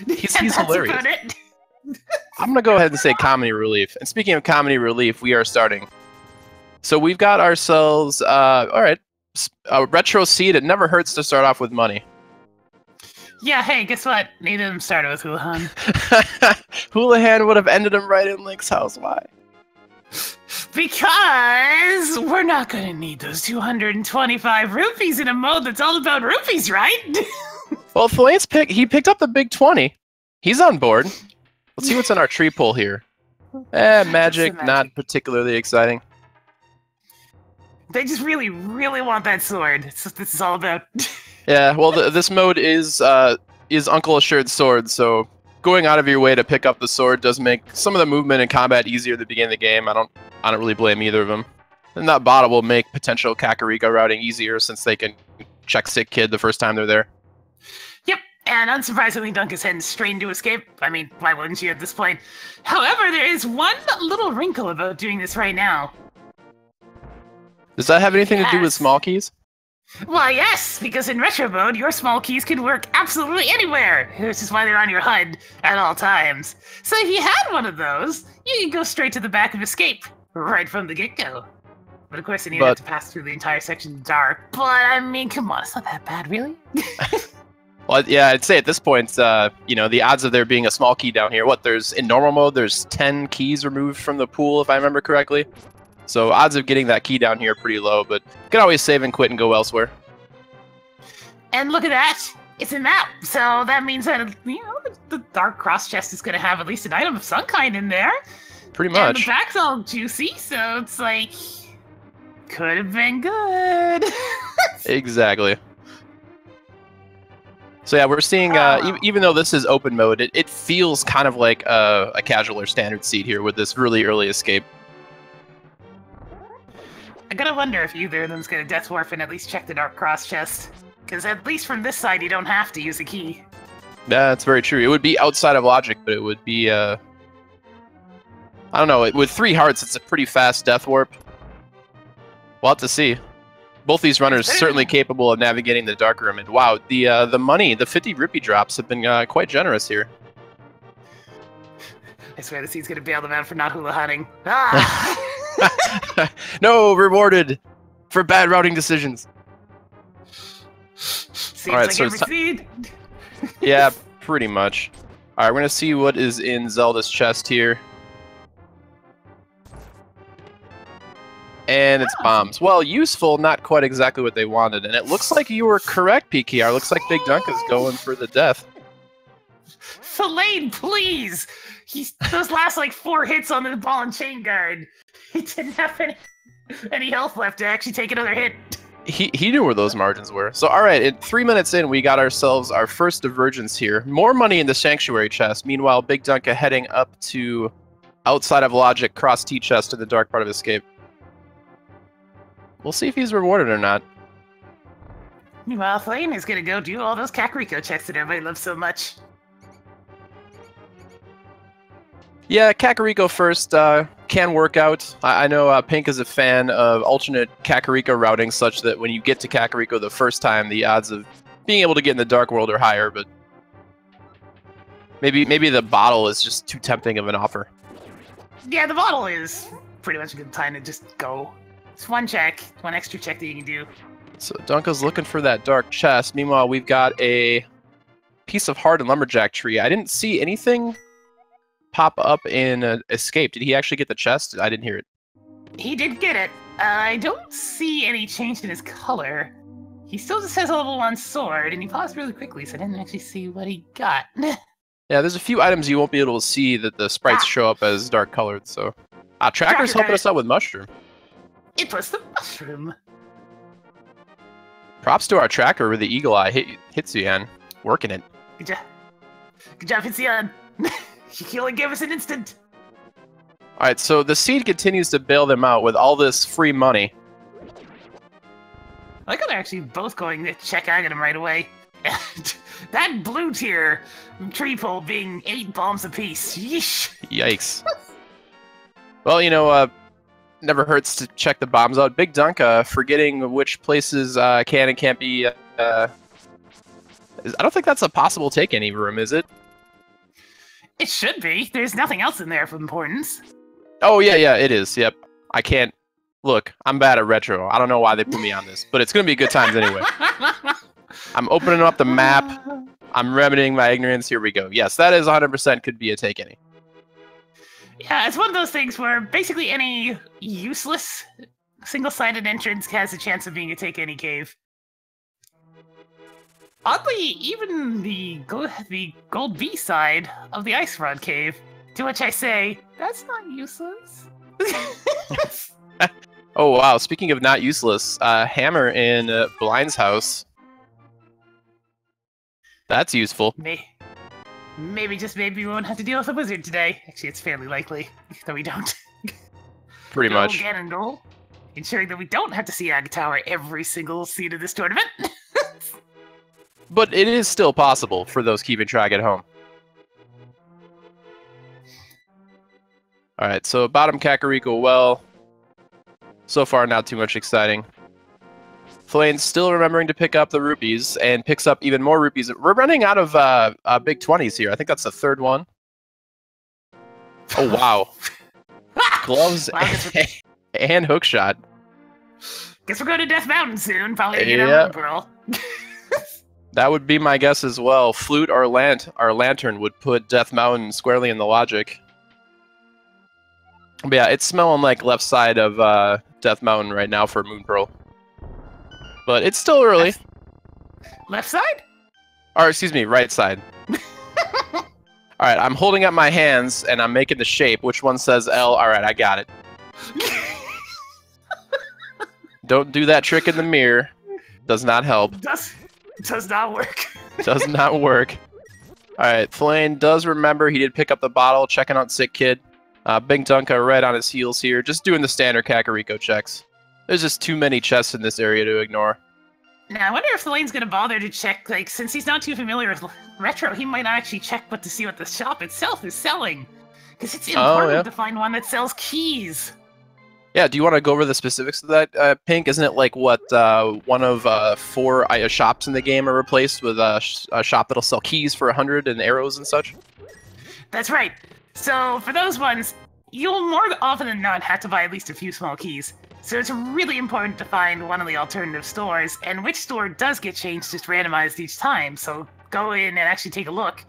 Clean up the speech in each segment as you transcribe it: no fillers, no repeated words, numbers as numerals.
He's hilarious. I'm gonna go ahead and say comedy relief. And speaking of comedy relief, we are starting. So we've got ourselves, all right, a retro seed. It never hurts to start off with money. Yeah, hey, guess what? Neither of them started with Houlihan. Houlihan would have ended him right in Link's house. Why? Because we're not going to need those 225 rupees in a mode that's all about rupees, right? Well, Thalane's picked up the big 20. He's on board. Let's see what's in our tree pool here. Magic, not particularly exciting. They just really, really want that sword. That's what this is all about. Yeah, well, this mode is Uncle Assured Sword, so going out of your way to pick up the sword does make some of the movement and combat easier at the beginning of the game. I don't really blame either of them. And that bottle will make potential Kakariko routing easier since they can check Sick Kid the first time they're there. Yep, and unsurprisingly, Dunk is heading straight into escape. I mean, why wouldn't you at this point? However, there is one little wrinkle about doing this right now. Does that have anything to do with small keys? Well, yes, because in retro mode, your small keys can work absolutely anywhere, which is why they're on your HUD at all times. So if you had one of those, you can go straight to the back of escape, right from the get-go. But of course, then you have to pass through the entire section dark. But I mean, come on, it's not that bad, really. Well, yeah, I'd say at this point, you know, the odds of there being a small key down here, in normal mode, there's 10 keys removed from the pool, if I remember correctly. So odds of getting that key down here are pretty low, but you can always save and quit and go elsewhere. And look at that! It's a map! So that means that, you know, the dark cross chest is going to have at least an item of some kind in there. Pretty much. And the back's all juicy, so it's like... could have been good. Exactly. So yeah, we're seeing, even though this is open mode, it feels kind of like a casual or standard seed here with this really early escape. I gotta wonder if either of them's gonna Death Warp and at least check the Dark Cross chest. Because at least from this side, you don't have to use a key. Yeah, that's very true. It would be outside of logic, but it would be, I don't know, with 3 hearts, it's a pretty fast Death Warp. We'll have to see. Both these runners certainly capable of navigating the Dark Room, and wow, the money, the 50 rupee drops have been quite generous here. I swear the seed's gonna bail them out for not hula-hunting. Ah! No, rewarded for bad routing decisions. Seems all right, like so every seed. Yeah, pretty much. All right, we're gonna see what is in Zelda's chest here. And it's bombs. Well, useful, not quite exactly what they wanted. And it looks like you were correct, PKR. Looks like BigDunka's going for the death. Thalane, please! Those last, like, 4 hits on the ball and chain guard. He didn't have any health left to actually take another hit. He knew where those margins were. So, all right, 3 minutes in, we got ourselves our first divergence here. More money in the Sanctuary chest. Meanwhile, BigDunka heading up to outside of logic, cross T chest to the dark part of escape. We'll see if he's rewarded or not. Meanwhile, Thalane is going to go do all those Kakariko checks that everybody loves so much. Yeah, Kakariko first can work out. I know Pink is a fan of alternate Kakariko routing such that when you get to Kakariko the first time, the odds of being able to get in the Dark World are higher, but maybe the bottle is just too tempting of an offer. Yeah, the bottle is pretty much a good time to just go. It's one check, one extra check that you can do. So Dunka's looking for that dark chest. Meanwhile, we've got a piece of heart and lumberjack tree. I didn't see anything pop up in escape. Did he actually get the chest? I didn't hear it. He did get it. I don't see any change in his color. He still just has a level 1 sword, and he paused really quickly, so I didn't actually see what he got. Yeah, there's a few items you won't be able to see that the sprites show up as dark colored, so... Tracker's helping us out with Mushroom. It was the Mushroom. Props to our Tracker with the Eagle Eye. Hitsuyan. Working it. Good job. Good job, Hitsuyan. He only gave us an instant. Alright, so the seed continues to bail them out with all this free money. I like how they're actually both going to check Aghanim right away. That blue tier tree pole being 8 bombs apiece. Yeesh. Yikes. Well, you know, never hurts to check the bombs out. BigDunka, forgetting which places can and can't be... I don't think that's a possible take any room, is it? It should be. There's nothing else in there of importance. Oh, yeah, it is. Yep. I can't... Look, I'm bad at retro. I don't know why they put me on this, but it's going to be good times anyway. I'm opening up the map. I'm remedying my ignorance. Here we go. Yes, that is 100% could be a take any. Yeah, it's one of those things where basically any useless single-sided entrance has a chance of being a take any cave. Oddly, even the gold B side of the Ice Rod Cave, to which I say, that's not useless. Oh, wow. Speaking of not useless, hammer in Blind's house. That's useful. Maybe, just maybe we won't have to deal with a wizard today. Actually, it's fairly likely, though we don't. Pretty much. Ganon goal, ensuring that we don't have to see Ag Tower every single seed of this tournament. But it is still possible for those keeping track at home. Alright, so bottom Kakariko well. So far, not too much exciting. Thalane still remembering to pick up the rupees, and picks up even more rupees. We're running out of big 20s here. I think that's the third one. Oh, wow. Gloves and hookshot. Guess we're going to Death Mountain soon. Probably to get our Pearl. That would be my guess as well. Flute or Lantern would put Death Mountain squarely in the logic. But yeah, it's smelling like left side of Death Mountain right now for Moon Pearl. But it's still early. Left side? Or, excuse me, right side. Alright, I'm holding up my hands, and I'm making the shape. Which one says L? Alright, I got it. Don't do that trick in the mirror. Does not help. Does not work. Does not work. Alright, Thalane does remember he did pick up the bottle, checking out Sick Kid. BigDunka right on his heels here, just doing the standard Kakariko checks. There's just too many chests in this area to ignore. Now, I wonder if Thalane's gonna bother to check, like, since he's not too familiar with retro, he might not actually check to see what the shop itself is selling. Because it's important to find one that sells keys. Yeah, do you want to go over the specifics of that, Pink? Isn't it like, what, one of 4 shops in the game are replaced with a shop that'll sell keys for 100 and arrows and such? That's right. So, for those ones, you'll more often than not have to buy at least a few small keys. So it's really important to find one of the alternative stores, and which store does get changed just randomized each time, so go in and actually take a look.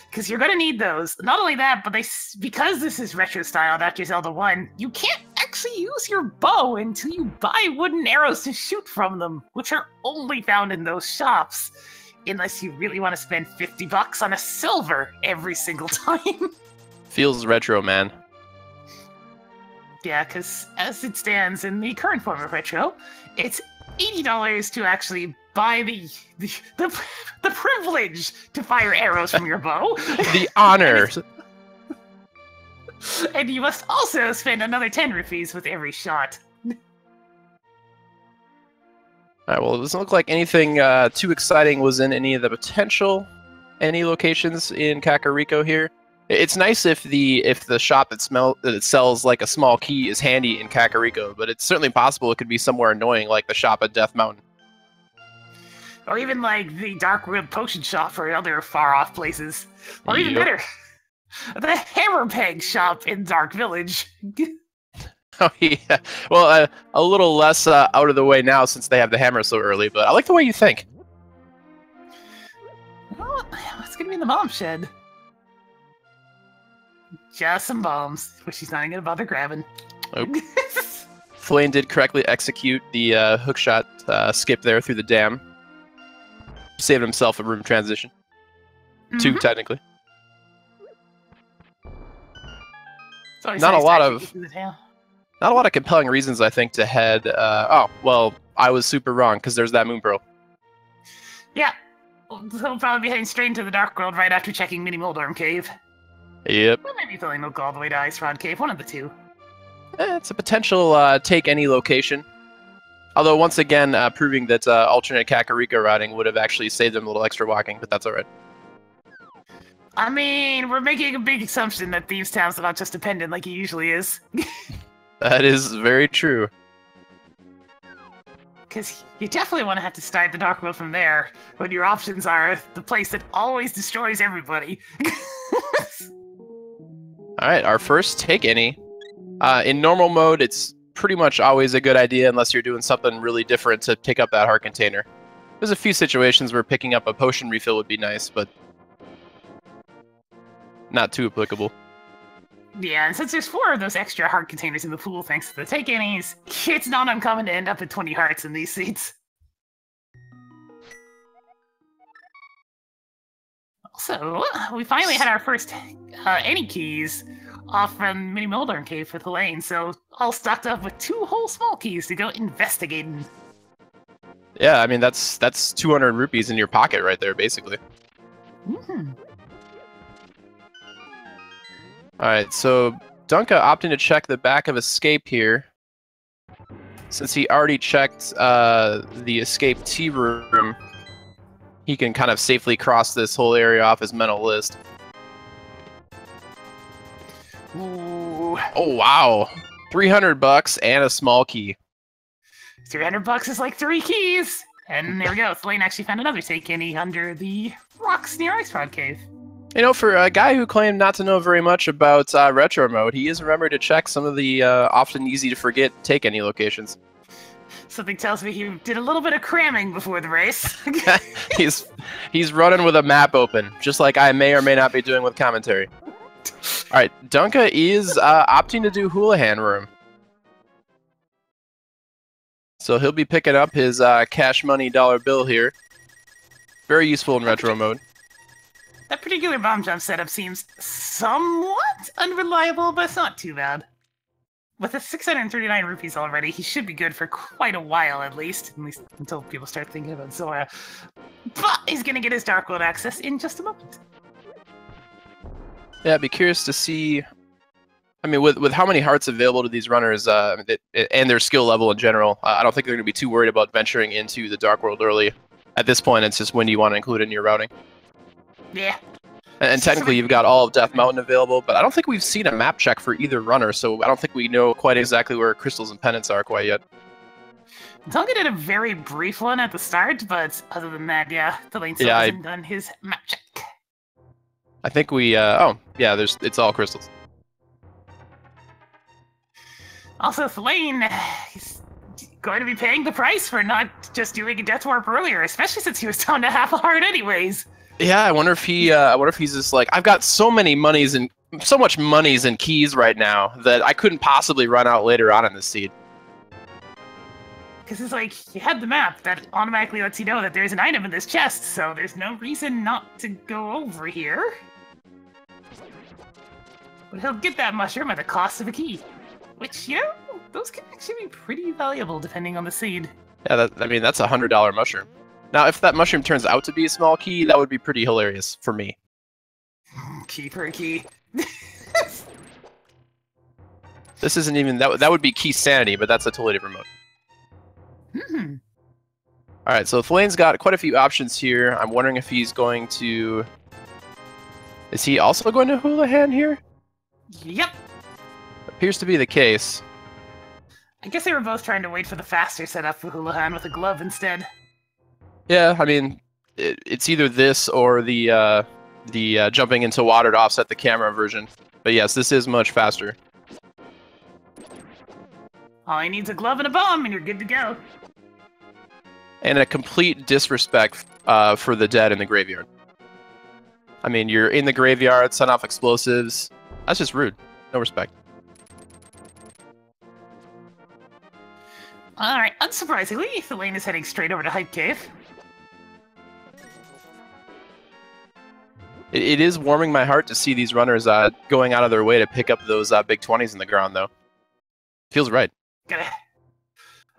Because you're going to need those. Not only that, but because this is retro-styled after Zelda 1, you can't actually use your bow until you buy wooden arrows to shoot from them, which are only found in those shops. Unless you really want to spend $50 on a silver every single time. Feels retro, man. Yeah, because as it stands in the current form of retro, it's $80 to actually buy the privilege to fire arrows from your bow. The honor. And you must also spend another 10 rupees with every shot. Alright, well, it doesn't look like anything too exciting was in any of the potential locations in Kakariko here. It's nice if the shop that sells like a small key is handy in Kakariko, but it's certainly possible it could be somewhere annoying like the shop at Death Mountain. Or even like the Dark World Potion shop or other far-off places. Or even better, the Hammer Peg shop in Dark Village. Oh yeah, well, a little less out of the way now since they have the hammer so early, but I like the way you think. Well, it's gonna be in the bomb shed. Just some bombs, which he's not even gonna bother grabbing. Nope. Thalane did correctly execute the hookshot skip there through the dam. Saving himself a room transition. Two, technically. Not a lot of compelling reasons, I think, to head... oh, well, I was super wrong, because there's that Moon Pearl. Yeah. He'll probably be heading straight into the Dark World right after checking Mini Moldorm Cave. Yep. Well, maybe Thalane will go all the way to Ice Rod Cave, one of the two. It's a potential take any location. Although, once again, proving that alternate Kakariko routing would have actually saved them a little extra walking, but that's alright. I mean, we're making a big assumption that Thieves' Town's not just dependent like he usually is. That is very true. Because you definitely want to have to start the Dark World from there, when your options are the place that always destroys everybody. All right, our first take any. In normal mode, it's pretty much always a good idea unless you're doing something really different to pick up that heart container. There's a few situations where picking up a potion refill would be nice, but not too applicable. Yeah, and since there's 4 of those extra heart containers in the pool thanks to the take anys, it's not uncommon to end up at 20 hearts in these seats. So, we finally had our first any keys off from Mini Moldorm Cave for Thalane, so all stocked up with 2 whole small keys to go investigating. Yeah, I mean, that's 200 rupees in your pocket right there, basically. Alright, so Dunka opting to check the back of Escape here. Since he already checked the Escape T room, he can kind of safely cross this whole area off his mental list. Ooh. Oh, wow. 300 bucks and a small key. 300 bucks is like 3 keys! And there we go, Thalane actually found another take any under the rocks near Ice Rod Cave. You know, for a guy who claimed not to know very much about retro mode, he is remembered to check some of the often easy to forget take any locations. Something tells me he did a little bit of cramming before the race. he's running with a map open, just like I may or may not be doing with commentary. Alright, Dunka is opting to do Houlihan Room. So he'll be picking up his cash money dollar bill here. Very useful in retro mode. That particular bomb jump setup seems somewhat unreliable, but it's not too bad. With the 639 rupees already, he should be good for quite a while at least until people start thinking about Zora. But he's gonna get his Dark World access in just a moment. Yeah, I'd be curious to see. I mean, with how many hearts available to these runners and their skill level in general, I don't think they're going to be too worried about venturing into the Dark World early. At this point, it's just when do you want to include it in your routing. Yeah. And technically, you've got all of Death Mountain available, but I don't think we've seen a map check for either runner, so I don't think we know quite exactly where crystals and pendants are quite yet. Dunka did a very brief one at the start, but other than that, yeah, Thalane still hasn't done his map check. I think we, oh, yeah, it's all crystals. Also, Thalane, he's going to be paying the price for not just doing a Death Warp earlier, especially since he was down to half a heart anyways. Yeah, I wonder if he's just like, I've got so much monies and keys right now that I couldn't possibly run out later on in the seed. Because it's like, you had the map that automatically lets you know that there's an item in this chest, so there's no reason not to go over here. But he'll get that mushroom at the cost of a key. Which, you know, those can actually be pretty valuable depending on the seed. Yeah, I mean, that's a $100 mushroom. Now, if that mushroom turns out to be a small key, that would be pretty hilarious for me. Key per key. This isn't even... That would be key sanity, but that's a totally different mode. Alright, so Thalane's got quite a few options here. I'm wondering if he's going to... Is he also going to Houlihan here? Yep. Appears to be the case. I guess they were both trying to wait for the faster setup for Houlihan with a glove instead. Yeah, I mean, it's either this or the jumping into water to offset the camera version. But yes, this is much faster. All he needs a glove and a bomb, and you're good to go. And a complete disrespect for the dead in the graveyard. I mean, you're in the graveyard, set off explosives. That's just rude. No respect. Alright, unsurprisingly, Thalane is heading straight over to Hype Cave. It is warming my heart to see these runners going out of their way to pick up those big 20s in the ground, though. Feels right.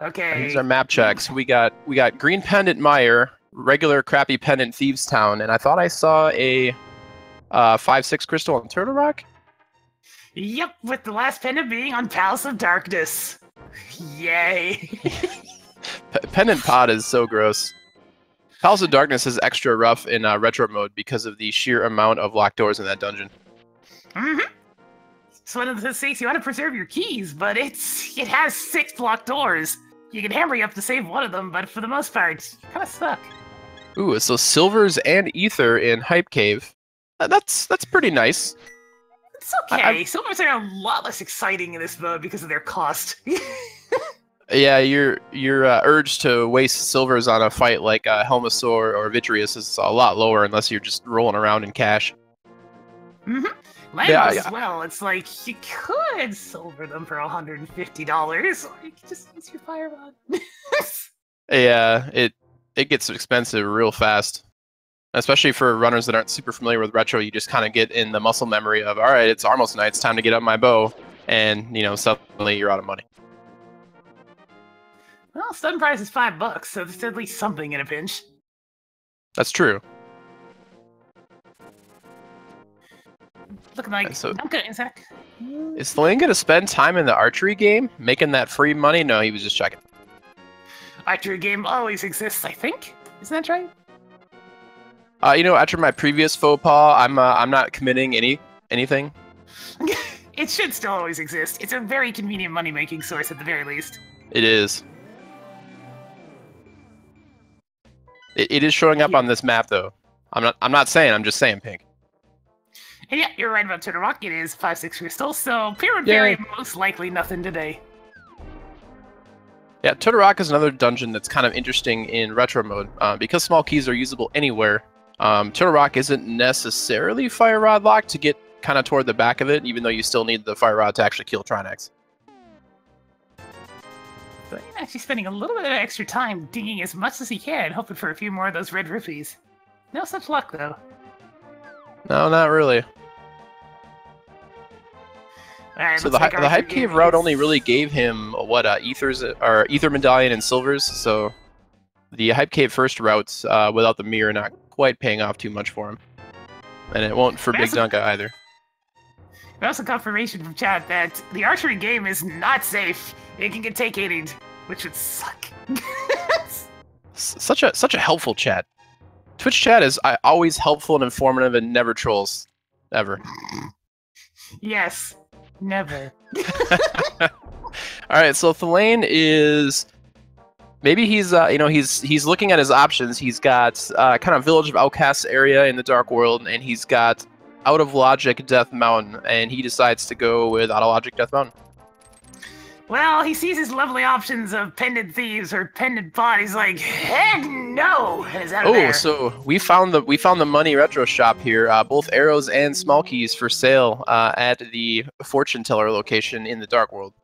Okay. And these are map checks. We got Green Pendant Mire, regular crappy Pendant Thieves Town, and I thought I saw a 5/6 crystal on Turtle Rock. Yep, with the last pendant being on Palace of Darkness. Yay. Pendant Pod is so gross. Palace of Darkness is extra rough in retro mode because of the sheer amount of locked doors in that dungeon. It's one of the things you want to preserve your keys, but it has 6 locked doors. You can hammer you up to save one of them, but for the most part, you kind of suck. Ooh, so silvers and ether in Hype Cave. That's pretty nice. It's okay. Silvers are a lot less exciting in this mode because of their cost. Yeah, your urge to waste silvers on a fight like Helmasaur or Vitreous is a lot lower unless you're just rolling around in cash. Mm-hmm. Lambos as well. It's like you could silver them for $150, or you could just use your fire rod. Yeah, it gets expensive real fast. Especially for runners that aren't super familiar with retro, you just kind of get in the muscle memory of, all right, it's almost night, it's time to get up my bow, and suddenly you're out of money. Well, stun price is $5, so there's at least something in a pinch. That's true. Looking like So, Dunka, is Thalane going to spend time in the archery game, making that free money? No, he was just checking. Archery game always exists, I think. Isn't that right? After my previous faux pas, I'm not committing anything. It should still always exist. It's a very convenient money-making source at the very least. It is. It is showing up on this map, though. I'm not saying. I'm just saying, Pink. And yeah, you're right about Totoroki. It is 5-6 crystal, so Pyramid Berry most likely nothing today. Yeah, Totoroki is another dungeon that's kind of interesting in retro mode. Because small keys are usable anywhere, Totoroki isn't necessarily fire rod locked to get kind of toward the back of it, even though you still need the fire rod to actually kill Trinax. So he's actually spending a little bit of extra time digging as much as he can, hoping for a few more of those red rupees. No such luck, though. No, not really. Right, so the Hype Cave route only really gave him, what, Ether Medallion and Silvers, so the Hype Cave first route without the mirror not quite paying off too much for him. And it won't for BigDunka either. We also confirmation from chat that the archery game is not safe. It can get take-aided, which would suck. Such a helpful chat. Twitch chat is always helpful and informative and never trolls. Ever. Yes. Never. Alright, so Thalane is... Maybe he's looking at his options. He's got kind of Village of Outcasts area in the Dark World, and he's got Out of Logic Death Mountain, and he decides to go with Out of Logic Death Mountain. Well, he sees his lovely options of Pendant Thieves or Pendant Pot. He's like, heck no! And is out of there. So we found the money retro shop here. Both arrows and small keys for sale at the Fortune Teller location in the Dark World.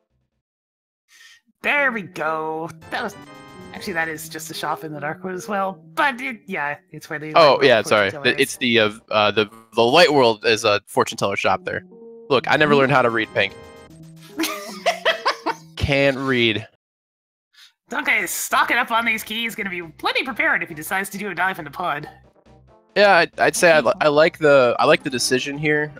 There we go. That is just a shop in the Dark World as well. But it's where the sorry. It's the Light World is a Fortune Teller shop there. Look, I never learned how to read, Pink. Can't read. Dunka is stocking up on these keys. Going to be plenty prepared if he decides to do a dive into pod. Yeah, I'd say I like the decision here.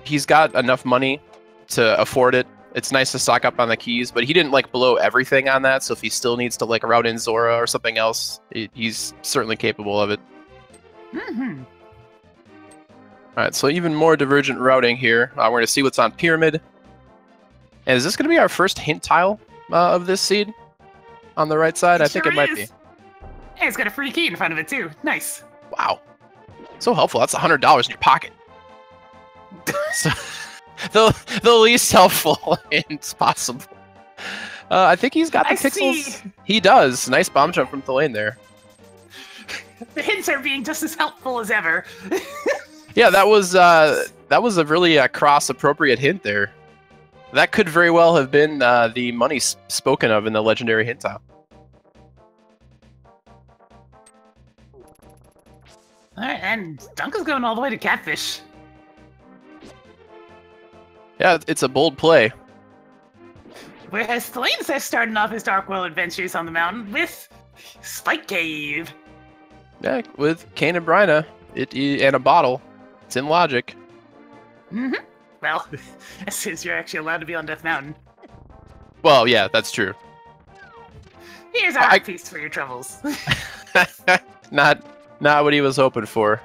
He's got enough money to afford it. It's nice to stock up on the keys, but he didn't blow everything on that. So if he still needs to route in Zora or something else, he's certainly capable of it. Mm-hmm. All right, so even more divergent routing here. We're going to see what's on Pyramid. And is this going to be our first hint tile of this seed on the right side? I think it might be. Hey, it's got a free key in front of it too. Nice. Wow, so helpful. That's $100 in your pocket. So, the least helpful hint possible. I think he's got the pixels. See. He does. Nice bomb jump from Thalane there. The hints are being just as helpful as ever. Yeah, that was a really cross-appropriate hint there. That could very well have been the money spoken of in the legendary hint tile. Alright, and Dunka's going all the way to Catfish. Yeah, it's a bold play. Whereas Thalane is starting off his Dark World adventures on the mountain with Spike Cave. Yeah, with Kane and Bryna and a bottle. It's in logic. Mm-hmm. Well, as soon as you're actually allowed to be on Death Mountain. Well, yeah, that's true. Here's our piece for your troubles. Not what he was hoping for.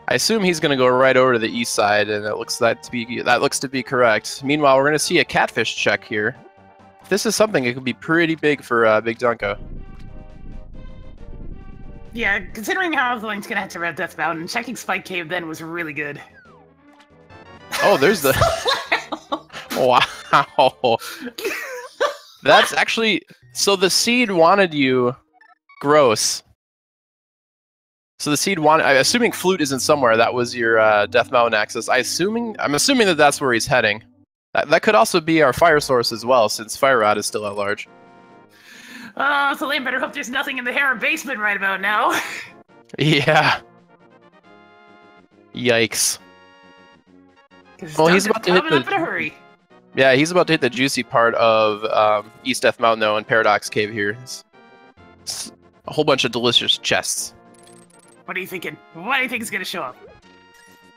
I assume he's going to go right over to the east side, and that looks to be correct. Meanwhile, we're going to see a Catfish check here. If this is something, it could be pretty big for BigDunka. Yeah, considering how Thalane's going to have to rev Death Mountain, checking Spike Cave then was really good. Oh, there's the... Wow. That's actually... So the seed wanted you... Gross. So the seed wanted... I'm assuming Flute isn't somewhere. That was your Death Mountain access. I'm assuming that that's where he's heading. That could also be our fire source as well, since Fire Rod is still at large. Oh, thalane better hope there's nothing in the Hera basement right about now. Yeah. Yikes. Well, he's about to hit the... in a hurry. Yeah, he's about to hit the juicy part of East Death Mountain, though, and Paradox Cave here. It's a whole bunch of delicious chests. What are you thinking? What do you think is gonna show up?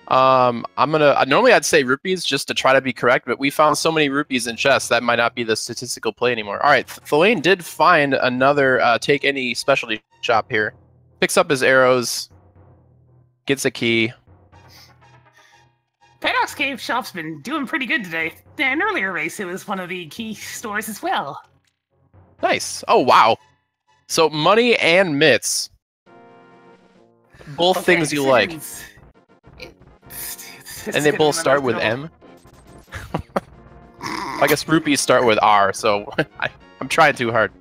Normally I'd say rupees just to try to be correct, but we found so many rupees in chests that might not be the statistical play anymore. All right, thalane did find another take any specialty shop here. Picks up his arrows, gets a key. Paradox Cave shop's been doing pretty good today. In an earlier race, it was one of the key stores as well. Nice. Oh, wow. So money and mitts. Both things you like. And they both start with M? I guess rupees start with R, so I'm trying too hard.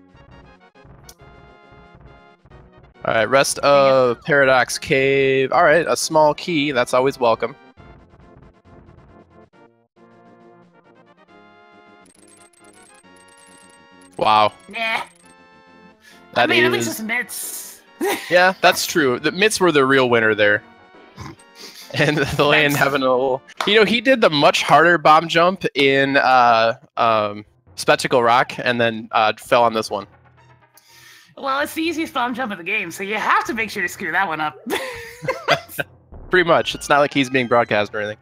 Alright, rest of Paradox Cave. Alright, a small key. That's always welcome. Wow. Nah. That at least it's mitts. Yeah, that's true. The mitts were the real winner there. And thalane having a little... You know, he did the much harder bomb jump in Spectacle Rock and then fell on this one. Well, it's the easiest bomb jump in the game, so you have to make sure to screw that one up. Pretty much. It's not like he's being broadcast or anything.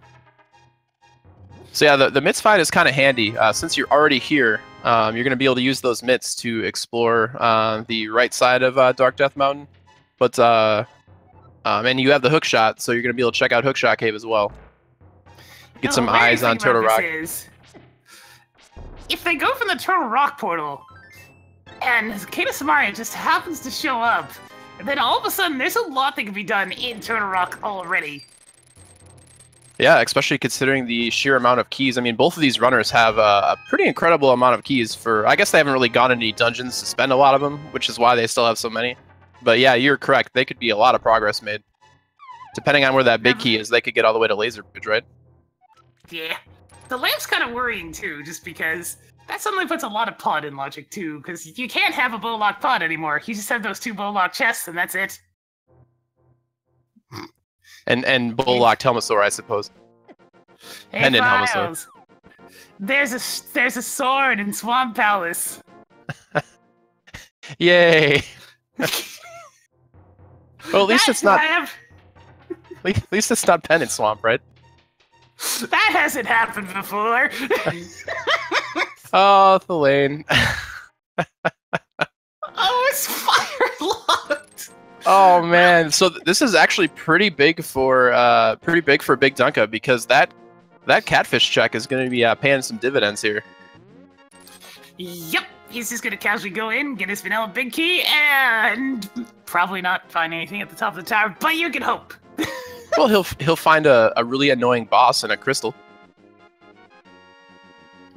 So yeah, the mitts fight is kind of handy. Since you're already here, you're going to be able to use those mitts to explore the right side of Dark Death Mountain. But... and you have the hook shot, so you're going to be able to check out Hookshot Cave as well. Get some eyes on Turtle Rock. If they go from the Turtle Rock portal, and Kata Samaria just happens to show up, and then all of a sudden there's a lot that can be done in Turtle Rock already. Yeah, especially considering the sheer amount of keys. I mean, both of these runners have a pretty incredible amount of keys for... I guess they haven't really gone into any dungeons to spend a lot of them, which is why they still have so many. But yeah, you're correct. They could be a lot of progress made. Depending on where that big key is, they could get all the way to Laser Bridge, right? Yeah. The lamp's kind of worrying, too, just because that suddenly puts a lot of pod in logic, too, because you can't have a bow-lock pod anymore. You just have those two bow-lock chests, and that's it. And bow-locked Helmasaur, I suppose. Hey, Pendant Helmasaur. There's a sword in Swamp Palace. Yay! Well, at least it's not. At least it's not Pendant Swamp, right? That hasn't happened before. Oh, thalane. Oh, it's fire locked. Oh man, so this is actually pretty big for BigDunka because that catfish check is going to be paying some dividends here. Yep. He's just gonna casually go in, get his vanilla big key, and probably not find anything at the top of the tower, but you can hope. Well, he'll find a really annoying boss and a crystal.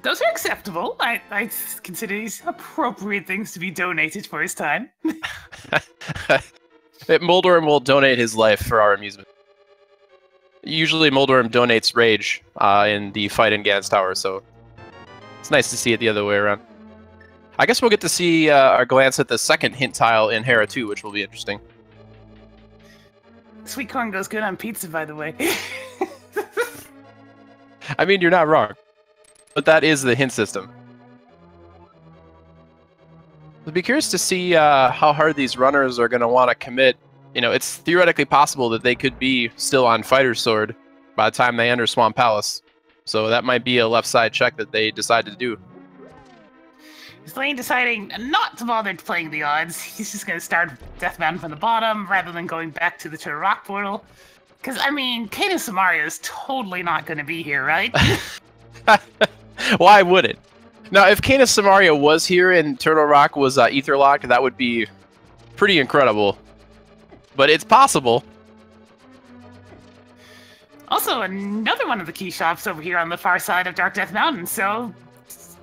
Those are acceptable. I consider these appropriate things to be donated for his time. Moldorm will donate his life for our amusement. Usually Moldorm donates rage in the fight in Gan's Tower, so it's nice to see it the other way around. I guess we'll get to see our glance at the second hint tile in Hera 2, which will be interesting. Sweet corn goes good on pizza, by the way. I mean, you're not wrong. But that is the hint system. I'd be curious to see how hard these runners are going to want to commit. You know, it's theoretically possible that they could be still on Fighter's Sword by the time they enter Swamp Palace. So that might be a left side check that they decide to do. Thalane deciding not to bother playing the odds. He's just going to start Death Mountain from the bottom rather than going back to the Turtle Rock portal. Because, I mean, Kata Samaria is totally not going to be here, right? Why would it? Now, if Kata Samaria was here and Turtle Rock was Ether Locked, that would be pretty incredible. But it's possible. Also, another one of the key shops over here on the far side of Dark Death Mountain, so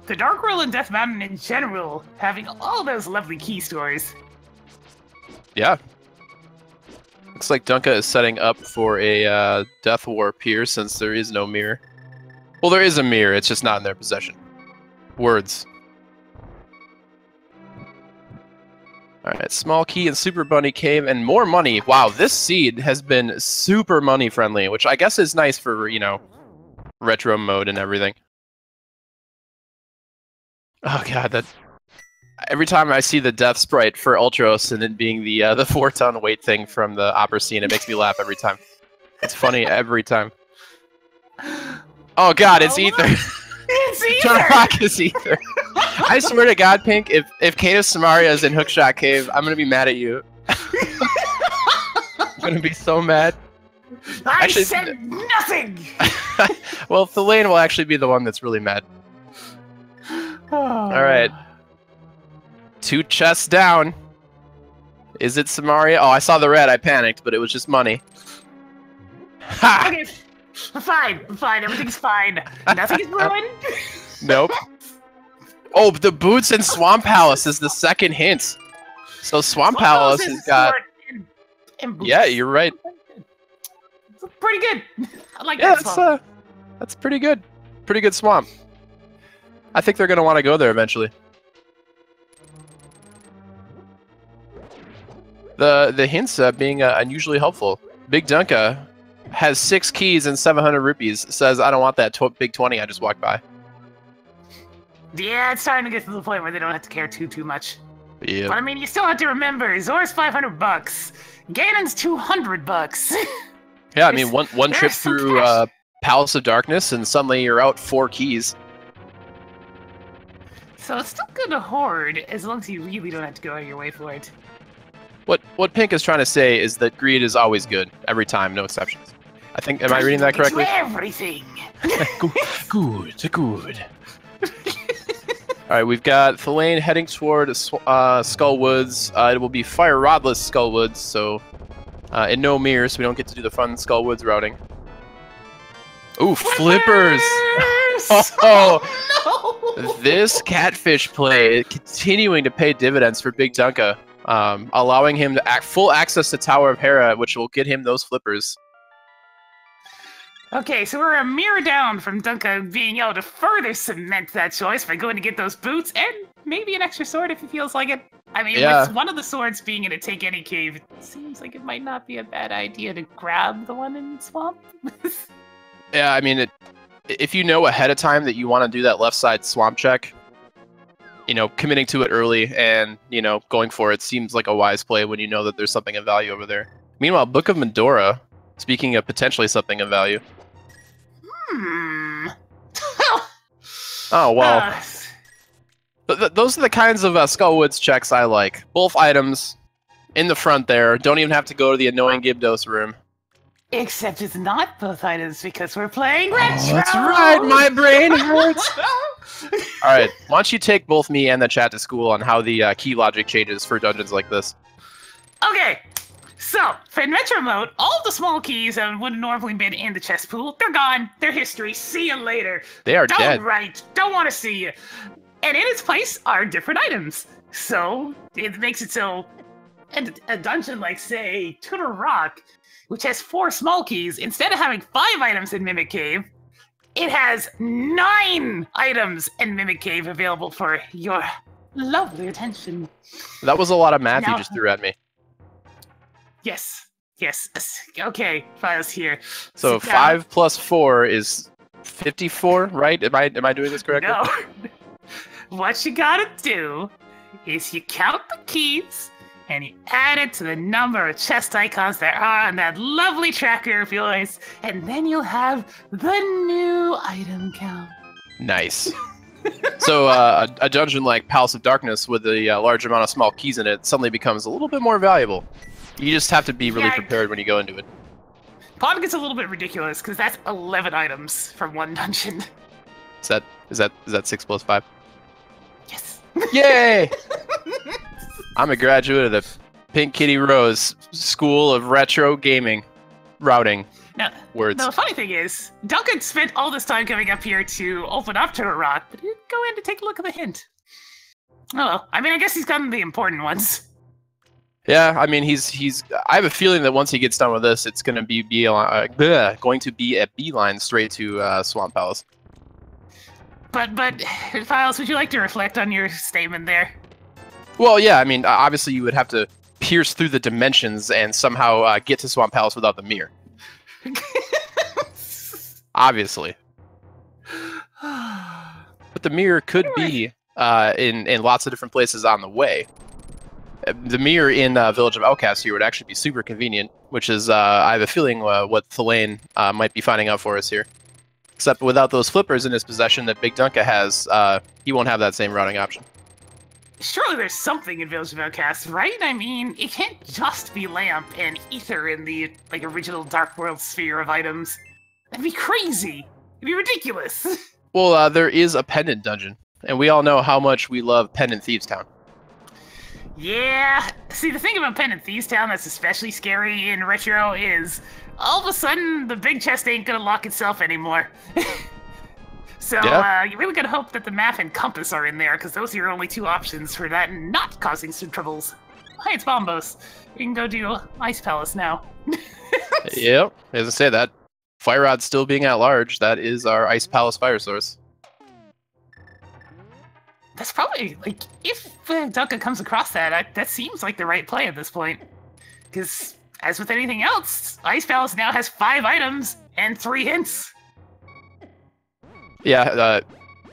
the Dark World and Death Mountain in general having all those lovely key stores. Yeah. Looks like Dunka is setting up for a death warp here since there is no mirror. Well, there is a mirror, it's just not in their possession. Words. Alright, small key and Super Bunny Cave and more money. Wow, this seed has been super money friendly, which I guess is nice for, you know, retro mode and everything. Oh god, that... Every time I see the death sprite for Ultros and it being the 4-ton weight thing from the opera scene, it makes me laugh every time. It's funny every time. Oh god, it's Ether! It's Ether! Turok is Ether! I swear to god, Pink, if Kato Samaria is in Hookshot Cave, I'm gonna be mad at you. I'm gonna be so mad. I said nothing! Well, Thalane will actually be the one that's really mad. Alright. 2 chests down. Is it Samaria? Oh, I saw the red. I panicked, but it was just money. Ha! Okay, I'm fine. Everything's fine. Nothing is ruined. Nope. Oh, the boots in Swamp Palace is the second hint. So Swamp Palace has got... and boots. Yeah, you're right. It's pretty good. I like that swamp. That's pretty good. Pretty good swamp. I think they're going to want to go there eventually. The hints being unusually helpful. BigDunka has 6 keys and 700 rupees. Says, I don't want that big 20 I just walked by. Yeah, it's starting to get to the point where they don't have to care too much. Yeah. But I mean, you still have to remember, Zora's $500, Ganon's $200. Yeah, I mean, one trip through Palace of Darkness and suddenly you're out 4 keys. So it's still good to hoard, as long as you really don't have to go out of your way for it. What Pink is trying to say is that greed is always good, every time, no exceptions. I think, am I reading that correctly? Everything! Good. Alright, we've got Thalane heading toward Skull Woods. It will be Fire Rodless Skull Woods, so... and no mirror, so we don't get to do the fun Skull Woods routing. Ooh, flippers! Oh, no! This catfish play is continuing to pay dividends for BigDunka. Allowing him to full access to Tower of Hera, which will get him those flippers. Okay, so we're a mirror down from Dunka being able to further cement that choice by going to get those boots and maybe an extra sword if he feels like it. I mean, with one of the swords being in a Take Any Cave, it seems like it might not be a bad idea to grab the one in the swamp. Yeah, I mean, if you know ahead of time that you want to do that left side swamp check, you know, committing to it early and, you know, going for it seems like a wise play when you know that there's something of value over there. Meanwhile, Book of Medora, speaking of potentially something of value. Oh, well. Those are the kinds of Skullwoods checks I like. Both items in the front there. Don't even have to go to the annoying Gibdos room. Except it's not both items because we're playing retro! Oh, that's right, my brain hurts! Alright, why don't you take both me and the chat to school on how the key logic changes for dungeons like this. Okay, so, for in retro mode, all the small keys that would have normally been in the chest pool, they're gone, they're history, see you later. They are dead. Don't want to see you. And in its place are different items. So, it makes it so, a dungeon like, say, Tudor Rock, which has 4 small keys, instead of having 5 items in Mimic Cave, it has 9 items in Mimic Cave available for your lovely attention. That was a lot of math you just threw at me. Yes. Okay, files here. So 5 plus 4 is 54, right? Am I doing this correctly? No. What you gotta do is you count the keys and you add it to the number of chest icons that are on that lovely tracker of yours, and then you'll have the new item count. Nice. So a dungeon like Palace of Darkness with a large amount of small keys in it suddenly becomes a little bit more valuable. You just have to be really prepared when you go into it. Pod gets a little bit ridiculous because that's 11 items from one dungeon. Is that 6 plus 5? Yes. Yay! I'm a graduate of the Pink Kitty Rose School of Retro Gaming routing. Now, Words. the funny thing is, Duncan spent all this time coming up here to open up to a rock, but he didn't go in to take a look at the hint. Oh well, I mean, I guess he's gotten the important ones. Yeah, I mean, he's. I have a feeling that once he gets done with this, it's going to be going to be a beeline straight to Swamp Palace. But, Files, would you like to reflect on your statement there? Well, yeah, I mean, obviously you would have to pierce through the dimensions and somehow get to Swamp Palace without the mirror. Obviously. But the mirror could be in lots of different places on the way. The mirror in Village of Outcasts here would actually be super convenient, which is, I have a feeling, what Thalane might be finding out for us here. Except without those flippers in his possession that BigDunka has, he won't have that same routing option. Surely there's something in Village of Outcasts, right? I mean, it can't just be Lamp and Ether in the original Dark World sphere of items. That'd be crazy. It'd be ridiculous. Well, there is a pendant dungeon, and we all know how much we love Pendant Thieves Town. Yeah. See, the thing about Pendant Thieves Town that's especially scary in Retro is all of a sudden the big chest ain't gonna lock itself anymore. So, you really gotta hope that the map and compass are in there, because those are your only two options for that not causing some troubles. Hi, it's Bombos. We can go do Ice Palace now. Yep, as I say that. Fire Rod still being at large, that is our Ice Palace fire source. That's probably, if Dunka comes across that, that seems like the right play at this point. Because, as with anything else, Ice Palace now has 5 items and 3 hints. Yeah,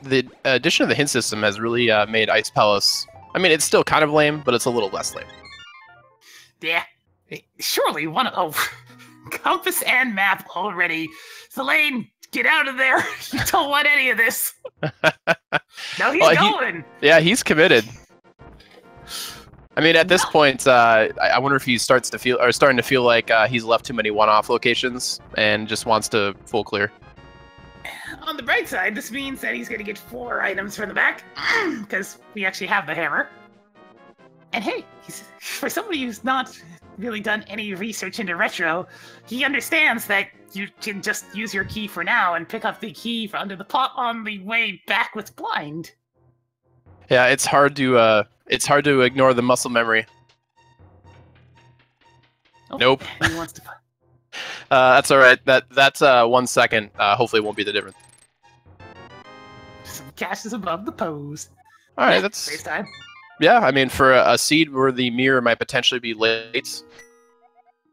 the addition of the hint system has really made Ice Palace... I mean, it's still kind of lame, but it's a little less lame. Yeah. Surely compass and map already. Thalane, get out of there. You don't want any of this. No, he's going. Yeah, he's committed. I mean, at this point, I wonder if he starting to feel like he's left too many one-off locations and just wants to full clear. On the bright side, this means that he's going to get 4 items from the back, because we actually have the hammer. And hey, for somebody who's not really done any research into Retro, he understands that you can just use your key for now and pick up the key from under the pot on the way back with blind. Yeah, it's hard to ignore the muscle memory. Oh, nope. He wants to... That's all right. That's 1 second. Hopefully, it won't be the difference. Some cash is above the pose. All right, that's safe time. Yeah, I mean, for a seed where the mirror might potentially be late,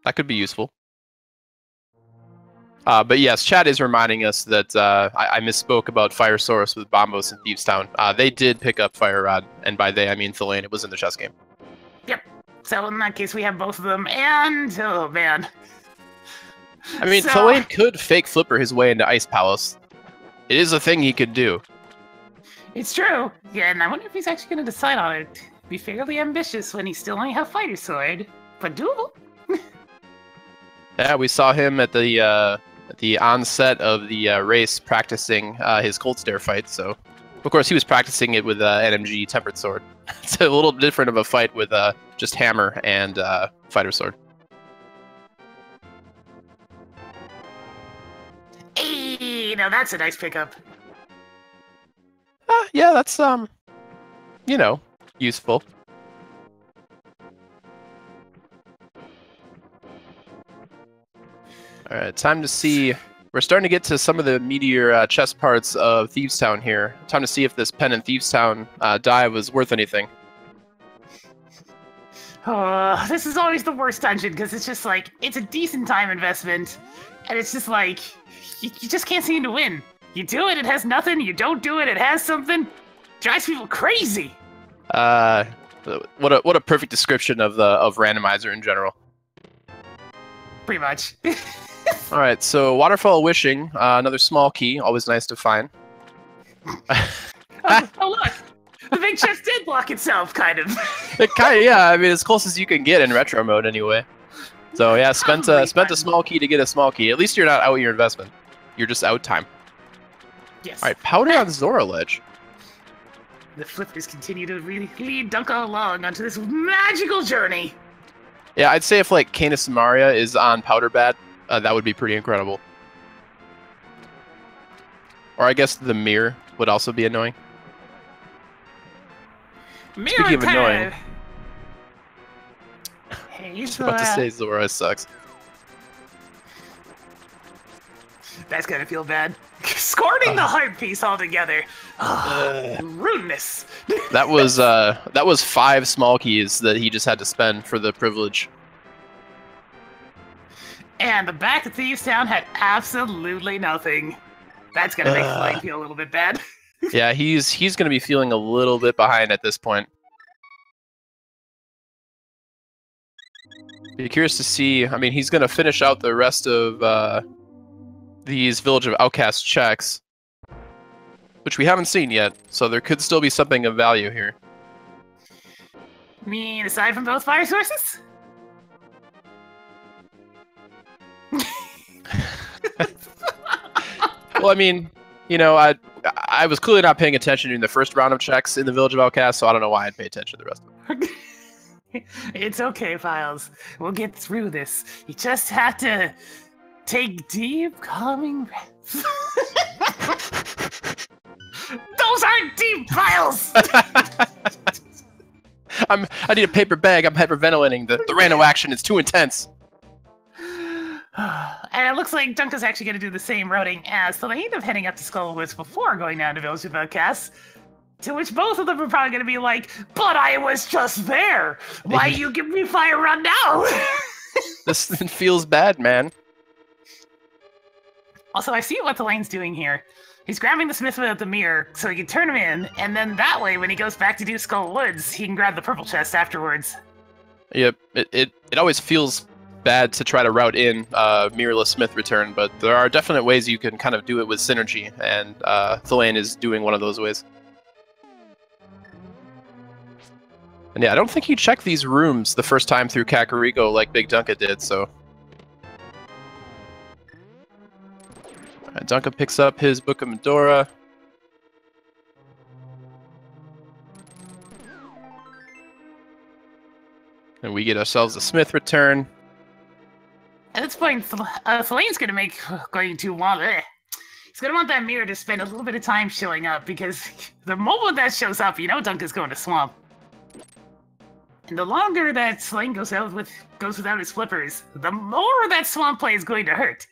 that could be useful. But yes, chat is reminding us that I misspoke about Fire Source with Bombos and Thieves Town. They did pick up Fire Rod, and by they I mean Thalane. It was in the chess game. Yep. So in that case, we have both of them, and oh man. I mean, Thalane could fake flipper his way into Ice Palace. It is a thing he could do. It's true. Yeah, and I wonder if he's actually going to decide on it. Be fairly ambitious when he still only have Fighter Sword, but doable. Yeah, we saw him at the onset of the race practicing his Cold Stare fight. So, of course, he was practicing it with NMG Tempered Sword. It's a little different of a fight with just hammer and Fighter Sword. Hey, now that's a nice pickup. Yeah, that's useful. All right, time to see. We're starting to get to some of the meatier chest parts of Thieves Town here. Time to see if this Pendant Thieves Town dive was worth anything. Oh, this is always the worst dungeon because it's just like it's a decent time investment, and it's just like you just can't seem to win. You do it, it has nothing. You don't do it, it has something. Drives people crazy. What a perfect description of Randomizer in general. Pretty much. All right, so Waterfall of Wishing, another small key, always nice to find. Oh, look, the big chest did block itself, kind of. Yeah. I mean, as close as you can get in retro mode, anyway. So yeah, spent a small key to get a small key. At least you're not out your investment. You're just out time. Yes. All right, Powder on Zora Ledge. The flippers continue to really lead Dunka along onto this magical journey. Yeah, I'd say if like Canis Maria is on Powder Bat, that would be pretty incredible. Or I guess the mirror would also be annoying. Speaking of annoying, Hey, I was about to say Zora sucks. That's gonna feel bad. Scorning the heart piece altogether. Rudeness. That was 5 small keys that he just had to spend for the privilege. And the back of Thieves Town had absolutely nothing. That's gonna make Flame feel a little bit bad. Yeah, he's gonna be feeling a little bit behind at this point. Be curious to see. I mean, he's gonna finish out the rest of these Village of Outcasts checks, which we haven't seen yet. So there could still be something of value here. I mean, aside from those fire sources. Well, I mean, you know, I was clearly not paying attention during the first round of checks in the Village of Outcasts, so I don't know why I'd pay attention to the rest of them. It's okay, Files. We'll get through this. You just have to take deep, calming breaths. Those aren't deep, Files! I need a paper bag. I'm hyperventilating. The rando action is too intense. And it looks like Dunka's actually going to do the same routing as Thalane of heading up to Skullwoods before going down to Village of Outcasts. To which both of them are probably going to be like, but I was just there! Why you give me fire run now? This feels bad, man. Also, I see what Thalane's doing here. He's grabbing the smith without the mirror so he can turn him in, and then that way, when he goes back to do Skull Woods, he can grab the purple chest afterwards. Yep, it always feels bad to try to route in mirrorless smith return, but there are definite ways you can kind of do it with synergy, and Thalane is doing one of those ways. And yeah, I don't think he checked these rooms the first time through Kakariko like BigDunka did, so... Dunka picks up his Book of Medora. And we get ourselves a smith return. At this point, Thalane's going to want that mirror to spend a little bit of time showing up, because the moment that shows up, you know Dunka's going to swamp. And the longer that Thalane goes without his flippers, the more that swamp play is going to hurt.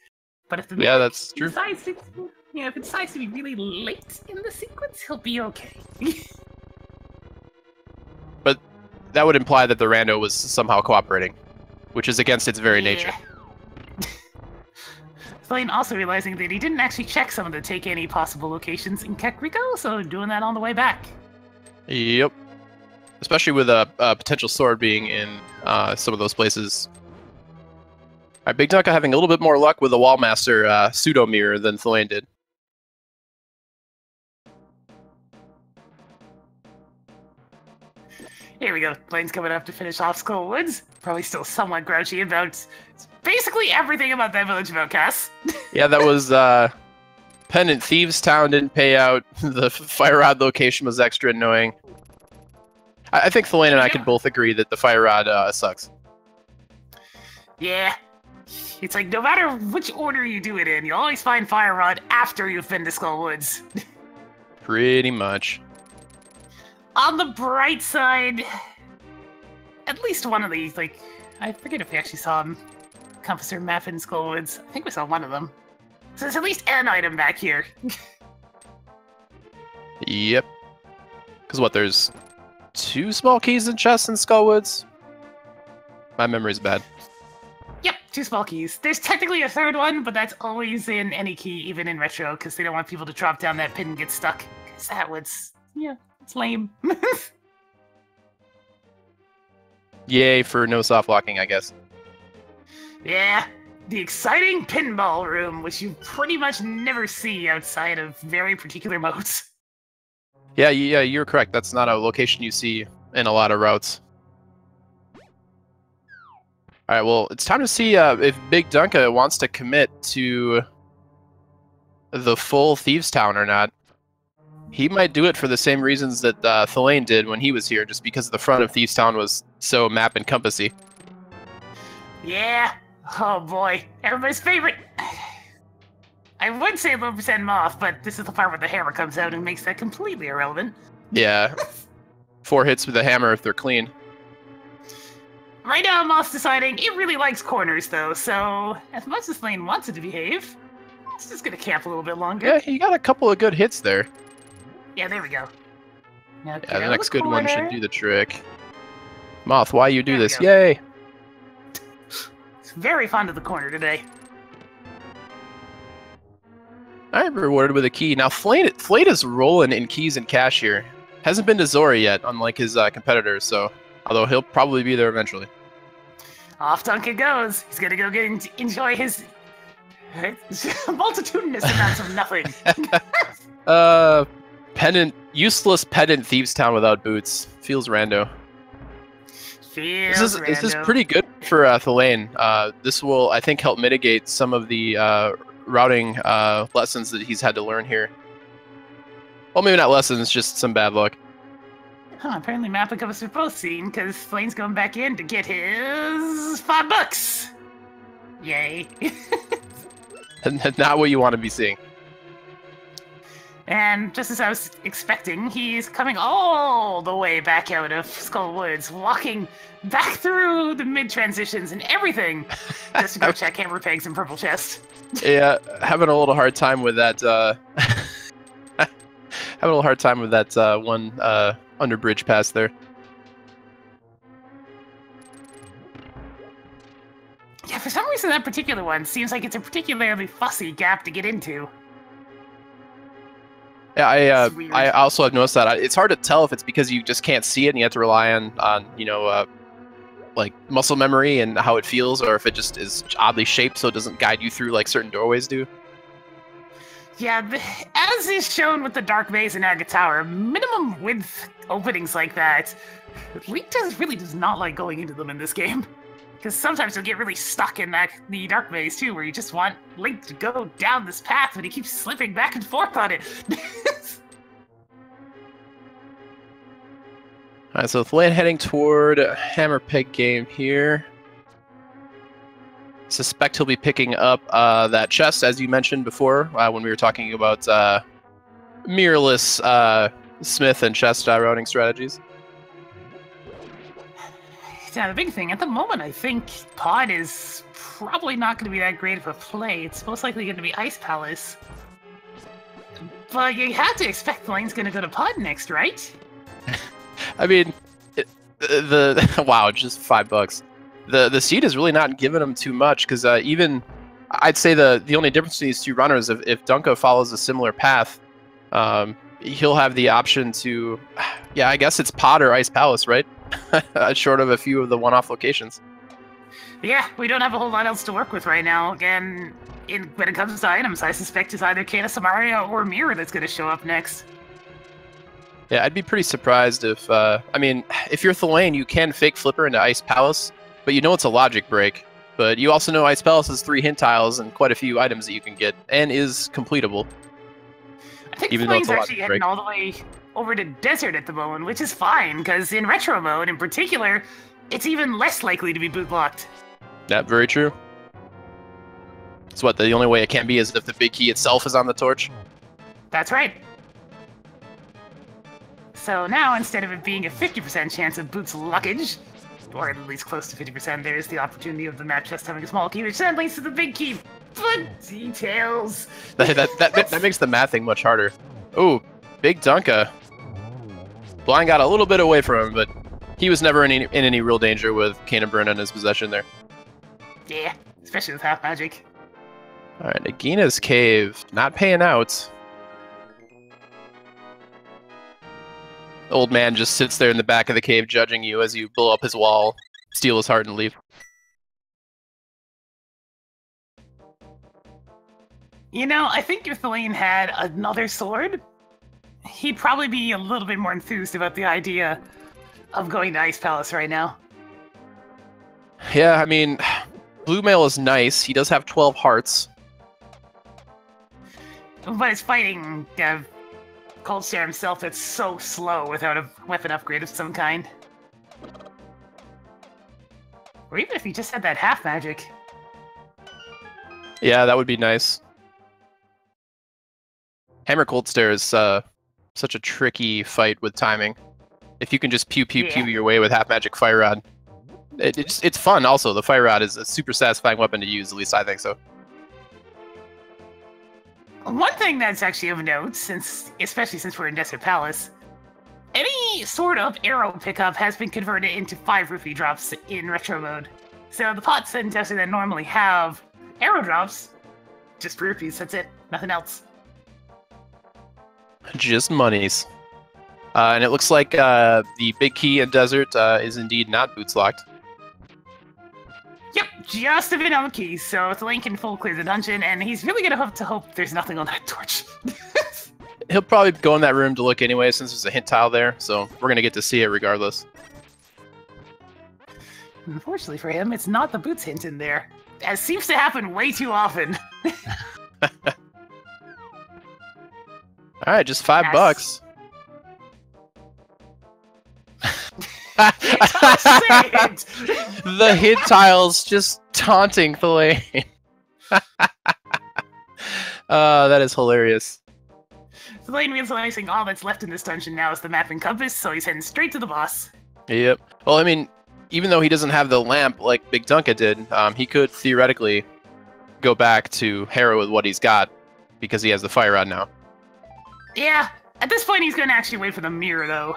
But if the that's true. If it decides to be really late in the sequence, he'll be okay. But that would imply that the rando was somehow cooperating, which is against its very nature. Thalane also realizing that he didn't actually check some of the take any possible locations in Kakariko, so doing that on the way back. Yep. Especially with a potential sword being in some of those places. Alright, BigDunka having a little bit more luck with the Wallmaster pseudo-mirror than Thalane did. Here we go. Thalane's coming up to finish off Skull Woods. Probably still somewhat grouchy about basically everything about that Village of Outcasts. Yeah, that was Pendant Thieves Town didn't pay out. The Fire Rod location was extra annoying. I think Thalane and I can both agree that the Fire Rod sucks. Yeah. It's like, no matter which order you do it in, you'll always find Fire Rod after you've been to Skull Woods. Pretty much. On the bright side, at least one of these, like, I forget if we actually saw him Compasser map in Skull Woods. I think we saw one of them. So there's at least an item back here. Yep. Because what, there's 2 small keys and chests in Skullwoods? My memory's bad. Yep, 2 small keys. There's technically a 3rd one, but that's always in any key, even in Retro, because they don't want people to drop down that pin and get stuck. Because that was, yeah, it's lame. Yay for no soft locking, I guess. Yeah, the exciting pinball room, which you pretty much never see outside of very particular modes. Yeah, you're correct. That's not a location you see in a lot of routes. Alright, well, it's time to see if BigDunka wants to commit to the full Thieves Town or not. He might do it for the same reasons that Thalane did when he was here, just because the front of Thieves Town was so map-encompassy. Yeah, Oh boy, everybody's favorite. I would say low percent moth, but this is the part where the hammer comes out and makes that completely irrelevant. Yeah. 4 hits with the hammer if they're clean. Right now, Moth's deciding it really likes corners, though, so as much as Thalane wants it to behave, it's just gonna camp a little bit longer. Yeah, he got a couple of good hits there. Yeah, there we go. Now Yeah, the next good one should do the trick. Moth, why you do There we this? go. Yay! It's very fond of the corner today. I'm rewarded with a key. Now, Flate is rolling in keys and cash here. Hasn't been to Zora yet, unlike his competitors, so... Although he'll probably be there eventually. Off Duncan goes. He's gonna go enjoy his multitudinous amounts of nothing. Useless pedant Thieves Town without boots. Feels rando. This is pretty good for Thalane. This will, I think, help mitigate some of the routing lessons that he's had to learn here. Well, maybe not lessons, just some bad luck. Huh, apparently map pickup was both seen, because Thalane's going back in to get his $5. Yay. Not what you want to be seeing. And just as I was expecting, he's coming all the way back out of Skull Woods, walking back through the mid-transitions and everything, just to go check hammer pegs and purple chest. Yeah, having a little hard time with that, having a little hard time with that one under bridge pass there. Yeah, for some reason that particular one seems like it's a particularly fussy gap to get into. Yeah, I also have noticed that. It's hard to tell if it's because you just can't see it and you have to rely on you know, like muscle memory and how it feels, or if it just is oddly shaped so it doesn't guide you through like certain doorways do. Yeah, as is shown with the Dark Maze and Aga Tower, minimum width openings like that, Link really does not like going into them in this game. Because sometimes you'll get really stuck in the Dark Maze too, where you just want Link to go down this path, but he keeps slipping back and forth on it. Alright, so Thalane heading toward Hammer Peg game here. Suspect he'll be picking up that chest, as you mentioned before, when we were talking about mirrorless Smith and chest routing strategies. Now, the big thing, at the moment, I think Pod is probably not going to be that great of a play. It's most likely going to be Ice Palace. But you have to expect Thalane's going to go to Pod next, right? I mean, wow, just $5. The seed is really not giving him too much, because even I'd say the only difference between these two runners, if Dunka follows a similar path, he'll have the option to, yeah, I guess it's Pod or Ice Palace, right? Short of a few of the one-off locations. Yeah, we don't have a whole lot else to work with right now. Again, when it comes to items, I suspect it's either Kana Samaria or Mirror that's going to show up next. Yeah, I'd be pretty surprised if, I mean, if you're Thalane, you can fake Flipper into Ice Palace, but you know it's a logic break. But you also know Ice Palace has 3 hint tiles and quite a few items that you can get, and is completable. I think even though it's Thalane's a actually logic heading break. all the way over to Desert at the moment, which is fine, because in Retro mode in particular, it's even less likely to be boot blocked. Yeah, very true. So what, the only way it can be is if the big key itself is on the torch? That's right. So now, instead of it being a 50% chance of Boot's luggage, or at least close to 50%, there is the opportunity of the map chest having a small key, which then leads to the big key. But details. That makes the mathing much harder. Ooh, BigDunka. Blind got a little bit away from him, but he was never in any real danger with Kana Burn in his possession there. Yeah, especially with half magic. Alright, Agina's Cave. Not paying out. Old man just sits there in the back of the cave judging you as you blow up his wall, steal his heart, and leave. You know, I think if Thalane had another sword, he'd probably be a little bit more enthused about the idea of going to Ice Palace right now. Yeah, I mean, Blue Mail is nice. He does have 12 hearts. But it's fighting Coldstare himself that's so slow without a weapon upgrade of some kind. Or even if he just had that half magic. Yeah, that would be nice. Hammer Cold Stare is such a tricky fight with timing. If you can just pew your way with half magic Fire Rod, it's fun. Also, the Fire Rod is a super satisfying weapon to use. At least I think so. One thing that's actually of note, especially since we're in Desert Palace, any sort of arrow pickup has been converted into 5 rupee drops in retro mode. So the pots in Desert that normally have arrow drops, just rupees. That's it. Nothing else. Just monies. And it looks like the big key in Desert is indeed not boots locked. Yep, just a vanilla key, so thalane can full clear the dungeon, and he's really gonna hope there's nothing on that torch. He'll probably go in that room to look anyway, since there's a hint tile there, so we're gonna get to see it regardless. Unfortunately for him, it's not the boots hint in there, as seems to happen way too often. Alright, just $5. The hit tiles just taunting Thalane. That is hilarious. Thalane realizing all that's left in this dungeon now is the map and compass, so he's heading straight to the boss. Yep. Well, I mean, even though he doesn't have the lamp like BigDunka did, he could theoretically go back to Hera with what he's got, because he has the Fire Rod now. Yeah, at this point he's going to actually wait for the mirror, though.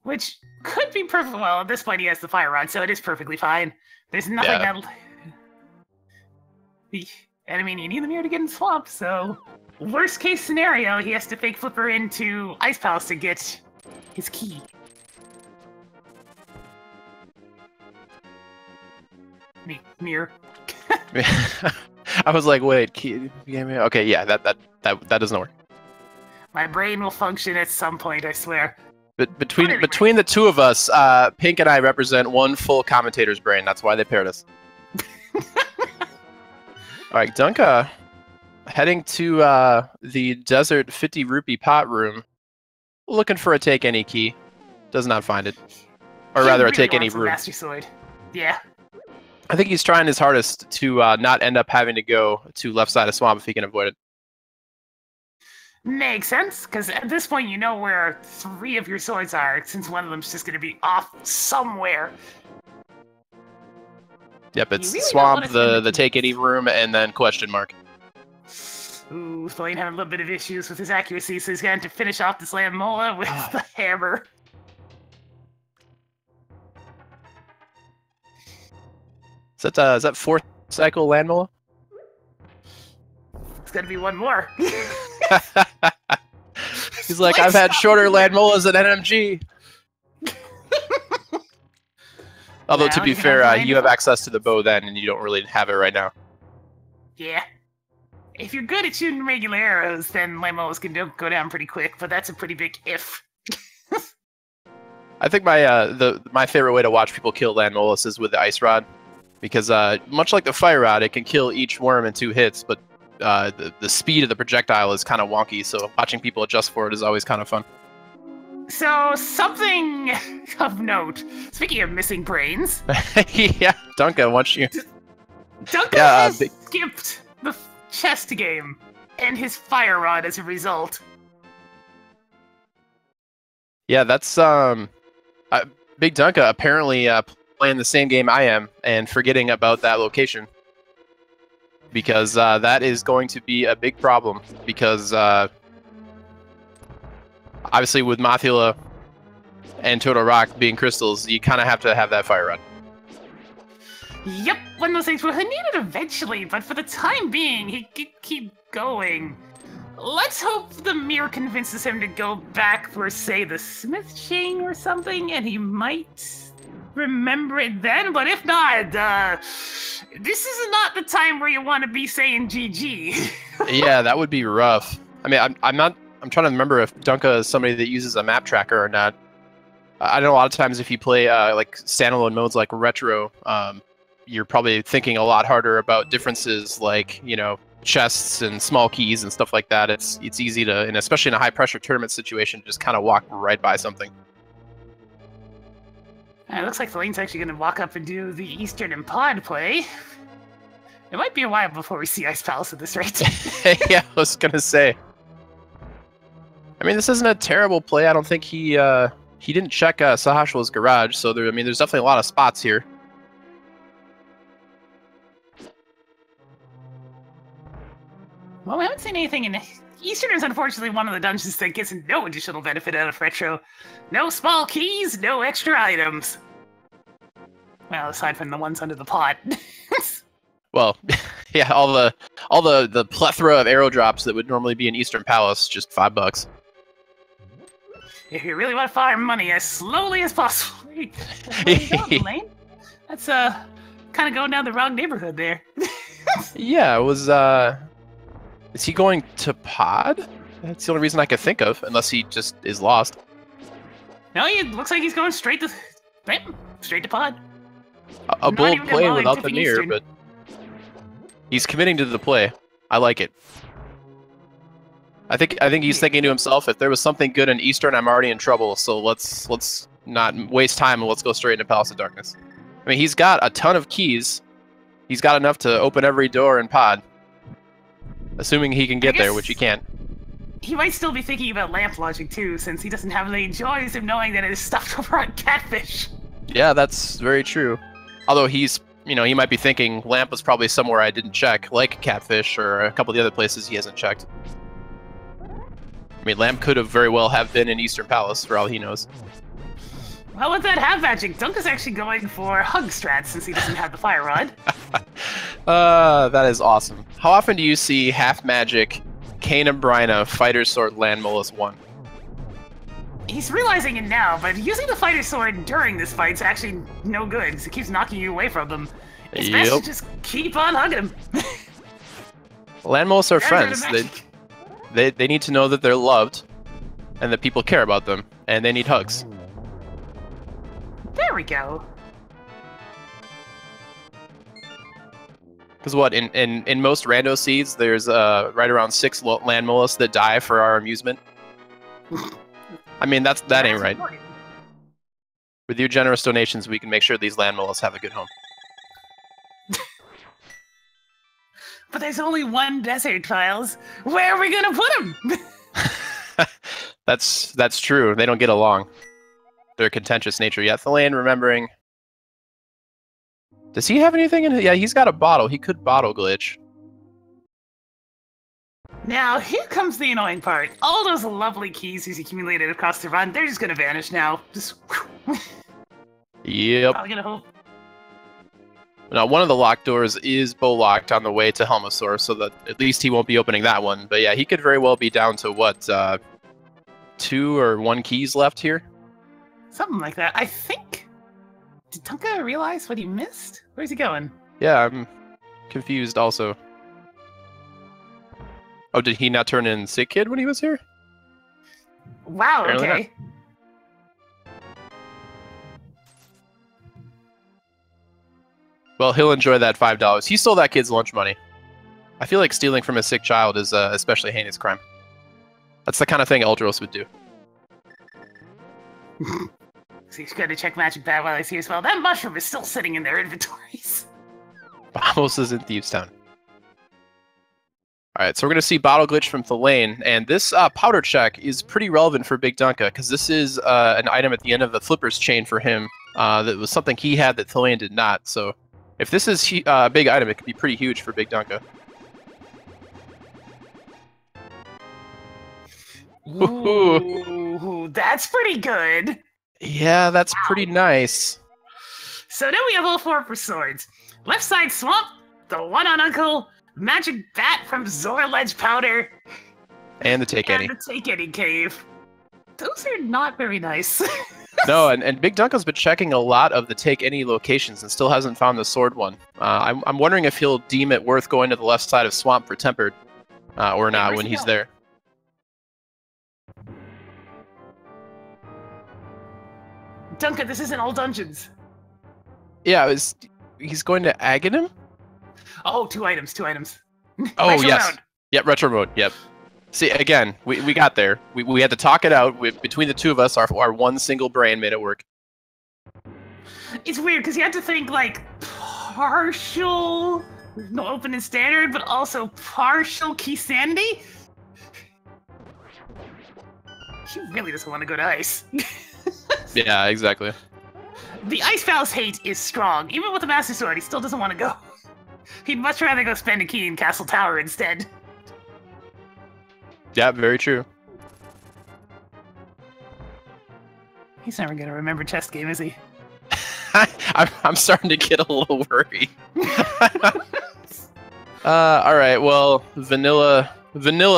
Which could be perfect. Well, at this point he has the Fire Rod, so it is perfectly fine. There's nothing that'll... And I mean, you need the mirror to get in the swamp, so... Worst case scenario, he has to fake Flipper into Ice Palace to get his key. Mirror. I was like, wait, key? Okay, yeah, that doesn't work. My brain will function at some point, I swear. But between the two of us, Pink and I represent one full commentator's brain. That's why they paired us. All right, Dunka, heading to the Desert 50 rupee pot room, looking for a take any key. Does not find it, or rather, really a take any room. Master Sword. Yeah. I think he's trying his hardest to not end up having to go to left side of swamp if he can avoid it. Makes sense, because at this point you know where 3 of your swords are, since one of them's just going to be off somewhere. Yep, it's really swamp, the take any room, and then question mark. Ooh, Thalane having a little bit of issues with his accuracy, so he's going to finish off this Land Mola with the hammer. Is that 4th cycle Land Mola? It's going to be one more. He's like, I've had shorter Land Molas than NMG. Although, to be fair, you have access to the bow then, and you don't really have it right now. Yeah. If you're good at shooting regular arrows, then Land Molas can go down pretty quick, but that's a pretty big if. I think my favorite way to watch people kill Land Molas is with the Ice Rod. Because much like the Fire Rod, it can kill each worm in 2 hits, but the speed of the projectile is kind of wonky, so watching people adjust for it is always kind of fun. So, something of note. Speaking of missing brains... Yeah, Dunka wants you... Dunka has skipped the chest game, and his Fire Rod as a result. Yeah, that's... BigDunka apparently playing the same game I am, and forgetting about that location. Because that is going to be a big problem, because... obviously, with Mothula and Total Rock being crystals, you kind of have to have that Fire Rod. Yep, one of those things we'll need it eventually, but for the time being, he can keep going. Let's hope the mirror convinces him to go back for, say, the Smith Chain or something, and he might remember it then, but if not, this is not the time where you want to be saying GG. Yeah, that would be rough. I mean, I'm trying to remember if Dunka is somebody that uses a map tracker or not. I know a lot of times if you play like standalone modes like Retro, you're probably thinking a lot harder about differences like, you know, chests and small keys and stuff like that. It's easy to, and especially in a high pressure tournament situation, just kind of walk right by something. It looks like Thalane's actually going to walk up and do the Eastern and Pod play. It might be a while before we see Ice Palace at this rate. Yeah, I was gonna say. I mean, this isn't a terrible play. I don't think he didn't check Sahashi's garage, so there. I mean, there's definitely a lot of spots here. Well, we haven't seen anything in Eastern is unfortunately one of the dungeons that gets no additional benefit out of retro. No small keys, no extra items. Well, aside from the ones under the pot. Well, yeah, all the plethora of arrow drops that would normally be in Eastern Palace, just $5. If you really want to farm money as slowly as possible. Where you going, Lane? That's kind of going down the wrong neighborhood there. Yeah, it was is he going to Pod? That's the only reason I could think of, unless he just is lost. No, it looks like he's going straight to Pod. A bold play without the mirror, but he's committing to the play. I like it. I think he's thinking to himself, if there was something good in Eastern, I'm already in trouble. So let's not waste time and let's go straight into Palace of Darkness. I mean, he's got a ton of keys. He's got enough to open every door in Pod. Assuming he can get there, which he can't. He might still be thinking about lamp logic too, since he doesn't have any joys of knowing that it is stuffed over on catfish. Yeah, that's very true. Although he's, he might be thinking lamp was probably somewhere I didn't check, like catfish or a couple of the other places he hasn't checked. I mean, lamp could have very well have been in Eastern Palace for all he knows. Well, with that half magic, Dunka's actually going for hug strats since he doesn't have the fire rod. That is awesome. How often do you see half magic, Cane and Bryna, Fighter Sword, Land Molus 1? He's realizing it now, but using the Fighter Sword during this fight's actually no good because it keeps knocking you away from them. It's best to just keep on hugging him. Land Molus are friends. They need to know that they're loved and that people care about them, and they need hugs. There we go. Because what, in most rando seeds, there's right around 6 land molus that die for our amusement. I mean, that ain't right. Important. With your generous donations, we can make sure these land molus have a good home. But there's only one desert, Files. Where are we gonna put him? That's true. They don't get along. Their contentious nature. Yeah, thalane, remembering. Does he have anything in it? Yeah, he's got a bottle. He could bottle glitch. Now, here comes the annoying part. All those lovely keys he's accumulated across the run, they're just gonna vanish now. Just. Yep. Probably gonna hope. Now, one of the locked doors is bow-locked on the way to Helmasaur, so that at least he won't be opening that one. But yeah, he could very well be down to, what, 2 or 1 keys left here? Something like that. I think... Did Dunka realize what he missed? Where's he going? Yeah, I'm confused also. Oh, did he not turn in Sick Kid when he was here? Wow, Apparently okay. not. Well, he'll enjoy that $5. He stole that kid's lunch money. I feel like stealing from a sick child is especially heinous crime. That's the kind of thing Eldros would do. So he's going to check Magic Bat while he's here as well. That mushroom is still sitting in their inventories. Bamos is in Thievestown. Alright, so we're going to see Bottle Glitch from Thalane, and this powder check is pretty relevant for BigDunka, because this is an item at the end of the Flippers chain for him that was something he had that Thalane did not, so if this is a big item, it could be pretty huge for BigDunka. Ooh, that's pretty good. Yeah, that's pretty nice. So now we have all 4 for swords. Left side Swamp, the one on Uncle, Magic Bat from Zora Ledge Powder, And the Take Any. and the Take Any Cave. Those are not very nice. No, and BigDunka's been checking a lot of the Take Any locations and still hasn't found the sword one. I'm wondering if he'll deem it worth going to the left side of Swamp for Tempered, or not when he's there. Dunka, this isn't all dungeons. Yeah, he's going to Aghanim? Oh, 2 items. Oh, Retro yes. mode. Yep, retro mode, yep. See, again, we got there. We had to talk it out. Between the two of us, our one single brain made it work. It's weird, because you had to think, like, partial No open and standard, but also partial key sanity. He really doesn't want to go to ice. Yeah, exactly. The Ice Palace hate is strong. Even with the Master Sword, he still doesn't want to go. He'd much rather go spend a key in Castle Tower instead. Yeah, very true. He's never gonna remember chess game, is he? I'm starting to get a little worried. All right, well, vanilla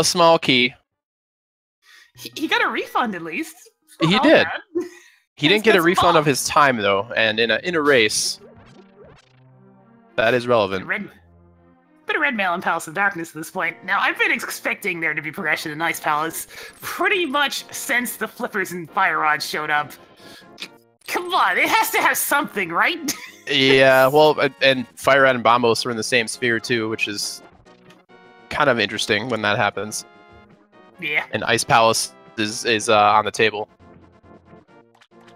small key. He got a refund at least. He did. He didn't get a refund of his time though, and in a race, that is relevant. Bit of red mail in Palace of Darkness at this point. Now, I've been expecting there to be progression in Ice Palace pretty much since the Flippers and Fire Rods showed up. Come on, it has to have something, right? Yeah, well, and Fire Rod and Bombos are in the same sphere too, which is kind of interesting when that happens. Yeah. And Ice Palace is on the table.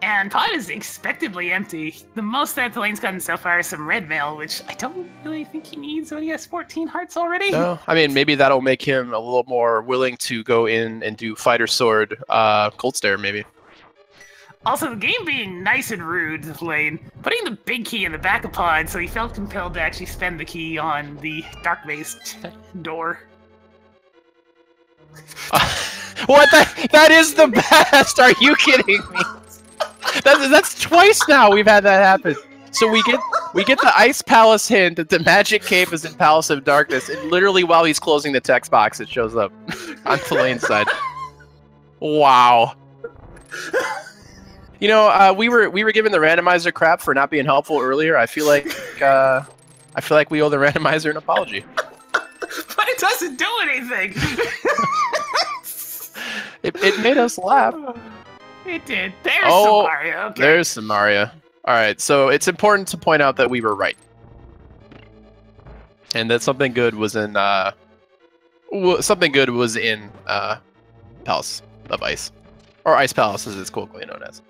And Pod is expectedly empty. The most that Thalane's gotten so far is some red mail, which I don't really think he needs when he has 14 hearts already. No, I mean, maybe that'll make him a little more willing to go in and do Fighter Sword, Cold Stare, maybe. Also, the game being nice and rude to Thalane, putting the big key in the back of Pod, so he felt compelled to actually spend the key on the dark-based door. What? That is the best! Are you kidding me? That's twice now we've had that happen. So we get the Ice Palace hint that the Magic Cave is in Palace of Darkness, and literally while he's closing the text box, it shows up on Thalane's side. Wow. You know, we were given the randomizer crap for not being helpful earlier. I feel like we owe the randomizer an apology. But it doesn't do anything. It made us laugh. It did. There's Samaria. Okay. There's Samaria. All right, so it's important to point out that we were right, and that something good was in Palace of Ice, or Ice Palace as it's colloquially known as.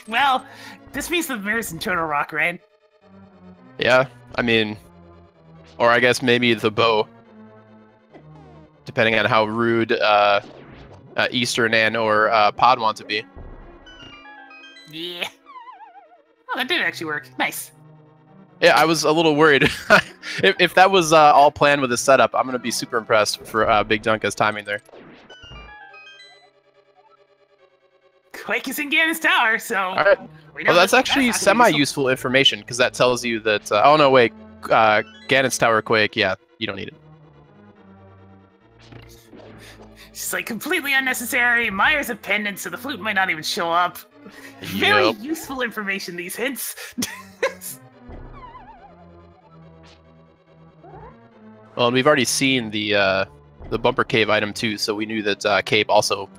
Well, this means the mirror's in Chono Rock, right? Yeah, I mean, or I guess maybe the bow, depending on how rude Eastern and or Pod want to be. Yeah. Oh, that did actually work. Nice. Yeah, I was a little worried. if that was all planned with the setup, I'm going to be super impressed for BigDunka's timing there. Quake is in Ganon's Tower, so... All right. Well, that's actually semi-useful information, because that tells you that... oh, no, wait. Ganon's Tower Quake, yeah, you don't need it. It's like completely unnecessary. Myers a pendant, so the flute might not even show up. Very useful information, these hints. Well, and we've already seen the bumper cave item too, so we knew that cave also,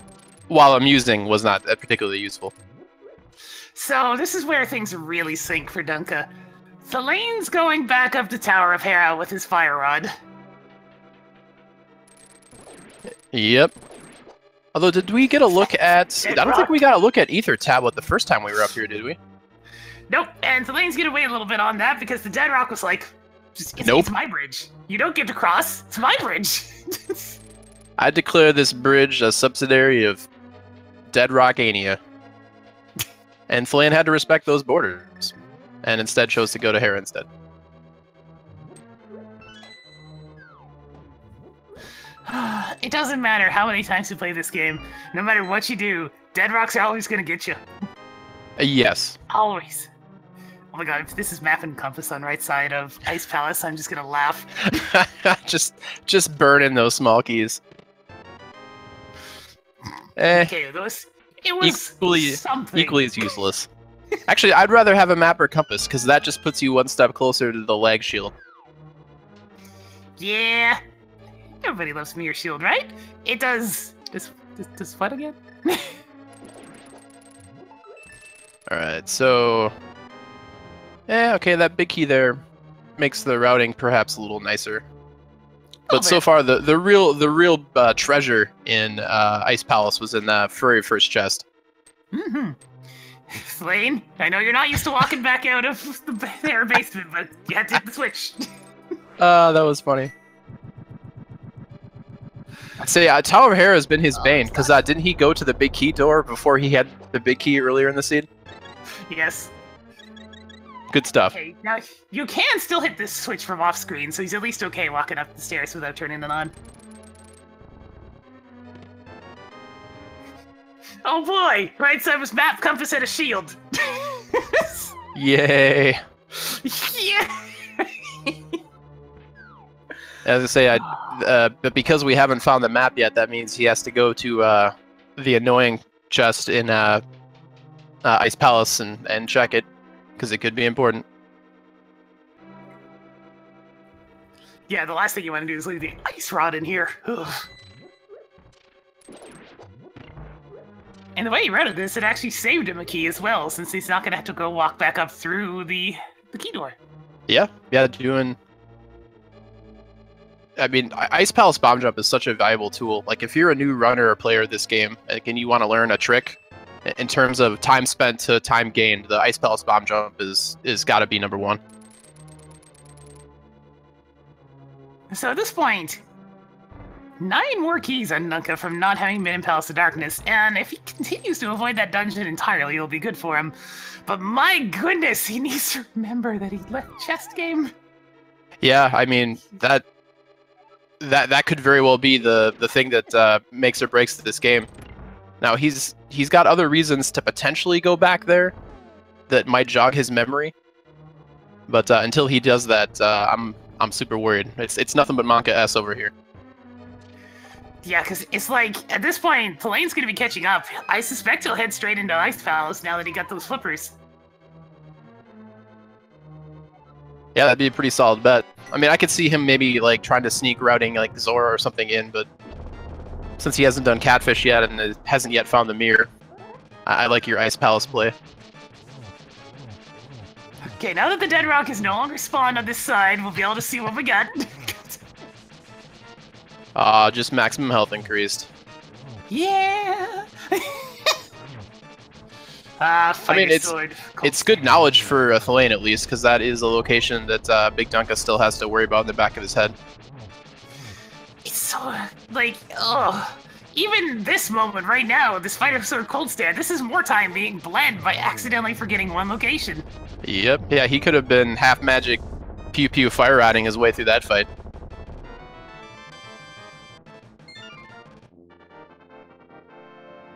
while amusing, was not particularly useful. So this is where things really sink for Dunka. Thalane's going back up to Tower of Hera with his fire rod. Yep. Although, did we get a look at... I don't think we got a look at Ether Tablet the first time we were up here, did we? Nope, and Thalane's getting away a little bit on that because the Dead Rock was like, it's my bridge. You don't get to cross. It's my bridge. I declare this bridge a subsidiary of Dead Rockania. And Thalane had to respect those borders, and instead chose to go to Hera instead. It doesn't matter how many times you play this game. No matter what you do, Dead Rocks are always going to get you. Yes. Always. Oh my god, if this is map and compass on right side of Ice Palace, I'm just going to laugh. just burn in those small keys. Okay, it was equally as useless. Actually, I'd rather have a map or compass, because that just puts you one step closer to the lag shield. Yeah. Everybody loves Mirror Shield, right? It does... Does what again? Alright, so... okay, that big key there makes the routing perhaps a little nicer. But so far, the real treasure in Ice Palace was in the very first chest. Mm-hmm. Thalane, I know you're not used to walking back out of the air basement, but you had to hit the switch. That was funny. I'd say Tower of Hera has been his bane, because didn't he go to the big key door before he had the big key earlier in the scene? Yes. Good stuff. Okay, now you can still hit this switch from off screen, so he's at least okay walking up the stairs without turning it on. Oh boy! Right side was map, compass, and a shield. Yay! Yeah. As I say, but because we haven't found the map yet, that means he has to go to the annoying chest in Ice Palace and check it, because it could be important. Yeah, the last thing you want to do is leave the ice rod in here. Ugh. And the way he read of this, it actually saved him a key as well, since he's not going to have to go walk back up through the key door. Yeah, doing... I mean, Ice Palace Bomb Jump is such a valuable tool. Like, if you're a new runner or player of this game, and you want to learn a trick, in terms of time spent to time gained, the Ice Palace Bomb Jump is got to be #1. So at this point, 9 more keys on Dunka from not having been in Palace of Darkness, and if he continues to avoid that dungeon entirely, it'll be good for him. But my goodness, he needs to remember that he left chest game. Yeah, I mean, that could very well be the thing that makes or breaks this game. Now he's got other reasons to potentially go back there that might jog his memory, but until he does that, I'm super worried. It's nothing but Monka S over here. Yeah, because it's like, at this point, Thalane's going to be catching up. I suspect he'll head straight into Ice Palace now that he got those flippers. Yeah, that'd be a pretty solid bet. I mean, I could see him maybe like trying to sneak routing like Zora or something in, but since he hasn't done Catfish yet and hasn't yet found the mirror, I like your Ice Palace play. Okay, now that the Dead Rock is no longer spawned on this side, we'll be able to see what we got. Just maximum health increased. Yeah! I mean, it's good knowledge for Thalane at least, because that is a location that BigDunka still has to worry about in the back of his head. It's so, like, oh. Even this moment right now, this fight episode Cold Stand, this is more time being bled by accidentally forgetting one location. Yep, yeah, he could have been half magic pew pew fire riding his way through that fight.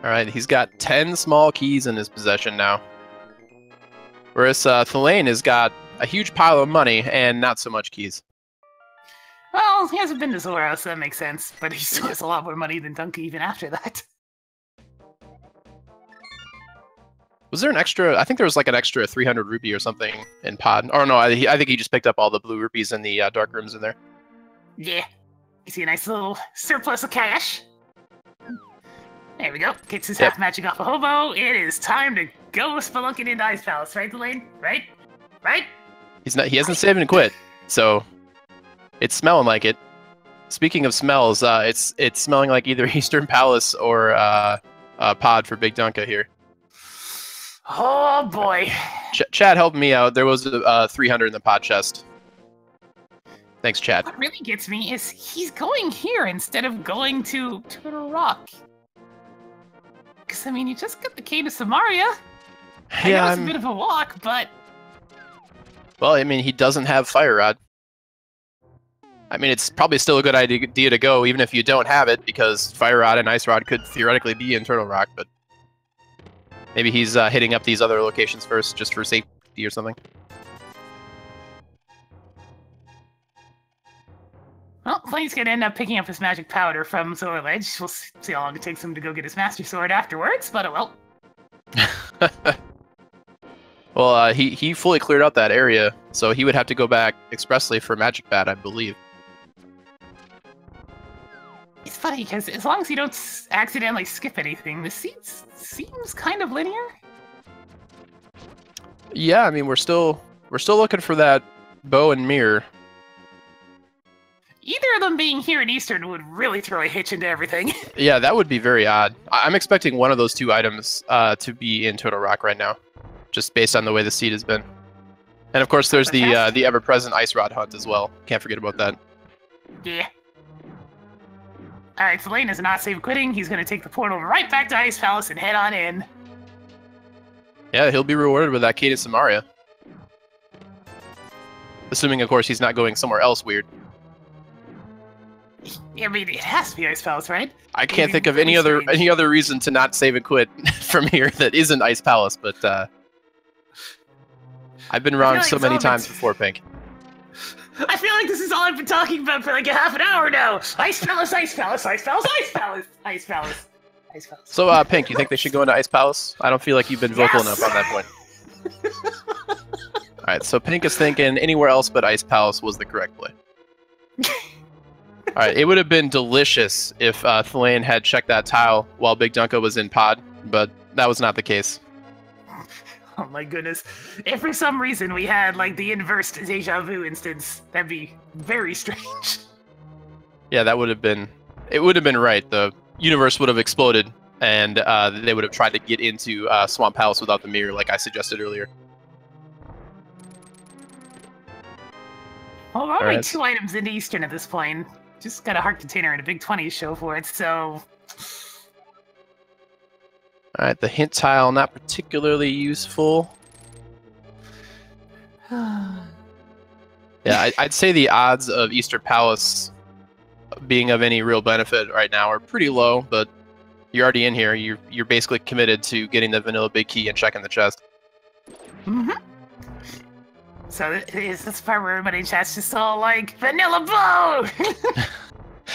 Alright, he's got 10 small keys in his possession now. Whereas Thalane has got a huge pile of money and not so much keys. Well, he hasn't been to Zora, so that makes sense. But he still has a lot more money than Dunka even after that. Was there an extra... I think there was like an extra 300 rupee or something in Pod. Or no, I think he just picked up all the blue rupees in the dark rooms in there. Yeah. You see a nice little surplus of cash. There we go. Kicks his half matching off a hobo. It is time to go spelunking into Ice Palace, right, Thalane? Right? Right? He hasn't saved and quit, so it's smelling like it. Speaking of smells, it's smelling like either Eastern Palace or Pod for BigDunka here. Oh boy. Chad helped me out. There was 300 in the pod chest. Thanks, Chad. What really gets me is he's going here instead of going to Turtle Rock. Because, I mean, you just got the key to Samaria. I know it's a bit of a walk, but... Well, I mean, he doesn't have Fire Rod. I mean, it's probably still a good idea to go, even if you don't have it, because Fire Rod and Ice Rod could theoretically be in Turtle Rock, but... Maybe he's hitting up these other locations first, just for safety or something. Well, Flame's gonna end up picking up his magic powder from Solar Ledge. We'll see how long it takes him to go get his Master Sword afterwards, but well. Well, he fully cleared out that area, so he would have to go back expressly for Magic Bat, I believe. It's funny, because as long as you don't accidentally skip anything, this seems kind of linear. Yeah, I mean, we're still looking for that bow and mirror. Either of them being here in Eastern would really throw a hitch into everything. Yeah, that would be very odd. I'm expecting one of those two items to be in Total Rock right now, just based on the way the seed has been. And of course, there's the ever-present Ice Rod hunt as well. Can't forget about that. Yeah. Alright, thalane is not safe quitting. He's going to take the portal right back to Ice Palace and head on in. Yeah, he'll be rewarded with that Cadence Samaria. Assuming, of course, he's not going somewhere else weird. I mean, it has to be Ice Palace, right? I can't think of any other reason to not save and quit from here that isn't Ice Palace, but I've been wrong so many times before, Pink. I feel like this is all I've been talking about for like a half an hour now. Ice Palace, Ice Palace, Ice Palace, Ice Palace, Ice Palace, Ice Palace. So, Pink, you think they should go into Ice Palace? I don't feel like you've been vocal enough on that point. Alright, so Pink is thinking anywhere else but Ice Palace was the correct play. Alright, it would have been delicious if thalane had checked that tile while BigDunka was in pod, but that was not the case. Oh my goodness. If for some reason we had like the inverse deja vu instance, that'd be very strange. Yeah, that would have been... It would have been right. The universe would have exploded, and they would have tried to get into Swamp Palace without the mirror, like I suggested earlier. Well, we're only 2 items into Eastern at this point. Just got a heart container and a big 20 show for it, so... Alright, the hint tile, not particularly useful. Yeah, I'd say the odds of Eastern Palace being of any real benefit right now are pretty low, but you're already in here. You're basically committed to getting the vanilla big key and checking the chest. Mm-hmm. So is this part where everybody in chat's just all like, Vanilla Bow!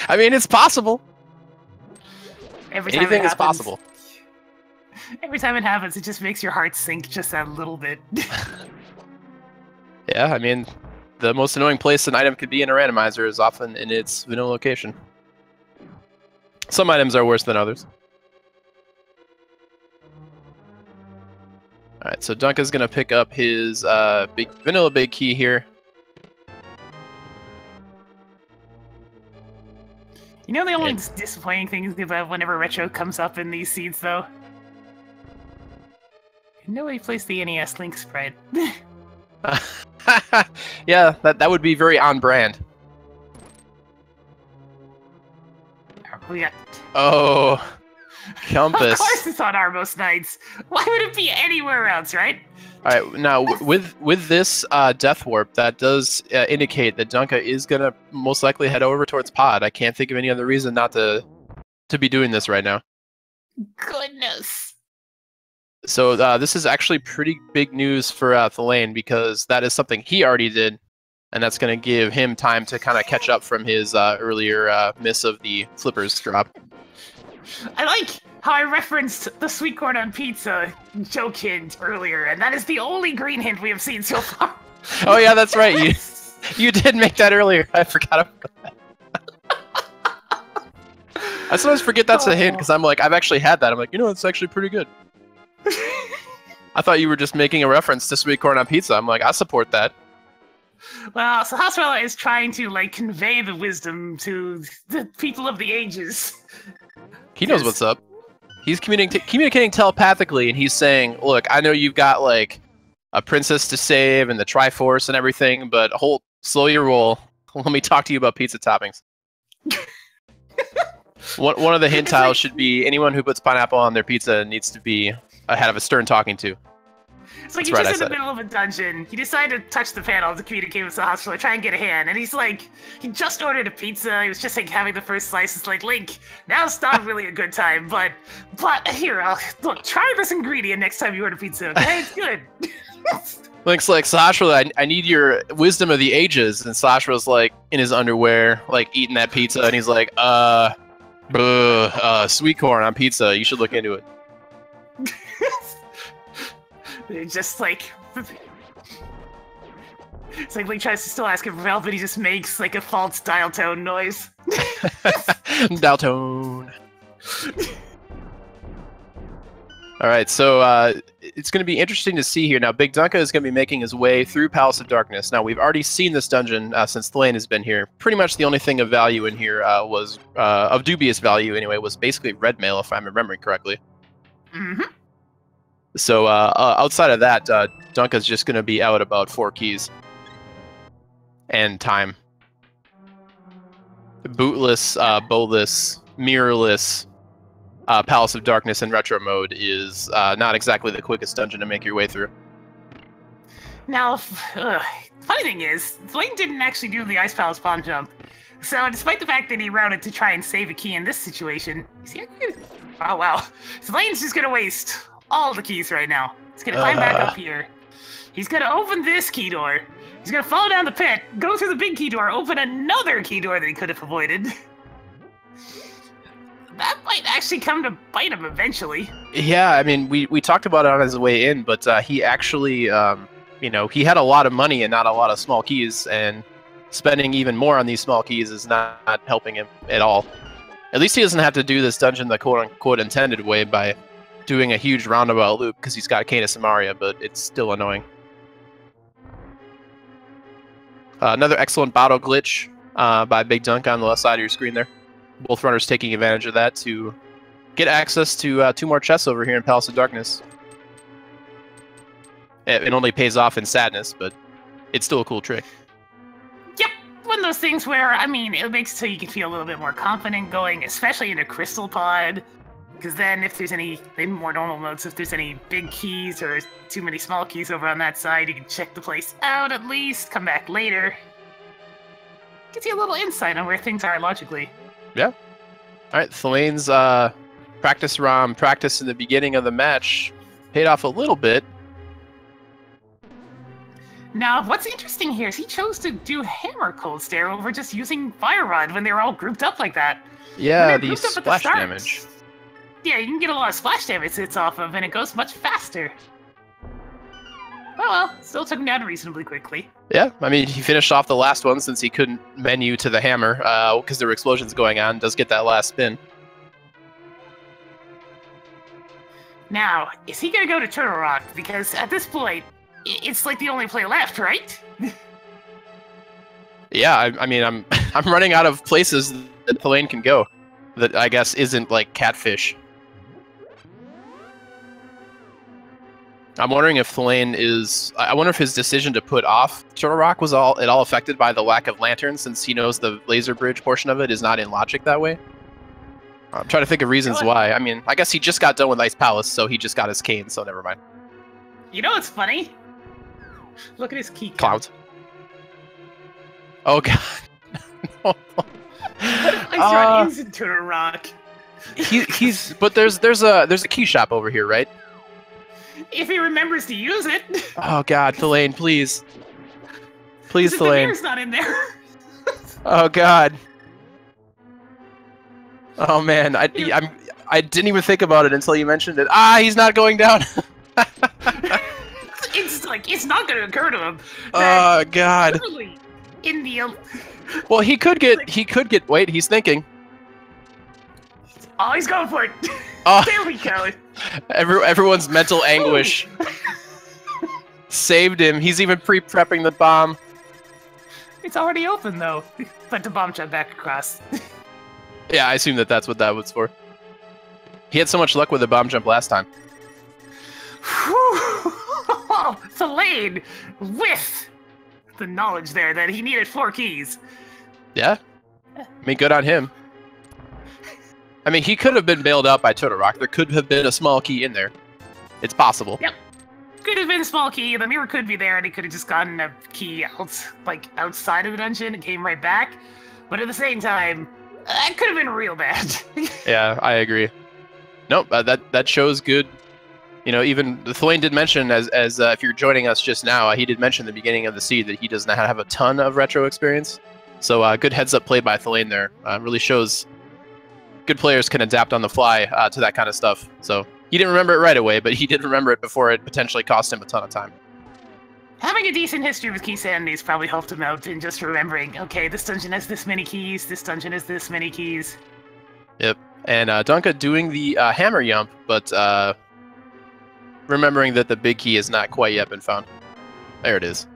I mean, it's possible. Anything is possible. Every time it happens, it just makes your heart sink just that little bit. Yeah, I mean, the most annoying place an item could be in a randomizer is often in its vanilla location. Some items are worse than others. Alright, so Dunka's going to pick up his vanilla big key here. You know the only disappointing thing about whenever Retro comes up in these seeds, though? Nobody placed the NES Link sprite. Yeah, that would be very on brand. We got... Oh, compass. Of course it's on Armos Nights. Why would it be anywhere else, right? All right, now with this death warp, that does indicate that Dunka is gonna most likely head over towards pod. I can't think of any other reason not to be doing this right now. Goodness. So this is actually pretty big news for thalane, because that is something he already did, and that's going to give him time to kind of catch up from his earlier miss of the flippers drop. I like how I referenced the sweet corn on pizza joke hint earlier, and that is the only green hint we have seen so far. Oh yeah, that's right. You did make that earlier. I forgot about that. I sometimes forget that's a hint because I'm like, I've actually had that. I'm like, it's actually pretty good. I thought you were just making a reference to sweet corn on pizza. I'm like, I support that. Well, so Hasrella is trying to like convey the wisdom to the people of the ages. He knows what's up. He's communicating telepathically, and he's saying, look, I know you've got like a princess to save and the Triforce and everything, but slow your roll. Let me talk to you about pizza toppings. One of the hint tiles should be anyone who puts pineapple on their pizza needs to be had a stern talking to. It's like you're just in the middle of a dungeon. You decide to touch the panel to communicate with the hospital, try and get a hand, and he's like, he just ordered a pizza. He was just like having the first slice. It's like, Link, now's not really a good time, but here, look, try this ingredient next time you order pizza. Okay, it's good. Link's like, Sashra, I need your wisdom of the ages, and Sashra's like in his underwear, like eating that pizza, and he's like, sweet corn on pizza. You should look into it. Just like... It's like Link tries to still ask him for help, but he just makes like a false dial tone noise. Dial tone. Alright, so it's going to be interesting to see here. Now, BigDunka is going to be making his way through Palace of Darkness. Now, we've already seen this dungeon since thalane has been here. Pretty much the only thing of value in here was, of dubious value anyway, was basically red mail, if I'm remembering correctly. Mm-hmm. So outside of that, Dunka's just going to be out about 4 keys. And time. Bootless, bowless, mirrorless, Palace of Darkness in retro mode is not exactly the quickest dungeon to make your way through. Now, funny thing is, thalane didn't actually do the Ice Palace bomb jump. So despite the fact that he routed to try and save a key in this situation, oh wow, thalane's just gonna waste all the keys right now. He's gonna climb back up here. He's gonna open this key door. He's gonna fall down the pit, go through the big key door, open another key door that he could have avoided. That might actually come to bite him eventually. Yeah, I mean, we talked about it on his way in, but he actually, you know, he had a lot of money and not a lot of small keys, and spending even more on these small keys is not helping him at all. At least he doesn't have to do this dungeon the quote-unquote intended way by doing a huge roundabout loop because he's got Canis and Maria, but it's still annoying. Another excellent battle glitch by BigDunka on the left side of your screen there. Both runners taking advantage of that to get access to 2 more chests over here in Palace of Darkness. It only pays off in sadness, but it's still a cool trick. Yep, one of those things where, I mean, it makes it so you can feel a little bit more confident going, especially in a crystal pod. Because then if there's any, in more normal modes, if there's any big keys or too many small keys over on that side, you can check the place out at least, come back later. Gives you a little insight on where things are logically. Yeah. Alright, thalane's practice ROM practice in the beginning of the match paid off a little bit. Now, what's interesting here is he chose to do hammer cold stare over just using fire rod when they were all grouped up like that. Yeah, the splash damage. Yeah, you can get a lot of splash damage hits off of, and it goes much faster. Oh well, still took him down reasonably quickly. Yeah, I mean, he finished off the last one since he couldn't menu to the hammer because there were explosions going on. Does get that last spin. Now, is he going to go to Turtle Rock? Because at this point, it's like the only play left, right? Yeah, I mean, I'm running out of places that thalane can go that I guess isn't like Catfish. I'm wondering if thalane is... I wonder if his decision to put off Turtle Rock was at all affected by the lack of lanterns, since he knows the laser bridge portion of it is not in logic that way. I'm trying to think of reasons why. I mean, I guess he just got done with Ice Palace, so he just got his cane, so never mind. You know what's funny? Look at his key count. Oh god. No. Ice Rod is in Turtle Rock. But there's a key shop over here, right? If he remembers to use it. Oh god, thalane, please. Please, thalane. The mirror's not in there. Oh god. Oh man, I didn't even think about it until you mentioned it. Ah, he's not going down. It's not going to occur to him. Oh god. In the well, he could get. Wait, he's thinking. Oh, he's going for it. Oh. There we go. Everyone's mental anguish saved him. He's even pre-prepping the bomb. It's already open though. But the bomb jump back across. Yeah, I assume that's what that was for. He had so much luck with the bomb jump last time. thalane with the knowledge there that he needed 4 keys. Yeah. I mean, good on him. I mean, he could have been bailed out by Turtle Rock. There could have been a small key in there. It's possible. Yep. Could have been a small key. The mirror could be there, and he could have just gotten a key outside of the dungeon and came right back. But at the same time, that could have been real bad. Yeah, I agree. Nope, that shows good. You know, even thalane did mention, as if you're joining us just now, he did mention at the beginning of the seed that he does not have a ton of retro experience. So good heads-up play by thalane there. Really shows good players can adapt on the fly to that kind of stuff. So he didn't remember it right away, but he did remember it before it potentially cost him a ton of time. Having a decent history with key sanities probably helped him out in just remembering, okay, this dungeon has this many keys, this dungeon has this many keys. Yep. And Dunka doing the hammer yump, but remembering that the big key has not quite yet been found. There it is.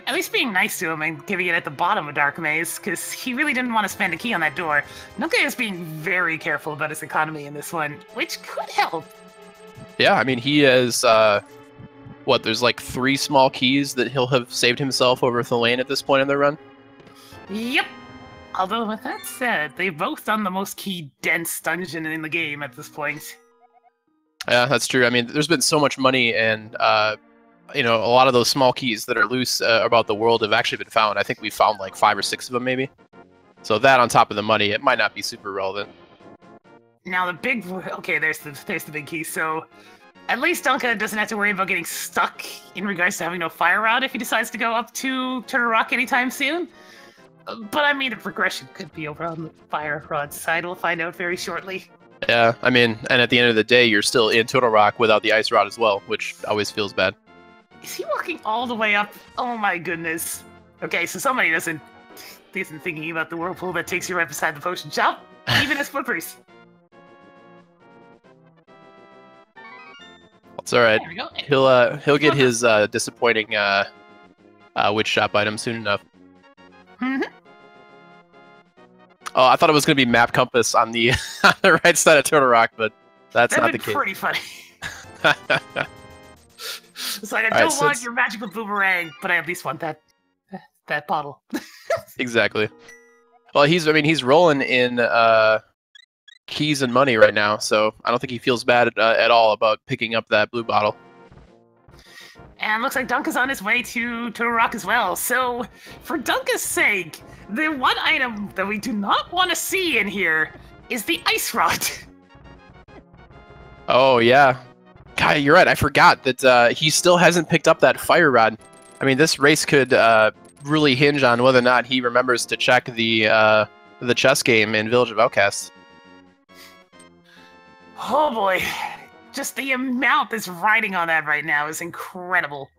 At least being nice to him and giving it at the bottom of Dark Maze, because he really didn't want to spend a key on that door. Dunka is being very careful about his economy in this one, which could help. Yeah, I mean, he has, what, there's like 3 small keys that he'll have saved himself over thalane at this point in the run? Yep. Although, with that said, they've both done the most key-dense dungeon in the game at this point. Yeah, that's true. I mean, there's been so much money, and, you know, a lot of those small keys that are loose about the world have actually been found. I think we found like 5 or 6 of them, maybe. So that on top of the money, it might not be super relevant. Now the big... Okay, there's the big key, so... At least Dunka doesn't have to worry about getting stuck in regards to having no fire rod if he decides to go up to Turtle Rock anytime soon. But I mean, the progression could be over on the fire rod side. We'll find out very shortly. Yeah, I mean, and at the end of the day, you're still in Turtle Rock without the ice rod as well, which always feels bad. Is he walking all the way up? Oh my goodness. Okay, so somebody isn't thinking about the whirlpool that takes you right beside the potion shop, even as flippers. It's all right. There we go. He'll get his disappointing witch shop item soon enough. Mm-hmm. Oh, I thought it was going to be map compass on the on the right side of Turtle Rock, but that's not the case. That'd be pretty funny. It's like, I don't want your magical boomerang, but I at least want that bottle. Exactly. Well, he's rolling in keys and money right now, so I don't think he feels bad at all about picking up that blue bottle. And looks like Dunka's on his way to Turtle Rock as well. So, for Dunka's sake, the one item that we do not want to see in here is the ice rod. Oh, yeah. God, you're right. I forgot that he still hasn't picked up that fire rod. I mean, this race could really hinge on whether or not he remembers to check the chess game in Village of Outcasts. Oh boy. Just the amount that's riding on that right now is incredible.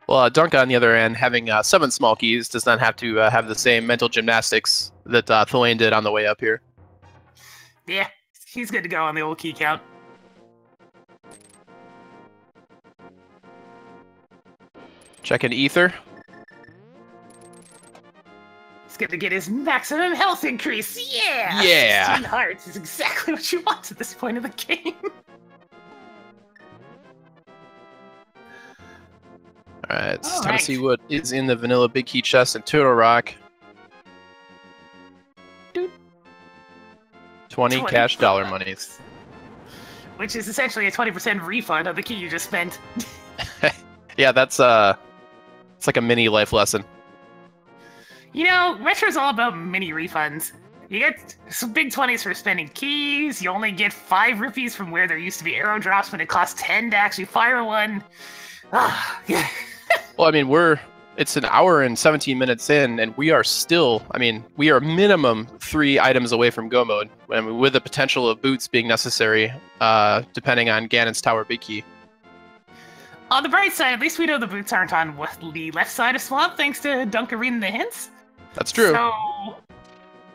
Well, Dunka, on the other hand, having 7 small keys, does not have to have the same mental gymnastics that thalane did on the way up here. Yeah, he's good to go on the old key count. Checking ether. He's going to get his maximum health increase. Yeah! Yeah! 16 hearts is exactly what you want at this point of the game. Alright, it's time to see what is in the vanilla big key chest in Turtle Rock. Dude. 20 cash dollar monies. Which is essentially a 20% refund of the key you just spent. Yeah, that's it's like a mini life lesson. You know, Retro's all about mini refunds. You get some big 20s for spending keys, you only get 5 rupees from where there used to be arrow drops when it costs 10 to actually fire one. Ah, yeah. Well, I mean, it's an hour and 17 minutes in, and we are still, I mean, we are minimum 3 items away from go mode, with the potential of boots being necessary, depending on Ganon's Tower Big Key. On the bright side, at least we know the boots aren't on the left side of Swamp, thanks to Dunka reading the hints. That's true. So,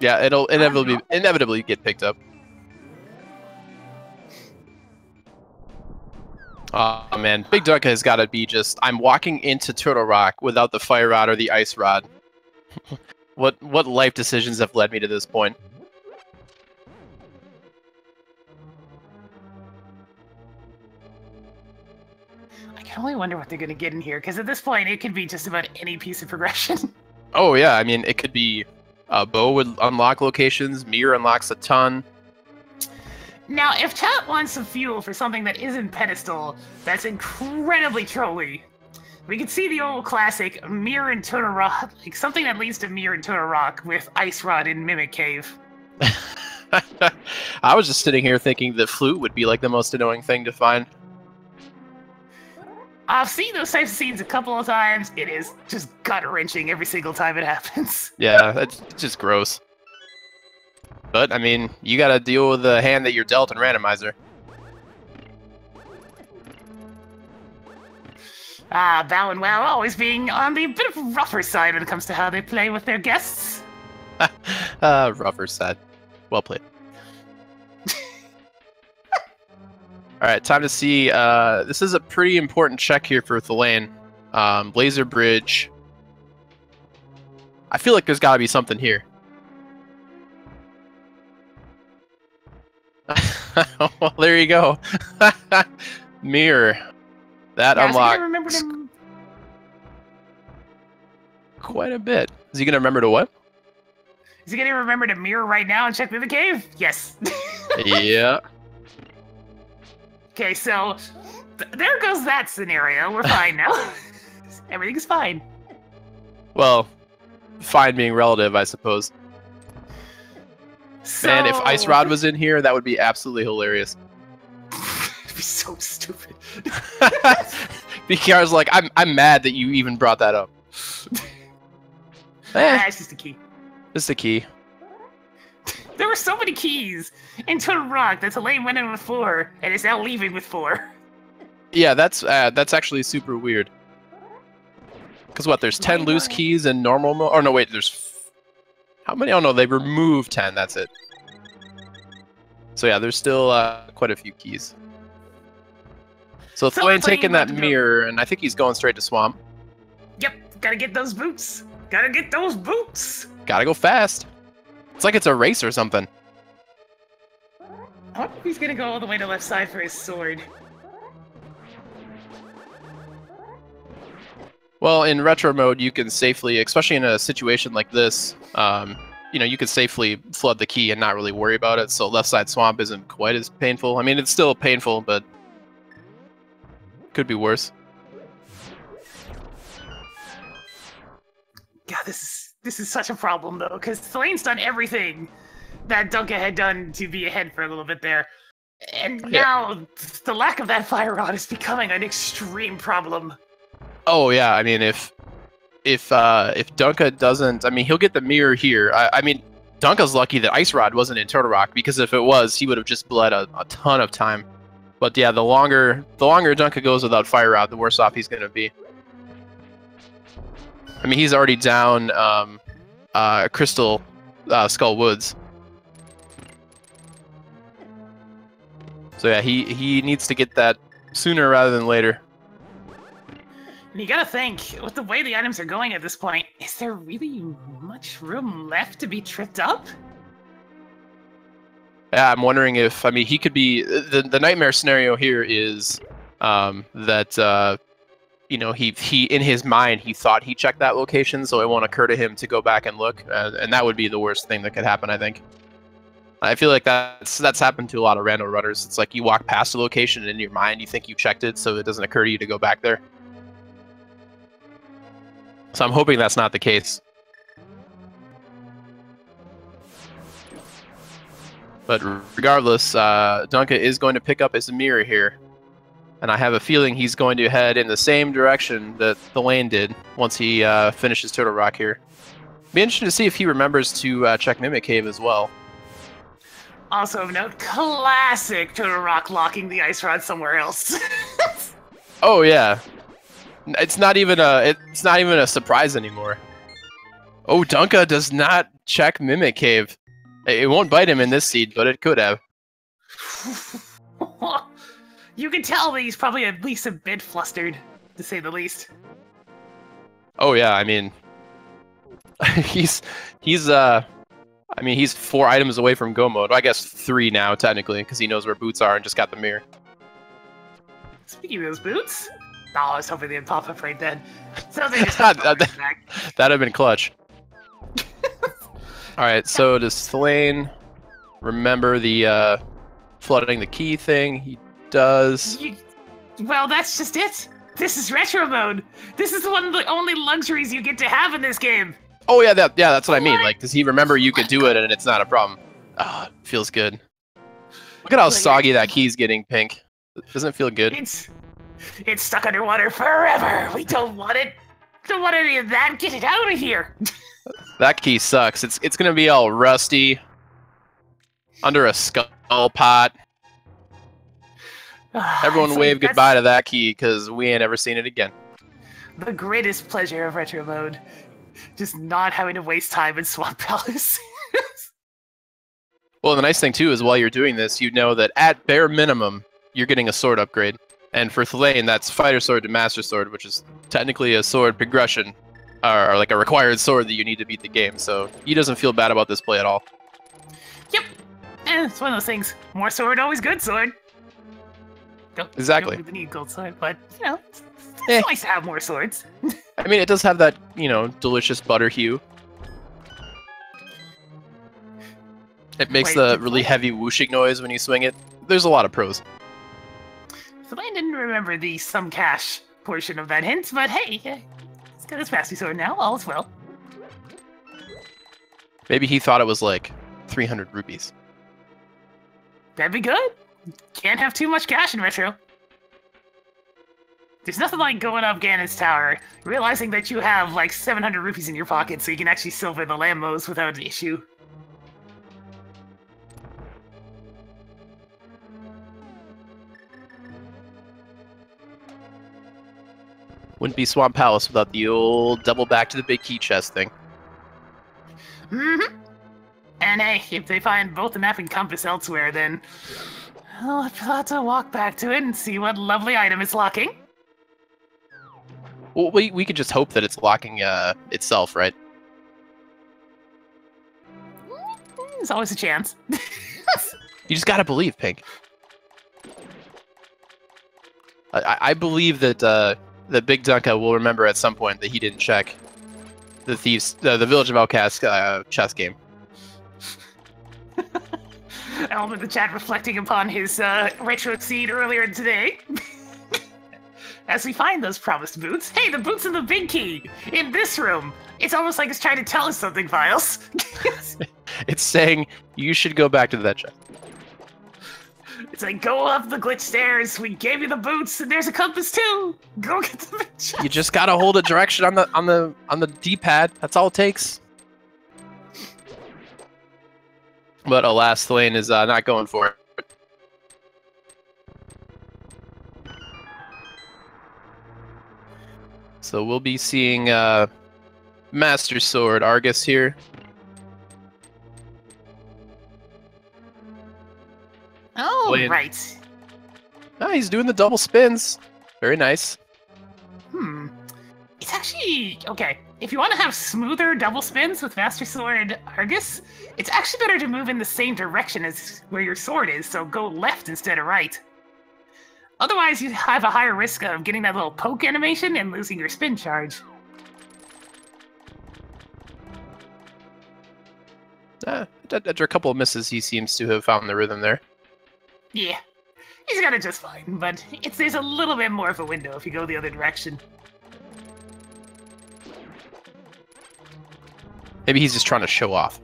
yeah, it'll inevitably get picked up. Oh man, BigDunka has got to be just, I'm walking into Turtle Rock without the fire rod or the ice rod. What life decisions have led me to this point? I can only wonder what they're going to get in here, because at this point, it could be just about any piece of progression. Oh yeah, I mean, it could be Bo would unlock locations, Mir unlocks a ton. Now, if chat wants some fuel for something that isn't pedestal, that's incredibly trolly, we could see the old classic Mir and Turtle Rock, like something that leads to Mir and Turtle Rock with Ice Rod in Mimic Cave. I was just sitting here thinking that flute would be like the most annoying thing to find. I've seen those types of scenes a couple of times. It is just gut-wrenching every single time it happens. Yeah, it's just gross. But, I mean, you gotta deal with the hand that you're dealt in Randomizer. Bow and Wow always being on the bit of rougher side when it comes to how they play with their guests. Rough or sad. Well played. Alright, time to see. This is a pretty important check here for Thalane. Laser Bridge. I feel like there's got to be something here. Well, there you go. Mirror. That unlocked quite a bit. Is he going to remember to what? Is he going to remember to mirror right now and check through the cave? Yes. Yeah. Okay, so there goes that scenario. We're fine now. Everything's fine. Well, fine being relative, I suppose. So... Man, if Ice Rod was in here, that would be absolutely hilarious. It'd be so stupid. BKR's like, I'm mad that you even brought that up. It's just a key. Just a key. There were so many keys in Turtle Rock that Thalane went in with 4 and is now leaving with 4. Yeah, that's actually super weird. Because what, there's 10 loose keys in normal mode? Oh no, wait, there's... How many? Oh no, they removed 10, that's it. So yeah, there's still quite a few keys. So Thalane taking that mirror, and I think he's going straight to Swamp. Yep, gotta get those boots. Gotta get those boots. Gotta go fast. It's like it's a race or something. I wonder if he's gonna go all the way to left side for his sword. Well, in retro mode, you can safely, especially in a situation like this, you know, you could safely flood the key and not really worry about it. So left side swamp isn't quite as painful. I mean, it's still painful, but could be worse. God, this is such a problem though, because Thalane's done everything that Dunka had done to be ahead for a little bit there, and now the lack of that fire rod is becoming an extreme problem. Oh yeah, I mean, if Dunka doesn't, I mean, he'll get the mirror here. I mean, Dunka's lucky that Ice Rod wasn't in Turtle Rock, because if it was, he would have just bled a ton of time. But yeah, the longer Dunka goes without fire rod, the worse off he's gonna be. I mean, he's already down Crystal Skull Woods. So yeah, he needs to get that sooner rather than later. And you gotta think, with the way the items are going at this point, is there really much room left to be tripped up? Yeah, I'm wondering if, I mean, he could be, the nightmare scenario here is that, you know, he in his mind, he thought he checked that location, so it won't occur to him to go back and look, and that would be the worst thing that could happen, I think. I feel like that's happened to a lot of random runners. It's like you walk past a location, and in your mind, you think you checked it, so it doesn't occur to you to go back there. So I'm hoping that's not the case. But regardless, Dunka is going to pick up his mirror here. And I have a feeling he's going to head in the same direction that Thalane did once he finishes Turtle Rock here. Be interesting to see if he remembers to check Mimic Cave as well. Also of note, classic Turtle Rock locking the ice rod somewhere else. Oh yeah. It's not even a surprise anymore. Oh, Dunka does not check Mimic Cave. It won't bite him in this seed, but it could have. You can tell that he's probably at least a bit flustered, to say the least. Oh yeah, I mean, he's 4 items away from go mode. Well, I guess 3 now technically, because he knows where boots are and just got the mirror. Speaking of those boots, oh, I was hoping they'd pop up right then. So they just that'd have been clutch. All right, so does Thalane remember the flooding the key thing? He does. Well, that's just it. This is retro mode. This is one of the only luxuries you get to have in this game. Oh yeah, that's what I mean. Like, does he remember you could do it and it's not a problem? Ah, feels good. Look at how soggy that key's getting, Pink. Doesn't it feel good? It's stuck underwater forever. We don't want it. Don't want any of that. Get it out of here. That key sucks. It's gonna be all rusty under a skull pot. Everyone wave goodbye to that key because we ain't ever seen it again. The greatest pleasure of retro mode, just not having to waste time in Swamp Palace. Well, the nice thing too is while you're doing this, you know that at bare minimum, you're getting a sword upgrade. And for Thalane, that's Fighter Sword to Master Sword, which is technically a sword progression, or like a required sword that you need to beat the game. So he doesn't feel bad about this play at all. Yep. It's one of those things. More sword, always good sword. Exactly. Don't need gold sword, but, you know, it's Eh. nice to have more swords. I mean, it does have that, you know, delicious butter hue. It makes the really heavy whooshing noise when you swing it. There's a lot of pros. So I didn't remember the some cash portion of that hint, but hey, he's got his fancy sword now. All is well. Maybe he thought it was like 300 rupees. That'd be good. Can't have too much cash in Retro. There's nothing like going up Ganon's tower, realizing that you have like 700 rupees in your pocket so you can actually silver the Lambos without an issue. Wouldn't be Swamp Palace without the old double back to the big key chest thing. Mm-hmm. And hey, if they find both the map and compass elsewhere, then I'll have to walk back to it and see what lovely item it's locking. Well, we could just hope that it's locking itself, right? There's always a chance. You just gotta believe, Pink. I believe that the BigDunka will remember at some point that he didn't check the Village of Outcasts chess game. Elm in the chat reflecting upon his retro seed earlier today. As we find those promised boots. Hey, the boots in the big key! In this room! It's almost like it's trying to tell us something, Files. It's saying you should go back to that chest. It's like, go up the glitch stairs, we gave you the boots, and there's a compass too! Go get the big chest! You just gotta hold a direction on the D-pad. That's all it takes. But alas, Thalane is not going for it. So we'll be seeing Master Sword Argus here. Oh, right. Oh, he's doing the double spins. Very nice. It's actually, okay, if you want to have smoother double spins with Master Sword Argus, it's actually better to move in the same direction as where your sword is, so go left instead of right. Otherwise, you have a higher risk of getting that little poke animation and losing your spin charge. After a couple of misses, he seems to have found the rhythm there. Yeah, he's got it just fine, but there's a little bit more of a window if you go the other direction. Maybe he's just trying to show off.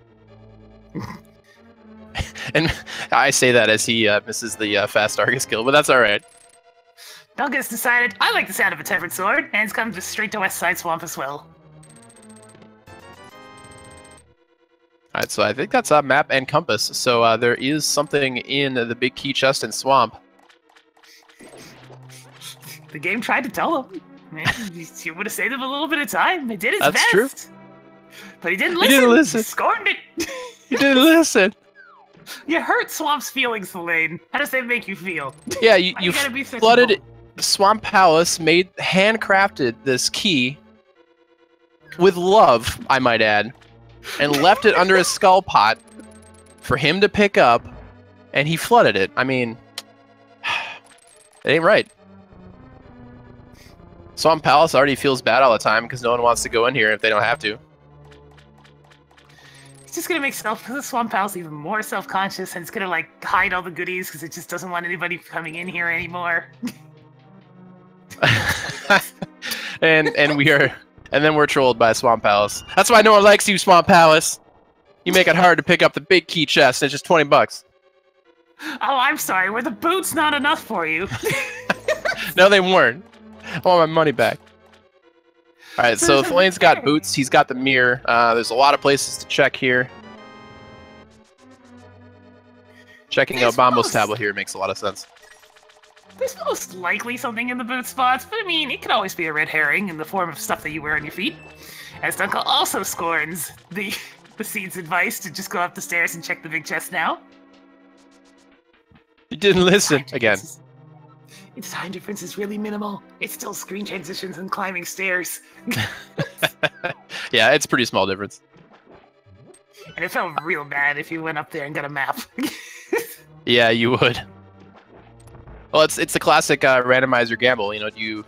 And I say that as he misses the fast Argus kill, but that's alright. Dunka's decided, I like the sound of a tempered sword, and it's come just straight to West Side Swamp as well. Alright, so I think that's map and compass. So there is something in the big key chest and swamp. The game tried to tell him. You would have saved him a little bit of time. It did its best. True. But he didn't listen. He didn't listen. He scorned it. He didn't listen. You hurt Swamp's feelings, Thalane. How does that make you feel? Yeah, you flooded Swamp Palace, handcrafted this key with love, I might add, and left it under a skull pot for him to pick up, and he flooded it. I mean, it ain't right. Swamp Palace already feels bad all the time because no one wants to go in here if they don't have to. It's just gonna make the Swamp Palace even more self-conscious, and it's gonna like hide all the goodies because it just doesn't want anybody coming in here anymore. and then we're trolled by Swamp Palace. That's why no one likes you, Swamp Palace. You make it hard to pick up the big key chest. It's just $20. Oh, I'm sorry. Were the boots not enough for you? No, they weren't. I want my money back. All right, so Thalane's got boots. He's got the mirror. There's a lot of places to check here. Checking out Bombo's tablet here makes a lot of sense. There's most likely something in the boot spots, but I mean, it could always be a red herring in the form of stuff that you wear on your feet. As Dunka also scorns the seed's advice to just go up the stairs and check the big chest now. You didn't listen again. Its time difference is really minimal. It's still screen transitions and climbing stairs. Yeah, it's a pretty small difference. And it felt real bad if you went up there and got a map. Yeah, you would. Well, it's the classic randomizer gamble. You know, do you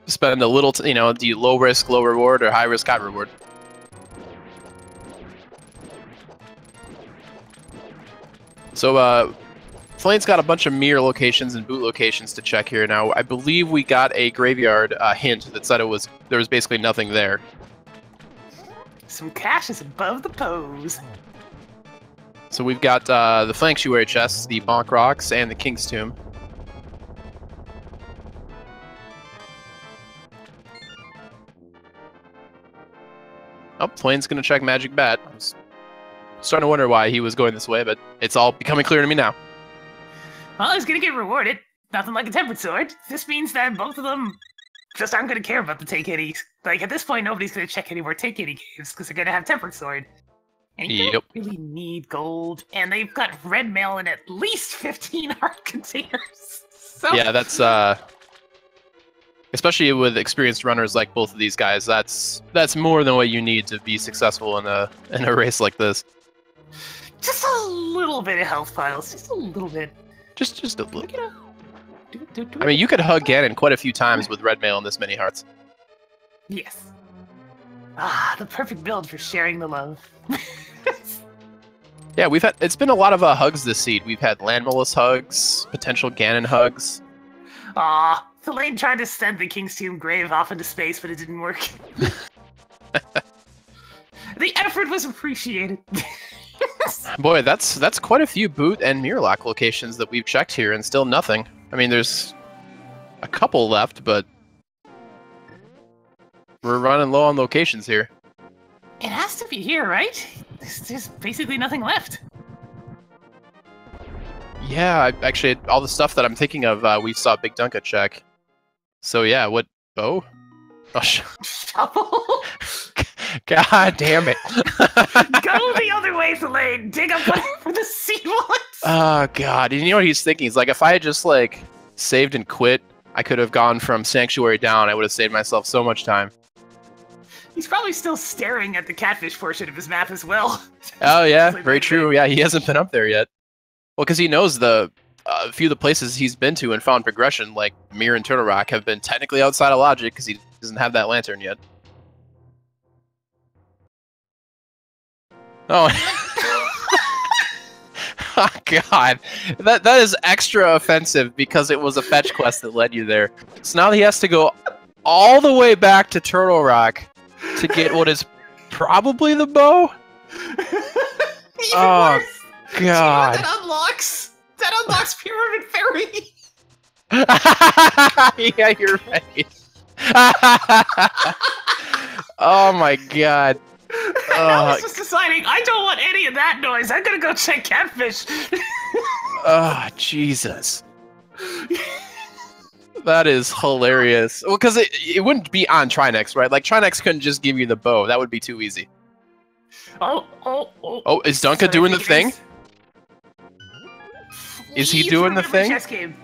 spend a little, do you low risk, low reward, or high risk, high reward? So, Thalane's got a bunch of mirror locations and boot locations to check here. Now, I believe we got a graveyard hint that said there was basically nothing there. Some cash is above the pose. So we've got the Flanctuary chests, the Bonk Rocks, and the King's Tomb. Oh, Thalane's gonna check Magic Bat. I was starting to wonder why he was going this way, but it's all becoming clear to me now. Well, he's gonna get rewarded. Nothing like a Tempered Sword. This means that both of them just aren't gonna care about the Take Any. Like, at this point, nobody's gonna check any more Take Any games because they're gonna have Tempered Sword. And you don't really need gold. And they've got red mail in at least 15 art containers. So... Yeah, that's especially with experienced runners like both of these guys, that's more than what you need to be successful in a race like this. Just a little bit of health piles, just a little bit. Just a little. I mean, you could hug Ganon quite a few times with red mail and this many hearts. Yes. Ah, the perfect build for sharing the love. Yeah, it's been a lot of hugs this seed. We've had Landmolus hugs, potential Ganon hugs. Ah, Thalane tried to send the King's Tomb grave off into space, but it didn't work. The effort was appreciated. Boy, that's quite a few boot and mirror lock locations that we've checked here, and still nothing. I mean, there's a couple left, but we're running low on locations here. It has to be here, right? There's basically nothing left. Yeah, actually, all the stuff that I'm thinking of, we saw BigDunka check. So yeah, what? Oh, shovel. God damn it! Go the other way, Thalane. Dig up whatever the seed was. Oh god, you know what he's thinking? He's like, if I had just like saved and quit, I could have gone from Sanctuary down. I would have saved myself so much time. He's probably still staring at the catfish portion of his map as well. Oh yeah, very true. Yeah, he hasn't been up there yet. Well, because he knows a few of the places he's been to and found progression, like Mirror and Turtle Rock, have been technically outside of logic because he doesn't have that lantern yet. Oh. Oh god, that is extra offensive because it was a fetch quest that led you there. So now he has to go all the way back to Turtle Rock to get what is probably the bow. Oh god. That unlocks Pyramid Fairy. Yeah, you're right. Oh my god. I was just deciding, I don't want any of that noise. I'm gonna go check catfish. Oh, Jesus. That is hilarious. Well, because it wouldn't be on Trinex, right? Like, Trinex couldn't just give you the bow. That would be too easy. Oh, is Dunka doing the thing? Is he doing the thing? Chess game.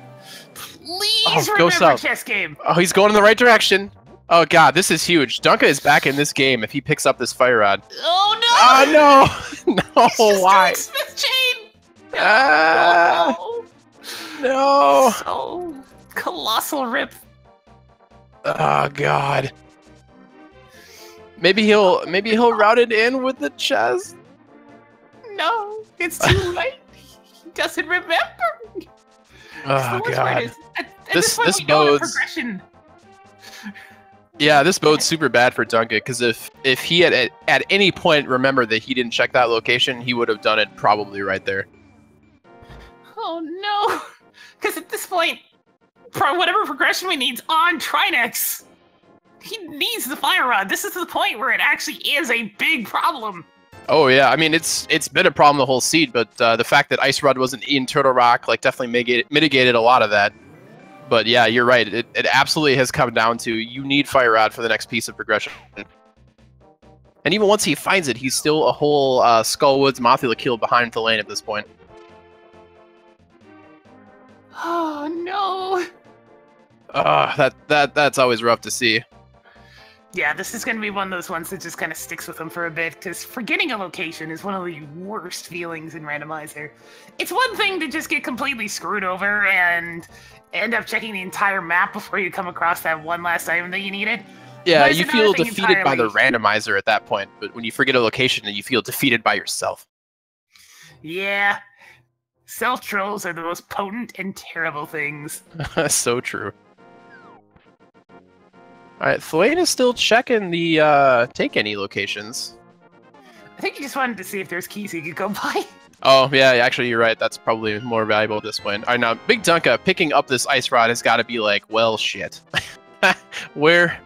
Please go remember south. chess game. Oh, he's going in the right direction. Oh god, this is huge. Dunka is back in this game if he picks up this fire rod. Oh no! Oh no! No, why? Smith chain! No! So colossal rip. Oh god. Maybe he'll route it in with the chest. No, it's too late. He doesn't remember. Oh god. This bodes. Yeah, this bode's super bad for Dunka, because if he had at any point remembered that he didn't check that location, he would have done it probably right there. Oh no! Because at this point, whatever progression we need's on Trinex. He needs the fire rod. This is the point where it actually is a big problem. Oh yeah, I mean it's been a problem the whole seed, but the fact that Ice Rod wasn't in Turtle Rock like definitely mitigated a lot of that. But yeah, you're right. It absolutely has come down to you need Fire Rod for the next piece of progression. And even once he finds it, he's still a whole Skullwoods Mothula kill behind Thalane at this point. That's always rough to see. Yeah, this is going to be one of those ones that just kind of sticks with them for a bit, because forgetting a location is one of the worst feelings in Randomizer. It's one thing to just get completely screwed over and end up checking the entire map before you come across that one last item that you needed. Yeah, you feel defeated by the randomizer at that point, but when you forget a location, you feel defeated by yourself. Yeah. Self-trolls are the most potent and terrible things. So true. Alright, thalane is still checking the take any locations. I think he just wanted to see if there's keys he could go buy. Oh, yeah, actually, you're right. That's probably more valuable at this point. Alright, now, BigDunka picking up this ice rod has got to be like, well, shit. Where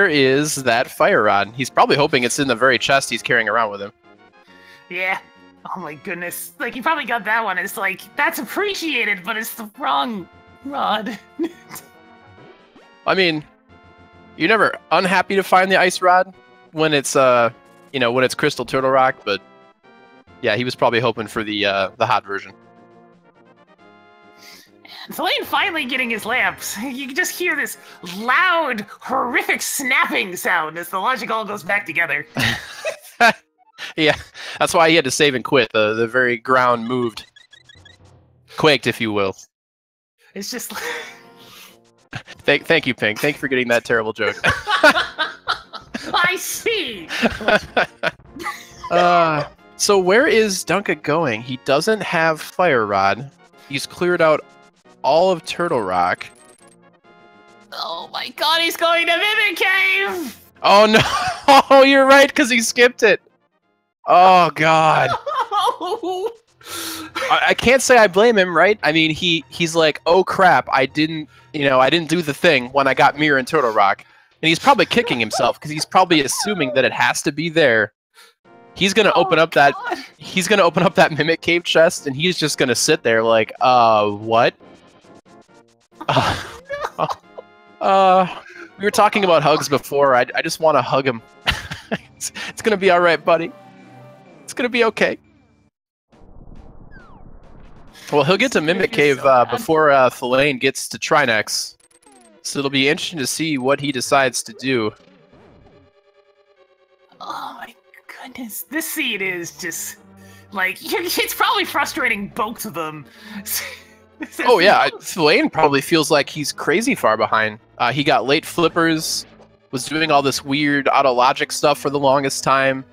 is that fire rod? He's probably hoping it's in the very chest he's carrying around with him. Yeah. Oh my goodness. Like, he probably got that one. It's like, that's appreciated, but it's the wrong rod. I mean, you're never unhappy to find the ice rod when it's, you know, when it's Crystal Turtle Rock, but yeah, he was probably hoping for the hot version. And thalane finally getting his lamps. You can just hear this loud, horrific snapping sound as the logic all goes back together. Yeah, that's why he had to save and quit. The very ground moved. Quaked, if you will. It's just... Thank you, Pink. Thank you for getting that terrible joke. I see! So where is Dunka going? He doesn't have Fire Rod. He's cleared out all of Turtle Rock. Oh my god, he's going to Mimic Cave! Oh no! Oh, you're right, because he skipped it. Oh god. I can't say I blame him, right? I mean, he's like, oh crap, I didn't do the thing when I got Mirror and Turtle Rock. And he's probably kicking himself because he's probably assuming that it has to be there. He's gonna open up that Mimic Cave chest, and he's just gonna sit there like, what? We were talking about hugs before. I just want to hug him. It's gonna be all right, buddy. It's gonna be okay. Well, he'll get to Mimic Cave before thalane gets to Trinex, so it'll be interesting to see what he decides to do. Oh my goodness, this scene is just like, it's probably frustrating both of them. Oh yeah, thalane probably feels like he's crazy far behind. He got late flippers, was doing all this weird auto-logic stuff for the longest time.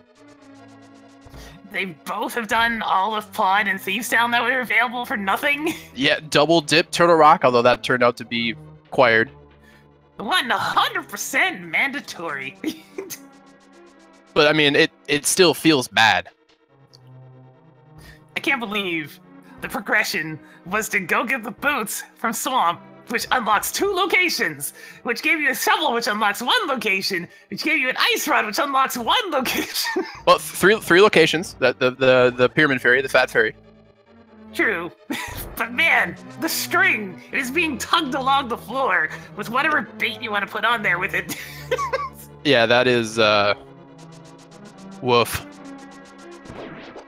They both have done all of Pod and Thieves Town that were available for nothing. Yeah, double dip Turtle Rock, although that turned out to be acquired. 100% mandatory. But I mean, it still feels bad. I can't believe the progression was to go get the boots from Swamp, which unlocks 2 locations, which gave you a shovel, which unlocks 1 location, which gave you an ice rod, which unlocks 1 location. Well, three locations. The Pyramid Fairy, the Fat Fairy. True. But man, the string, it is being tugged along the floor with whatever bait you want to put on there with it. Yeah, that is, woof.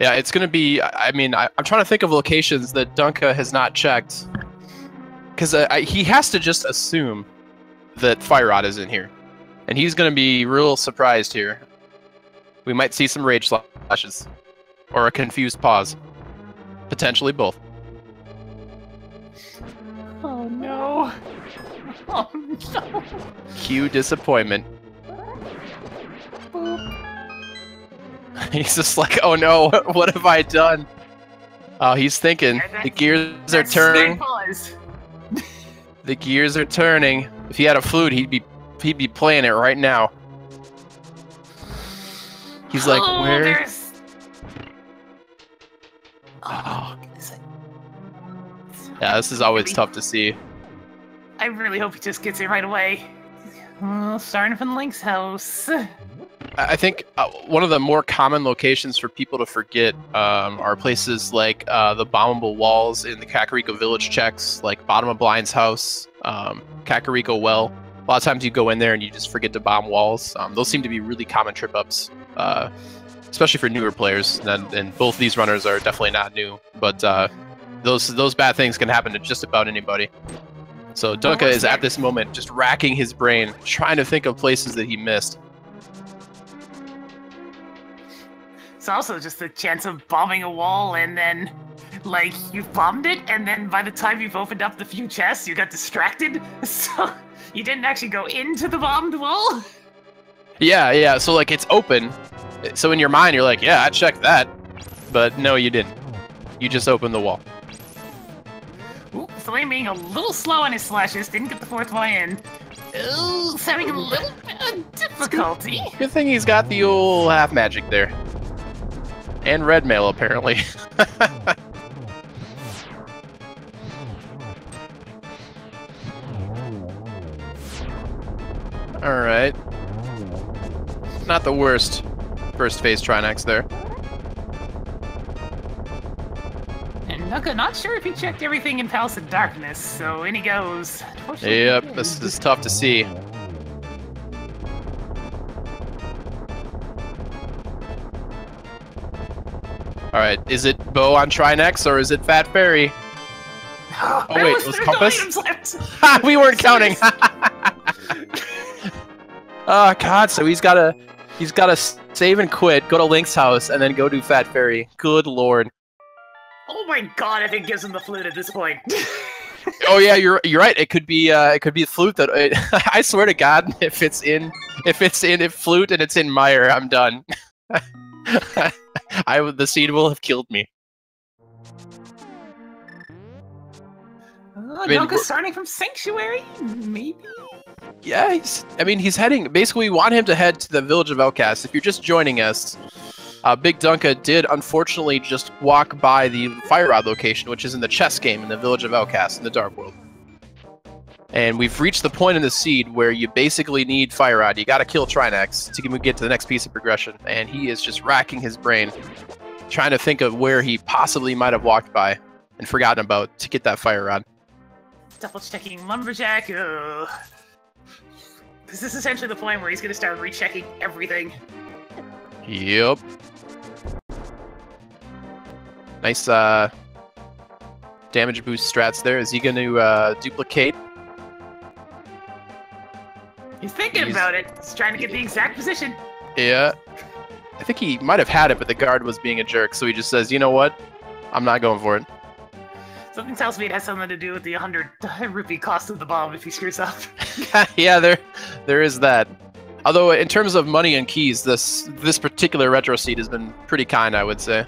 Yeah, it's gonna be, I mean, I'm trying to think of locations that Dunka has not checked. Because he has to just assume that Fire Rod is in here. And he's going to be real surprised here. We might see some rage flashes. Or a confused pause. Potentially both. Oh no. Oh no. Cue disappointment. Boop. He's just like, oh no, what have I done? Oh, he's thinking. The gears are turning. The gears are turning. If he had a flute, he'd be playing it right now. He's like, where? There's... Oh. Yeah, this is always tough to see. I really hope he just gets it right away. Starting from Link's house. I think one of the more common locations for people to forget are places like the bombable walls in the Kakariko village checks, like bottom of Blind's house, Kakariko well. A lot of times you go in there and you just forget to bomb walls. Those seem to be really common trip-ups, especially for newer players. And both these runners are definitely not new, but those bad things can happen to just about anybody. So Dunka is at this moment just racking his brain, trying to think of places that he missed. It's also just the chance of bombing a wall and then, like, you've bombed it, and then by the time you've opened up the few chests, you got distracted, so you didn't actually go into the bombed wall? Yeah, so like it's open, so in your mind you're like, yeah, I checked that, but no, you didn't. You just opened the wall. Ooh, Thalane being a little slow on his slashes, didn't get the fourth one in. Ooh, it's having a little bit of difficulty. Good thing he's got the old half magic there. And red mail, apparently. Alright. Not the worst first phase Trinex there. And Dunka, not sure if he checked everything in Palace of Darkness, so in he goes. Yep, this is tough to see. Alright, is it Bo on Trinex or is it Fat Fairy? Oh wait, it was Compass? We weren't counting! Oh god, so he's gotta save and quit, go to Link's house, and then go do Fat Fairy. Good lord. Oh my god, I think gives him the flute at this point. Oh yeah, you're right. It could be a flute that I swear to God, if flute and it's in Mire, I'm done. The seed will have killed me. Dunka's starting from Sanctuary, maybe? Yeah, he's heading. Basically, we want him to head to the Village of Outcasts. If you're just joining us, BigDunka did unfortunately just walk by the Fire Rod location, which is in the chess game in the Village of Outcasts in the Dark World. And we've reached the point in the seed where you basically need Fire Rod. You gotta kill Trinex to get to the next piece of progression. And he is just racking his brain, trying to think of where he possibly might have walked by and forgotten about to get that Fire Rod. Double checking Lumberjack. This is essentially the point where he's gonna start rechecking everything. Yep. Nice damage boost strats there. Is he going to duplicate? He's thinking about it. He's trying to get the exact position. Yeah. I think he might have had it, but the guard was being a jerk, so he just says, you know what? I'm not going for it. Something tells me it has something to do with the 100 rupee cost of the bomb if he screws up. Yeah, there is that. Although, in terms of money and keys, this particular retro seed has been pretty kind, I would say.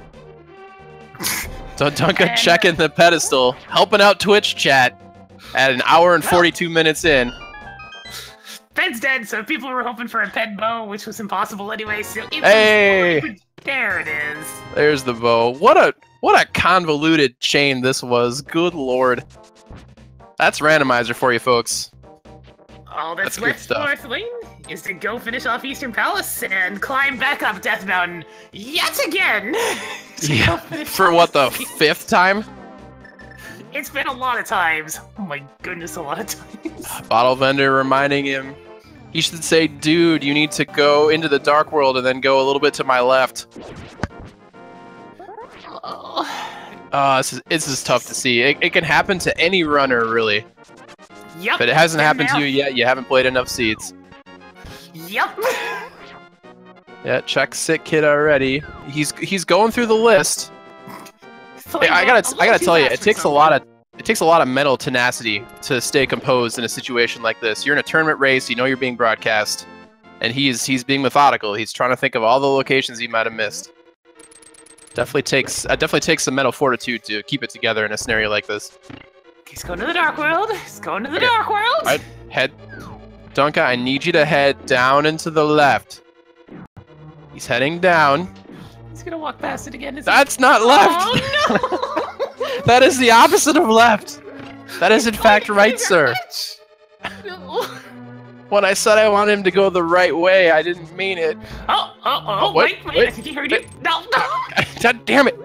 So Dunka checking the pedestal, helping out Twitch chat at an hour and 42 minutes in. Ped's dead, so people were hoping for a ped bow, which was impossible anyway. So hey, there it is. There's the bow. What a convoluted chain this was. Good lord. That's Randomizer for you, folks. All that's left for Thalane is to go finish off Eastern Palace and climb back up Death Mountain yet again. Yeah. For what, the 5th time? It's been a lot of times. Oh my goodness, a lot of times. Bottle vendor reminding him. He should say, dude, you need to go into the Dark World and then go a little bit to my left. This is tough to see. It can happen to any runner, really. Yep. But it hasn't happened to you yet. You haven't played enough seeds. Yep. Yeah, check sick kid already. He's going through the list. Hey, I gotta tell you, it takes a lot of mental tenacity to stay composed in a situation like this. You're in a tournament race. You know you're being broadcast, and he's being methodical. He's trying to think of all the locations he might have missed. Definitely takes some mental fortitude to keep it together in a scenario like this. He's going to the Dark World. He's going to the Dark World. All right, head, Dunka. I need you to head down and to the left. He's heading down. He's gonna walk past it again. That's not left. Oh no! That is the opposite of left. That is in fact right, sir. No. When I said I want him to go the right way, I didn't mean it. Wait, I think he heard you. No. God damn it.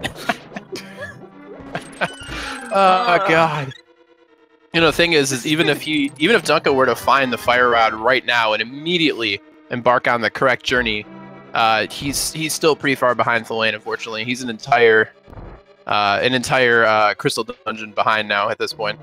Oh god. You know, the thing is even if Dunka were to find the Fire Rod right now and immediately embark on the correct journey, he's still pretty far behind Thalane, unfortunately. He's an entire crystal dungeon behind now at this point.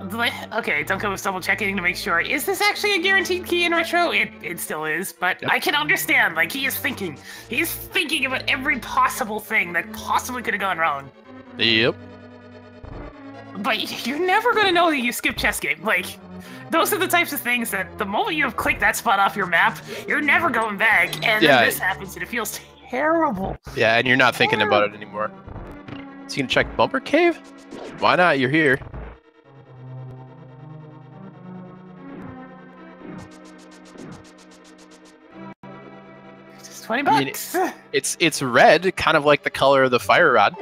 Okay, Dunka was double checking to make sure. Is this actually a guaranteed key in Retro? It still is, but yep. I can understand. Like, he is thinking. He's thinking about every possible thing that possibly could have gone wrong. Yep. But you're never gonna know that you skipped chess game. Like, those are the types of things that the moment you have clicked that spot off your map, you're never going back. And then this happens and it feels terrible. Yeah, and you're not thinking about it anymore. So you can check Bumper Cave? Why not? You're here. Just 20 bucks. I mean, it's red, kind of like the color of the fire rod.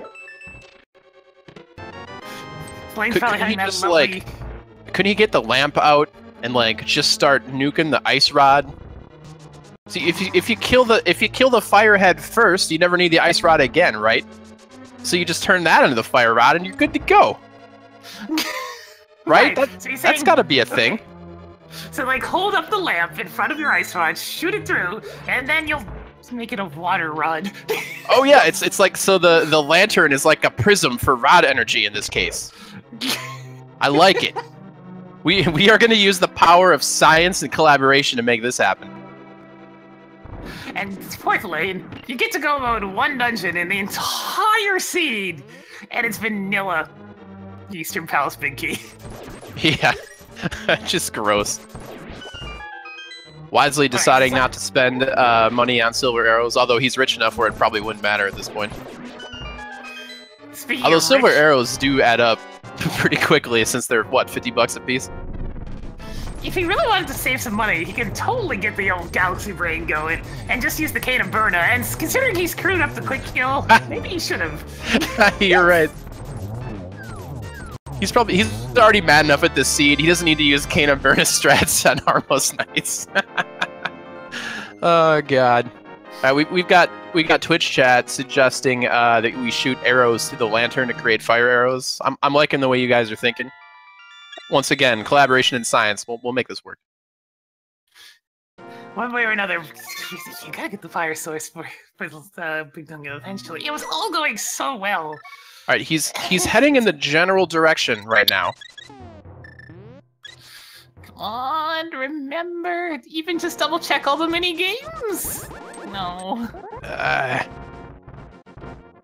Blaine's probably having that just, lovely... couldn't he get the lamp out and like just start nuking the ice rod? See, if you kill the fire head first, you never need the ice rod again, right? So you just turn that into the fire rod and you're good to go. Right? That's got to be a thing. So like hold up the lamp in front of your ice rod, shoot it through, and then you'll make it a water rod. Oh yeah, it's like, so the lantern is like a prism for rod energy in this case. I like it. We are going to use the power of science and collaboration to make this happen. And fourth lane, you get to go mode one dungeon in the entire seed, and it's vanilla Eastern Palace Big Key. Yeah, just gross. Wisely deciding not to spend money on silver arrows, although he's rich enough where it probably wouldn't matter at this point. Although silver arrows do add up pretty quickly since they're, what, 50 bucks a piece? If he really wanted to save some money, he could totally get the old Galaxy Brain going and just use the Cane of Burna. And considering he screwed up the quick kill, maybe he should have. You're right. He's already mad enough at this seed. He doesn't need to use Cane of Burna strats on Harmless Knights. Oh god. We got Twitch chat suggesting that we shoot arrows through the lantern to create fire arrows. I'm liking the way you guys are thinking. Once again, collaboration and science. We'll make this work. One way or another, you gotta get the fire source for BigDunka eventually. It was all going so well. All right, he's heading in the general direction right now. Come on, remember, even just double check all the mini games. No. I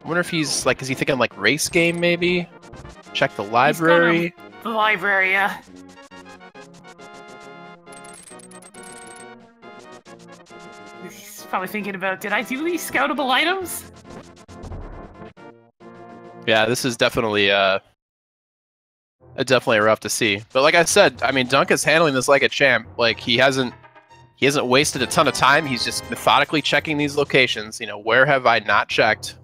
wonder if he's like, is he thinking like race game maybe? Check the library. The library, yeah. He's probably thinking about, did I do these scoutable items? Yeah, this is definitely definitely rough to see. But like I said, I mean, Dunka's handling this like a champ. Like he hasn't wasted a ton of time. He's just methodically checking these locations. You know, where have I not checked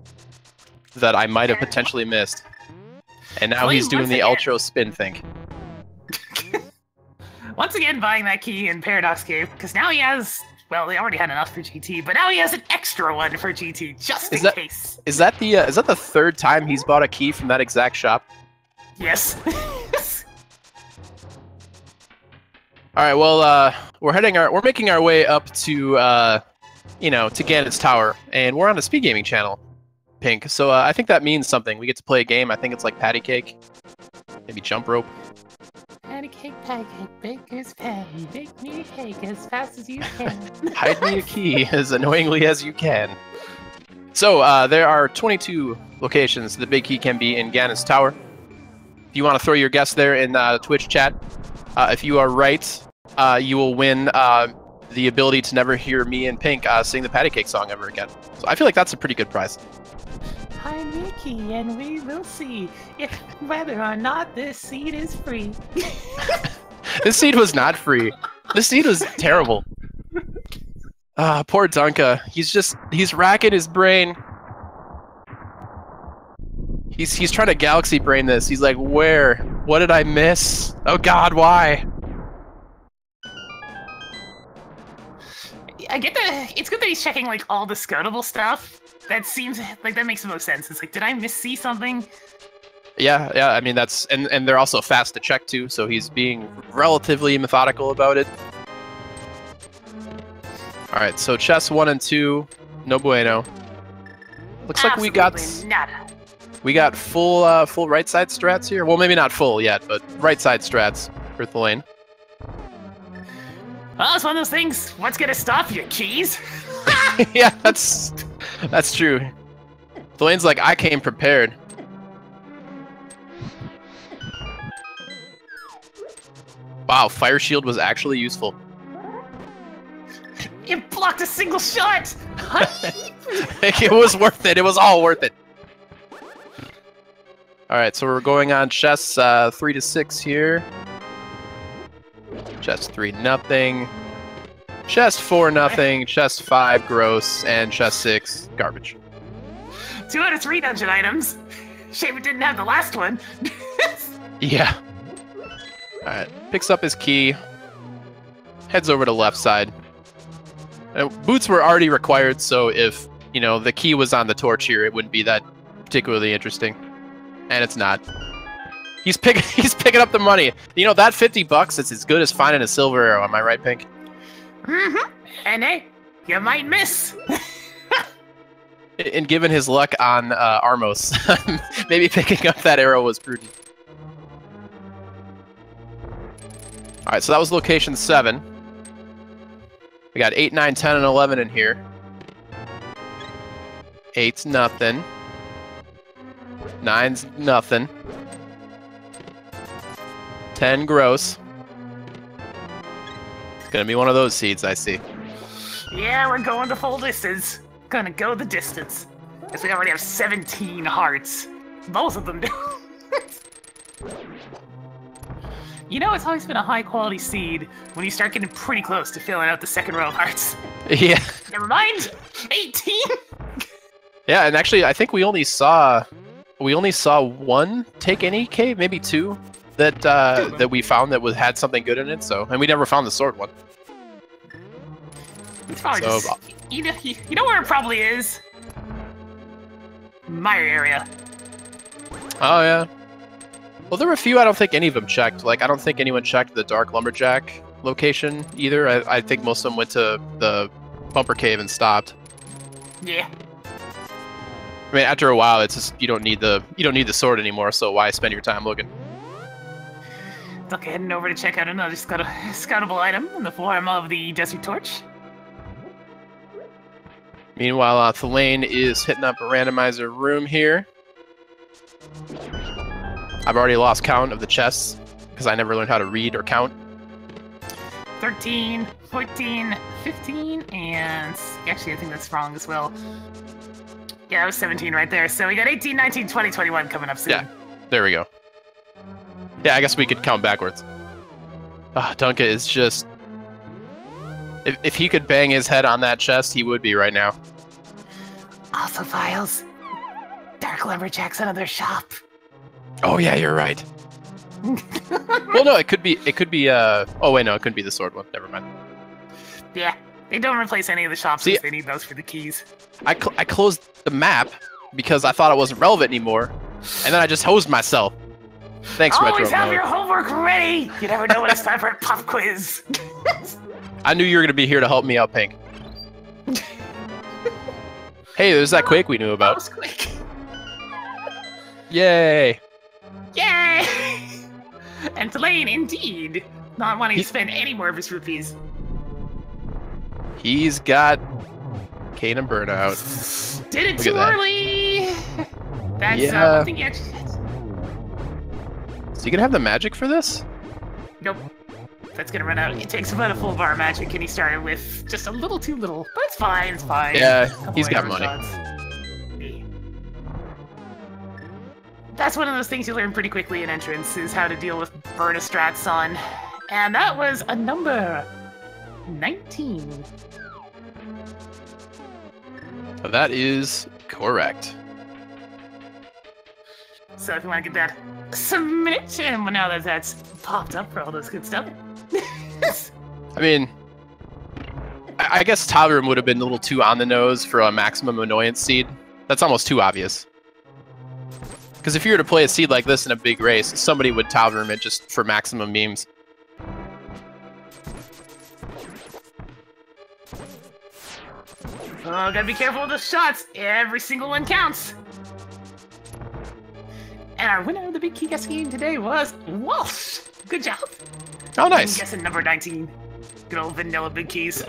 that I might have potentially missed? And now he's doing the Ultra spin thing. Once again, buying that key in Paradox Cave, because now he has, well, they already had enough for GT, but now he has an extra one for GT, just in case. Is that the third time he's bought a key from that exact shop? Yes. All right, well, we're making our way up to, you know, to Ganon's Tower, and we're on a speed gaming channel. Pink. So I think that means something. We get to play a game. I think it's like patty cake, maybe jump rope. Patty cake, baker's patty. Bake me a cake as fast as you can. Hide me a key as annoyingly as you can. So there are 22 locations the big key can be in Ganon's Tower. If you want to throw your guess there in Twitch chat, if you are right, you will win the ability to never hear me and Pink sing the patty cake song ever again. So I feel like that's a pretty good prize. Hi, Mickey, and we will see if whether or not this seed is free. This seed was not free. This seed was terrible. Poor Dunka. He's racking his brain. He's trying to galaxy brain this. He's like, where? What did I miss? Oh god, why? I get that. It's good that he's checking like all the scoutable stuff. That seems like that makes the most sense. It's like, did I miss-see something? Yeah. I mean, that's and they're also fast to check too, so he's being relatively methodical about it. All right, so chess 1 and 2, no bueno. Looks like we got nada. We got full full right side strats here. Well, maybe not full yet, but right side strats for thalane. Well, it's one of those things. What's gonna stop you, keys? Yeah, that's true. Thalane's like, I came prepared. Wow, fire shield was actually useful. It blocked a single shot. It was worth it. It was all worth it. All right, so we're going on chests 3 to 6 here. Chest 3, nothing. Chest 4, nothing. Chest 5, gross. And chest 6, garbage. 2 out of 3 dungeon items. Shame it didn't have the last one. Yeah. All right, picks up his key. Heads over to left side. Boots were already required, so if, you know, the key was on the torch here, it wouldn't be that particularly interesting. And it's not. He's picking up the money. You know, that $50 is as good as finding a silver arrow. Am I right, Pink? Mm-hmm. And hey, you might miss. And given his luck on Armos, maybe picking up that arrow was prudent. All right, so that was location 7. We got 8, 9, 10, and 11 in here. 8's nothing. 9's nothing. 10 gross. It's gonna be one of those seeds, I see. Yeah, we're going the full distance. Gonna go the distance. Because we already have 17 hearts. Both of them do. You know, it's always been a high-quality seed when you start getting pretty close to filling out the second row of hearts. Yeah. Never mind. 18. Yeah, and actually, I think we only saw one take any cave, maybe 2, that we found that had something good in it. So, and we never found the sword one. It's probably just, you know where it probably is? My area. Oh yeah. Well, there were a few I don't think any of them checked. Like, I don't think anyone checked the Dark Lumberjack location either. I think most of them went to the Bumper Cave and stopped. Yeah. I mean, after a while, it's just you don't need the sword anymore. So why spend your time looking? Okay, heading over to check out another scoutable item in the form of the Desert Torch. Meanwhile, thalane is hitting up a randomizer room here. I've already lost count of the chests because I never learned how to read or count. 13, 14, 15, and actually I think that's wrong as well. Yeah, it was 17 right there. So we got 18, 19, 20, 21 coming up soon. Yeah, there we go. Yeah, I guess we could count backwards. Dunka is just... If he could bang his head on that chest, he would be right now. Also, Files. Dark Lumberjack's another shop. Oh yeah, you're right. Well, no, it could be. Oh wait, no, it couldn't be the sword one. Never mind. Yeah, they don't replace any of the shops because they need those for the keys. I closed the map because I thought it wasn't relevant anymore, and then I just hosed myself. Thanks, Retro. Always have your homework ready. You never know when it's time for a pop quiz. I knew you were gonna be here to help me out, Pink. Hey, there's that Quake we knew about. That was quick. Yay! Yay! And thalane, indeed, not wanting to spend any more of his rupees. He's got Kanan burnout. Did it Look too at that. early. That's Yeah. one thing you actually. So you gonna have the magic for this? Nope. That's gonna run out. It takes about a full bar of magic, and he started with just a little too little. But it's fine. It's fine. Yeah, he's got money. That's one of those things you learn pretty quickly in entrance, is how to deal with burn a strats on. And that was a number 19. That is correct. So if you want to get that submit, and now that that's popped up for all those good stuff. I mean, I guess Talrim would have been a little too on the nose for a maximum annoyance seed. That's almost too obvious. Because if you were to play a seed like this in a big race, somebody would Talrim it just for maximum memes. Oh, gotta be careful with the shots. Every single one counts. And our winner of the Big Key guessing game today was Walsh. Good job. Oh, nice. I'm guessing number 19. Good old vanilla Big Keys.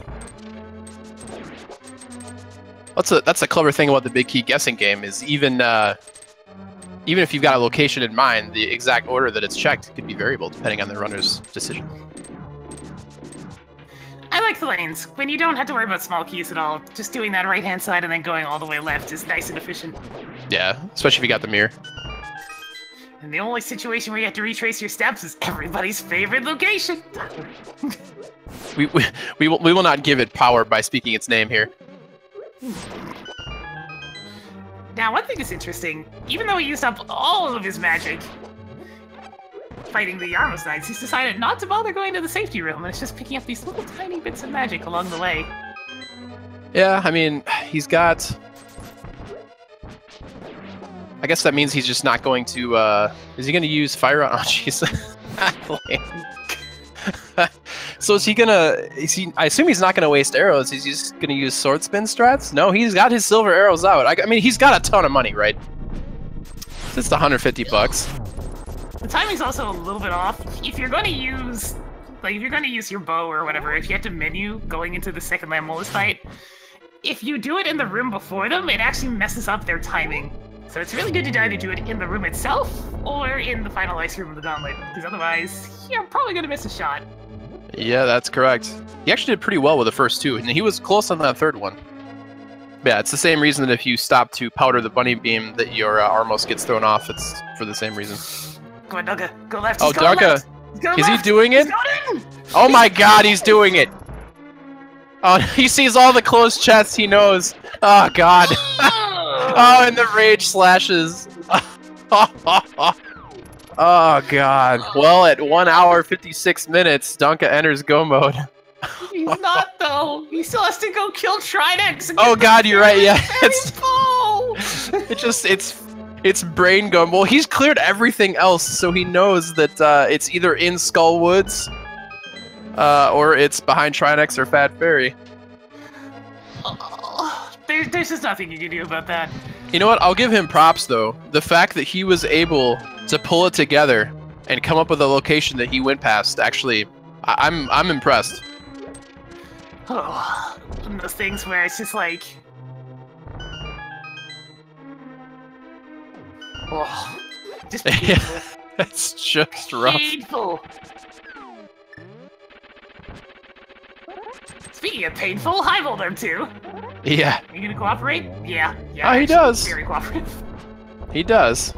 That's a clever thing about the Big Key guessing game is even if you've got a location in mind, the exact order that it's checked could be variable depending on the runner's decision. I like the lanes. When you don't have to worry about small keys at all, just doing that right-hand side and then going all the way left is nice and efficient. Yeah, especially if you got the mirror. And the only situation where you have to retrace your steps is everybody's favorite location. We will not give it power by speaking its name here. Now, one thing is interesting. Even though he used up all of his magic fighting the Yarmos Knights, he's decided not to bother going to the safety room, and it's just picking up these little tiny bits of magic along the way. Yeah, I mean, he's got... I guess that means he's just not going to, is he going to use fire on... Oh, jeez. So is he gonna... I assume he's not going to waste arrows. He's just going to use sword spin strats? No, he's got his silver arrows out. I mean, he's got a ton of money, right? It's $150. The timing's also a little bit off. If you're going to use... Like, if you're going to use your bow or whatever, if you have to menu going into the second Lammolas fight, if you do it in the room before them, it actually messes up their timing. So it's really good to either do it in the room itself or in the final ice room of the gauntlet, because otherwise you're probably going to miss a shot. Yeah, that's correct. He actually did pretty well with the first two, and he was close on that third one. Yeah, it's the same reason that if you stop to powder the bunny beam that your Armos gets thrown off, it's for the same reason. Go on, Dunka. Go left. Oh, Dunka! Is he doing it? He's Oh my god, he's doing it! Oh, he sees all the closed chests he knows. Oh god. Oh, and the rage slashes. Oh god. Well, at 1 hour 56 minutes, Dunka enters go mode. He's not though. He still has to go kill Trinex. Oh god, you're right. Yeah, it's it's brain gum. Well, he's cleared everything else, so he knows that it's either in Skull Woods, or it's behind Trinex or Fat Fairy. There's just nothing you can do about that. You know what? I'll give him props though. The fact that he was able to pull it together and come up with a location that he went past. Actually, I'm impressed. Oh, one of those things where it's just like, oh, just painful. It's just rough. Painful. Speaking of painful, hi Volderm 2. Yeah. Are you gonna cooperate? Yeah. Oh, he does. Very cooperative. He does.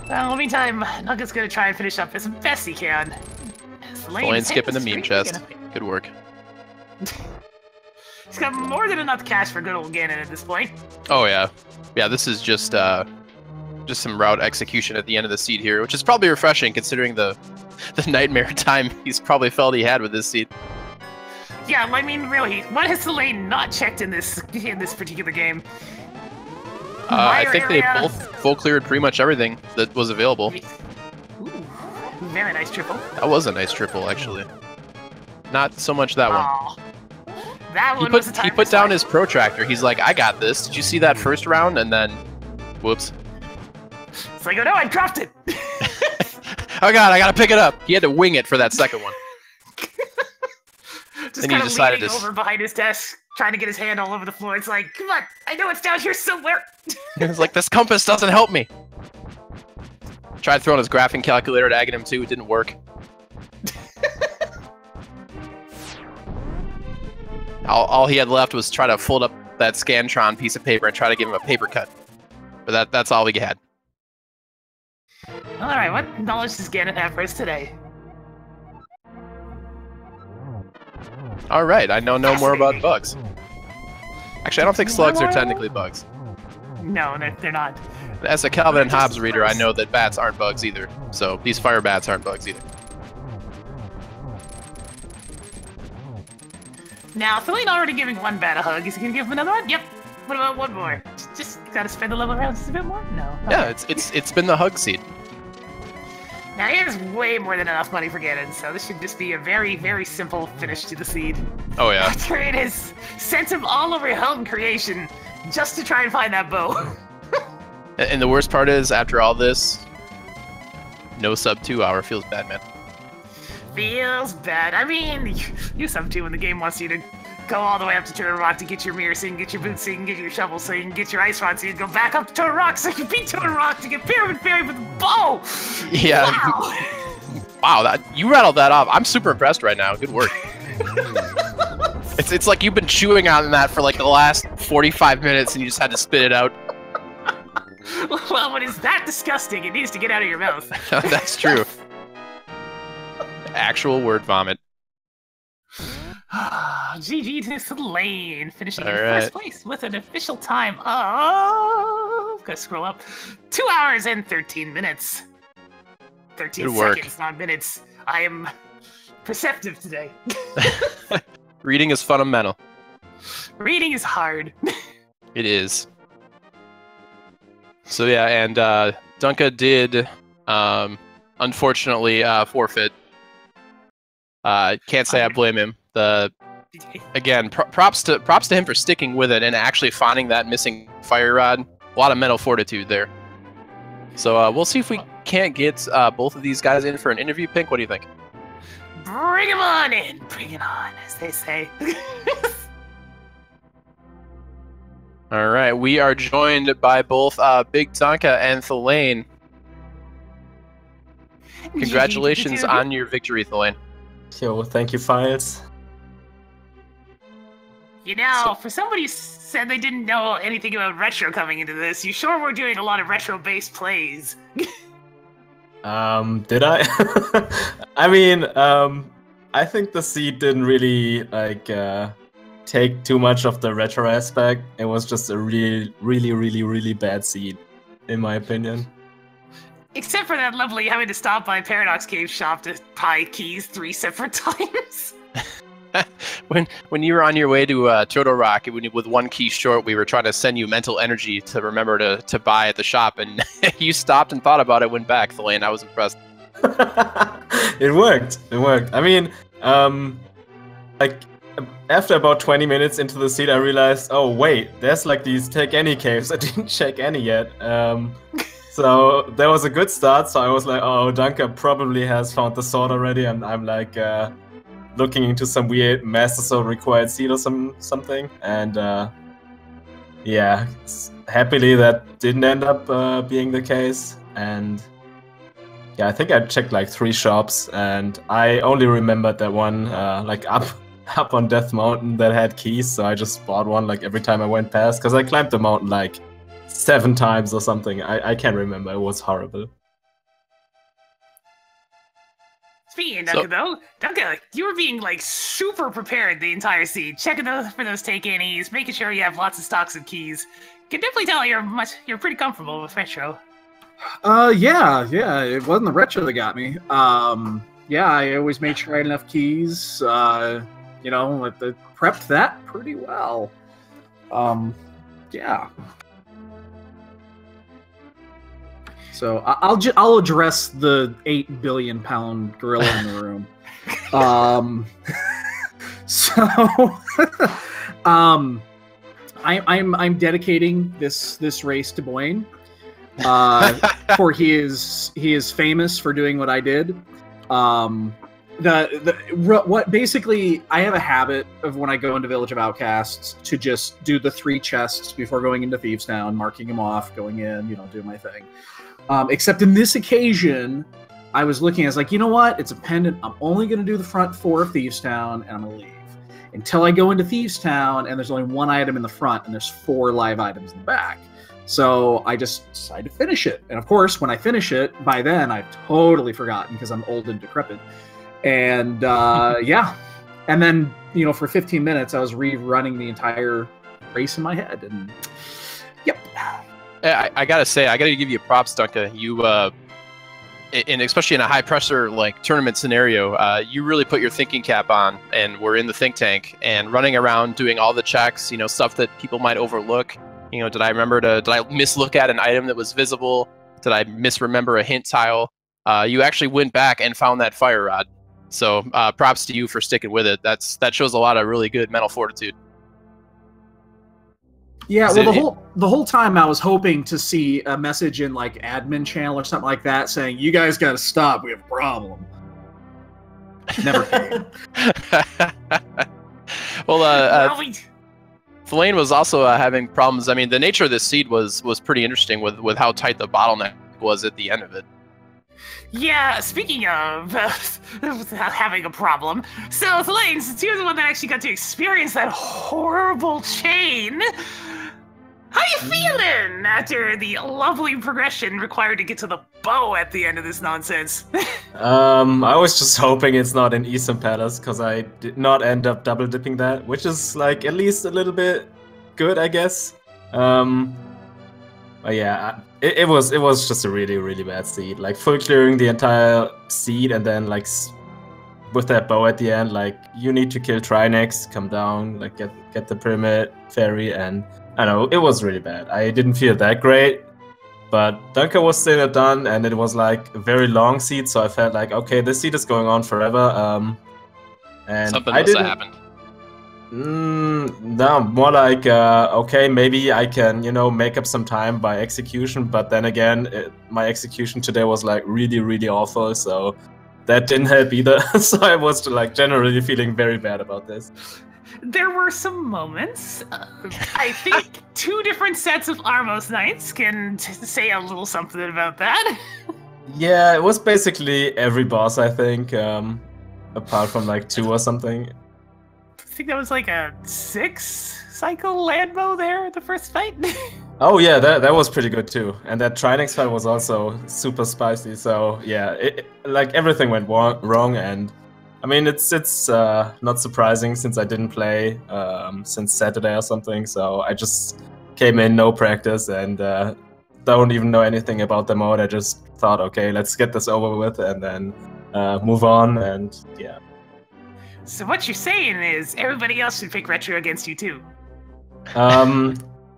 Well, in the meantime, Nugget's gonna try and finish up as best he can. Thalane skipping the meme chest. Good work. He's got more than enough cash for good old Ganon at this point. Oh yeah. Yeah, this is just some route execution at the end of the seed here, which is probably refreshing considering the nightmare time he's probably felt he had with this seed. Yeah, I mean, really, what has Thalane not checked in this particular game? I think they both full cleared pretty much everything that was available. Ooh, very nice triple. That was a nice triple, actually. Not so much that one. That one was the time he put down his protractor. He's like, I got this. Did you see that first round? And then, whoops. It's like, oh no, I dropped it. Oh god, I gotta pick it up. He had to wing it for that second one. Just kind of leaning over behind his desk, trying to get his hand all over the floor. It's like, come on, I know it's down here somewhere. It's like, this compass doesn't help me. Tried throwing his graphing calculator at him too. It didn't work. All he had left was try to fold up that Scantron piece of paper and try to give him a paper cut. But that's all we had. Alright, what knowledge does Ganon have for us today? Alright, I know more about bugs. Actually, I don't think slugs are technically bugs. No, they're not. As a Calvin and Hobbes reader, I know that bats aren't bugs either. So these fire bats aren't bugs either. Now, Thalane already giving one bat a hug. Is he gonna give him another one? Yep. What about one more? Just gotta spend the level around just a bit more? No. Okay. Yeah, it's been the hug seed. Now he has way more than enough money for Ganon, so this should just be a very, very simple finish to the seed. Oh yeah. After it has sent him all over hell and creation just to try and find that bow. And the worst part is, after all this, no sub 2 hour feels bad, man. Feels bad. I mean, you sub 2 when the game wants you to go all the way up to Turtle Rock to get your mirror so you can get your boots so you can get your shovel so you can get your ice rod so you can go back up to Turtle Rock so you can beat Turtle Rock to get Pyramid Fairy with a bow! Yeah. Wow! Wow, you rattled that off. I'm super impressed right now. Good work. It's like you've been chewing on that for like the last 45 minutes and you just had to spit it out. Well, when it's that disgusting, it needs to get out of your mouth. That's true. Actual word vomit. GG to Thalane, finishing in right. first place with an official time of... Gotta scroll up. 2 hours and 13 minutes. 13 Good work. seconds, not minutes. I am perceptive today. Reading is fundamental. Reading is hard. It is. So yeah, and Dunka did unfortunately forfeit. Can't say I blame him. Again, props to him for sticking with it and actually finding that missing fire rod. A lot of mental fortitude there. So we'll see if we can't get both of these guys in for an interview. Pink, what do you think? Bring him on in. Bring it on, as they say. All right, we are joined by both BigDunka and Thalane. Congratulations on your victory, Thalane. Yo, thank you, Files. You know, for somebody who said they didn't know anything about retro coming into this, you sure were doing a lot of retro-based plays. Did I? I mean, I think the seed didn't really, like, take too much of the retro aspect. It was just a really bad seed, in my opinion. Except for that lovely having to stop by Paradox Cave shop to buy keys 3 separate times. when you were on your way to Turtle Rock, with one key short, we were trying to send you mental energy to remember to buy at the shop, and you stopped and thought about it, went back, Thalane. I was impressed. It worked. It worked. I mean, like, after about 20 minutes into the seed, I realized, oh wait, there's like these take any caves. I didn't check any yet. So that was a good start. So I was like, oh, Dunka probably has found the sword already, and I'm like looking into some weird Master Sword required seed or something. And yeah, happily that didn't end up being the case. And yeah, I think I checked like 3 shops, and I only remembered that one like up on Death Mountain that had keys. So I just bought one like every time I went past, because I climbed the mountain like 7 times or something. I can't remember. It was horrible. Speaking of Dunka, though, Dunka, you were being like super prepared the entire seed, checking for those take anys, making sure you have lots of stocks of keys. Can definitely tell you're pretty comfortable with retro. Yeah, it wasn't the retro that got me. Yeah, I always made sure I had enough keys. You know, I prepped that pretty well. Yeah. So I'll address the 8 billion pound gorilla in the room. I'm dedicating this race to Blaine. For he is famous for doing what I did. What basically, I have a habit of when I go into Village of Outcasts to just do the 3 chests before going into Thieves Town, marking them off, going in, do my thing. Except in this occasion, I was like, you know what? It's a pendant. I'm only going to do the front 4 of Thieves Town, and I'm going to leave. Until I go into Thieves Town, and there's only 1 item in the front, and there's 4 live items in the back. So I just decided to finish it. And of course, when I finish it, by then, I've totally forgotten, because I'm old and decrepit. And yeah. And then, for 15 minutes, I was rerunning the entire race in my head. And yep. I gotta say, I gotta give you props, Dunka. You, and especially in a high pressure like tournament scenario, you really put your thinking cap on, and we're in the think tank and running around doing all the checks. Stuff that people might overlook. Did I mislook at an item that was visible? Did I misremember a hint tile? You actually went back and found that fire rod. So props to you for sticking with it. That shows a lot of really good mental fortitude. Yeah, well, the whole time I was hoping to see a message in like admin channel or something like that saying, "You guys got to stop. We have a problem." Never came. Well, thalane was also having problems. I mean, the nature of this seed was pretty interesting with how tight the bottleneck was at the end of it. Yeah, speaking of having a problem, so thalane, since you're the one that actually got to experience that horrible chain, how you feeling after the lovely progression required to get to the bow at the end of this nonsense? I was just hoping it's not in Eastern Palace, because I did not end up double dipping that, which is like at least a little bit good, I guess. But yeah, it was just a really bad seed. Like full clearing the entire seed, and then like with that bow at the end, like you need to kill Trinex, come down, like get the pyramid fairy, and I don't know, it was really bad. I didn't feel that great, but Dunka was still not done, and it was like a very long seed, so I felt like, okay, this seed is going on forever. And something must have happened. No, more like, okay, maybe I can, make up some time by execution, but then again, my execution today was like really awful, so that didn't help either. So I was like generally feeling very bad about this. There were some moments. I think 2 different sets of Armos Knights can say a little something about that. Yeah, it was basically every boss, I think, apart from like 2 or something. I think that was like a 6-cycle landbow there at the first fight. Oh yeah, that was pretty good too. And that Trinex fight was also super spicy. So yeah, like everything went wrong, and I mean it's not surprising since I didn't play since Saturday or something. So I just came in, no practice, and don't even know anything about the mode. I just thought, okay, let's get this over with and then move on, and yeah. So what you're saying is everybody else should pick retro against you too.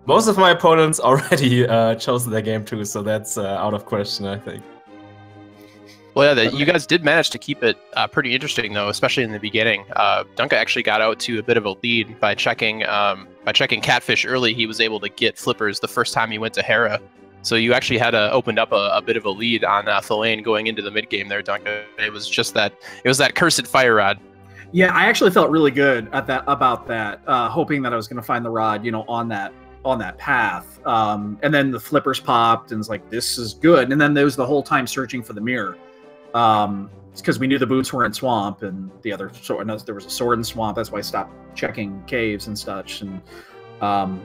Most of my opponents already chose their game too, so that's out of question, I think. Well, yeah, you guys did manage to keep it pretty interesting, though, especially in the beginning. Dunka actually got out to a bit of a lead by checking Catfish early. He was able to get flippers the first time he went to Hera. So you actually had opened up a bit of a lead on thalane going into the mid game there, Dunka. It was just that cursed fire rod. Yeah, I actually felt really good about that, hoping that I was going to find the rod, on that path. And then the flippers popped, and it's like, this is good. And then there was the whole time searching for the mirror. It's because we knew the boots were in swamp, and the other sword, there was a sword in swamp. That's why I stopped checking caves and such. And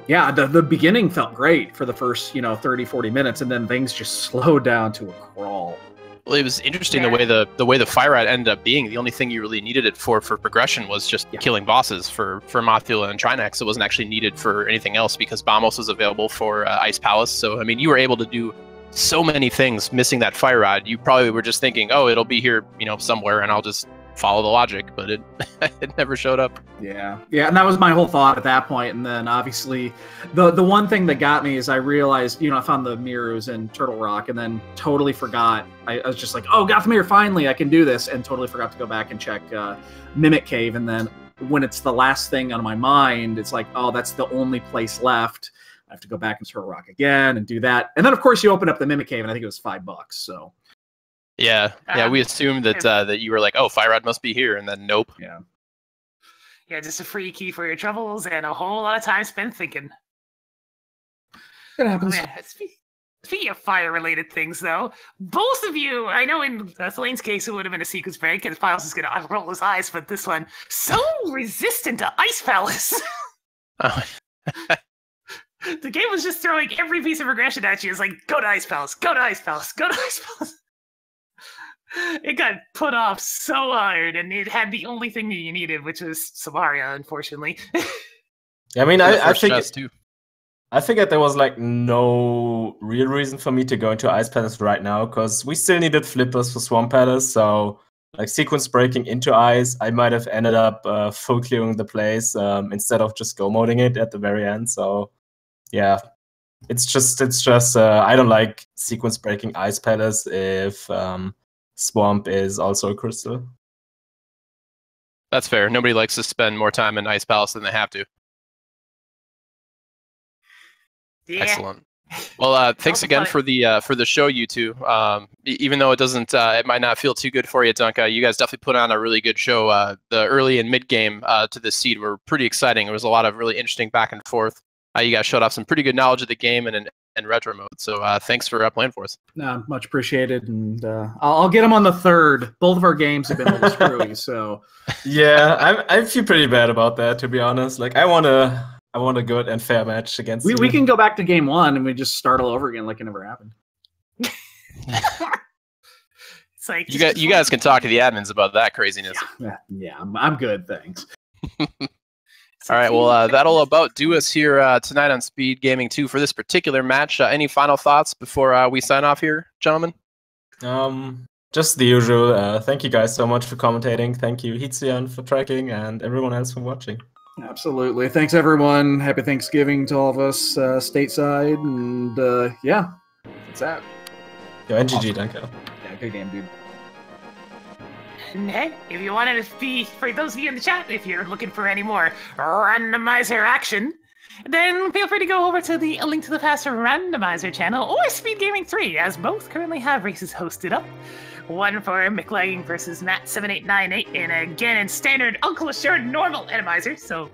yeah, the beginning felt great for the first 30, 40 minutes, and then things just slowed down to a crawl. Well, it was interesting the way the fire rod ended up being. The only thing you really needed it for progression was just killing bosses for Mothula and Trinex. It wasn't actually needed for anything else because Bombos was available for Ice Palace. So I mean, you were able to do so many things. Missing that fire rod, you probably were just thinking, oh, it'll be here, somewhere, and I'll just follow the logic. But it it never showed up. Yeah, and that was my whole thought at that point. And then obviously, the one thing that got me is I realized, I found the mirrors in Turtle Rock, and then totally forgot. I was just like, oh, got the mirror, finally, I can do this, and totally forgot to go back and check Mimic Cave. And then when it's the last thing on my mind, it's like, oh, that's the only place left. I have to go back and Turtle Rock again and do that. And then, of course, you open up the Mimic Cave, and I think it was $5. So. Yeah, we assumed that you were like, oh, fire rod must be here, and then nope. Yeah, just a free key for your troubles and a whole lot of time spent thinking. It happens. Oh, man. Speaking of fire-related things, though, both of you, I know in thalane's case it would have been a sequence break, and Files is going to roll his eyes, but this one, so resistant to Ice Palace. Oh. The game was just throwing every piece of regression at you. It's like, go to Ice Palace, go to Ice Palace, go to Ice Palace. It got put off so hard, and it had the only thing that you needed, which was Samaria, unfortunately. I mean, I figured there was like no real reason for me to go into Ice Palace right now, because we still needed flippers for Swamp Palace, so like sequence breaking into Ice, I might have ended up full clearing the place instead of just go moding it at the very end. So yeah, it's just I don't like sequence breaking Ice Palace if Swamp is also a crystal. That's fair. Nobody likes to spend more time in Ice Palace than they have to. Yeah. Excellent. Well, thanks again for the show, you two. Even though it doesn't, it might not feel too good for you, Dunka. You guys definitely put on a really good show. The early and mid game to this seed were pretty exciting. There was a lot of really interesting back and forth. You guys showed off some pretty good knowledge of the game and retro mode. So thanks for playing for us. Much appreciated, and I'll get them on the third. Both of our games have been a little screwy, so yeah, I feel pretty bad about that, to be honest. Like I want a good and fair match against you. We can go back to game one and we just start all over again like it never happened. It's like you guys can talk to the admins about that craziness. Yeah, I'm good, thanks. All right, well, that'll about do us here tonight on Speed Gaming 2 for this particular match. Any final thoughts before we sign off here, gentlemen? Just the usual. Thank you guys so much for commentating. Thank you, Hitzian, for tracking, and everyone else for watching. Absolutely. Thanks, everyone. Happy Thanksgiving to all of us stateside. And yeah, that's that. Yo, NGG, Dunka. Yeah, good game, dude. And hey, if you wanted to be, for those of you in the chat, if you're looking for any more randomizer action, then feel free to go over to the Link to the Past Randomizer channel or Speed Gaming 3, as both currently have races hosted up. One for McLagging versus Matt7898, and again in standard Uncle Assured normal Randomizer, so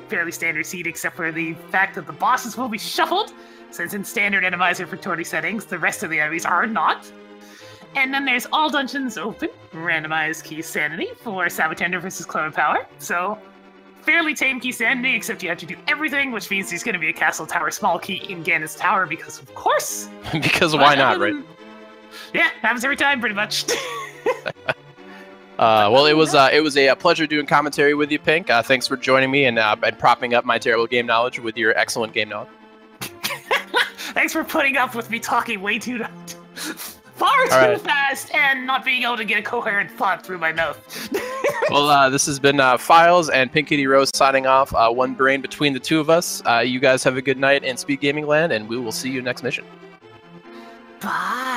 fairly standard seed except for the fact that the bosses will be shuffled, since in standard Randomizer for 20 settings, the rest of the enemies are not. And then there's all dungeons open, randomized key sanity for Sabotender versus Clone Power, so fairly tame key sanity, except you have to do everything, which means there's going to be a castle tower small key in Ganon's tower, because of course. Because why not, right? Yeah, happens every time, pretty much. Well, it was a pleasure doing commentary with you, Pink. Thanks for joining me and propping up my terrible game knowledge with your excellent game knowledge. Thanks for putting up with me talking way too far too fast and not being able to get a coherent thought through my mouth. Well, this has been Files and Pink Kitty Rose signing off. One brain between the two of us. You guys have a good night in Speed Gaming Land, and we will see you next mission. Bye.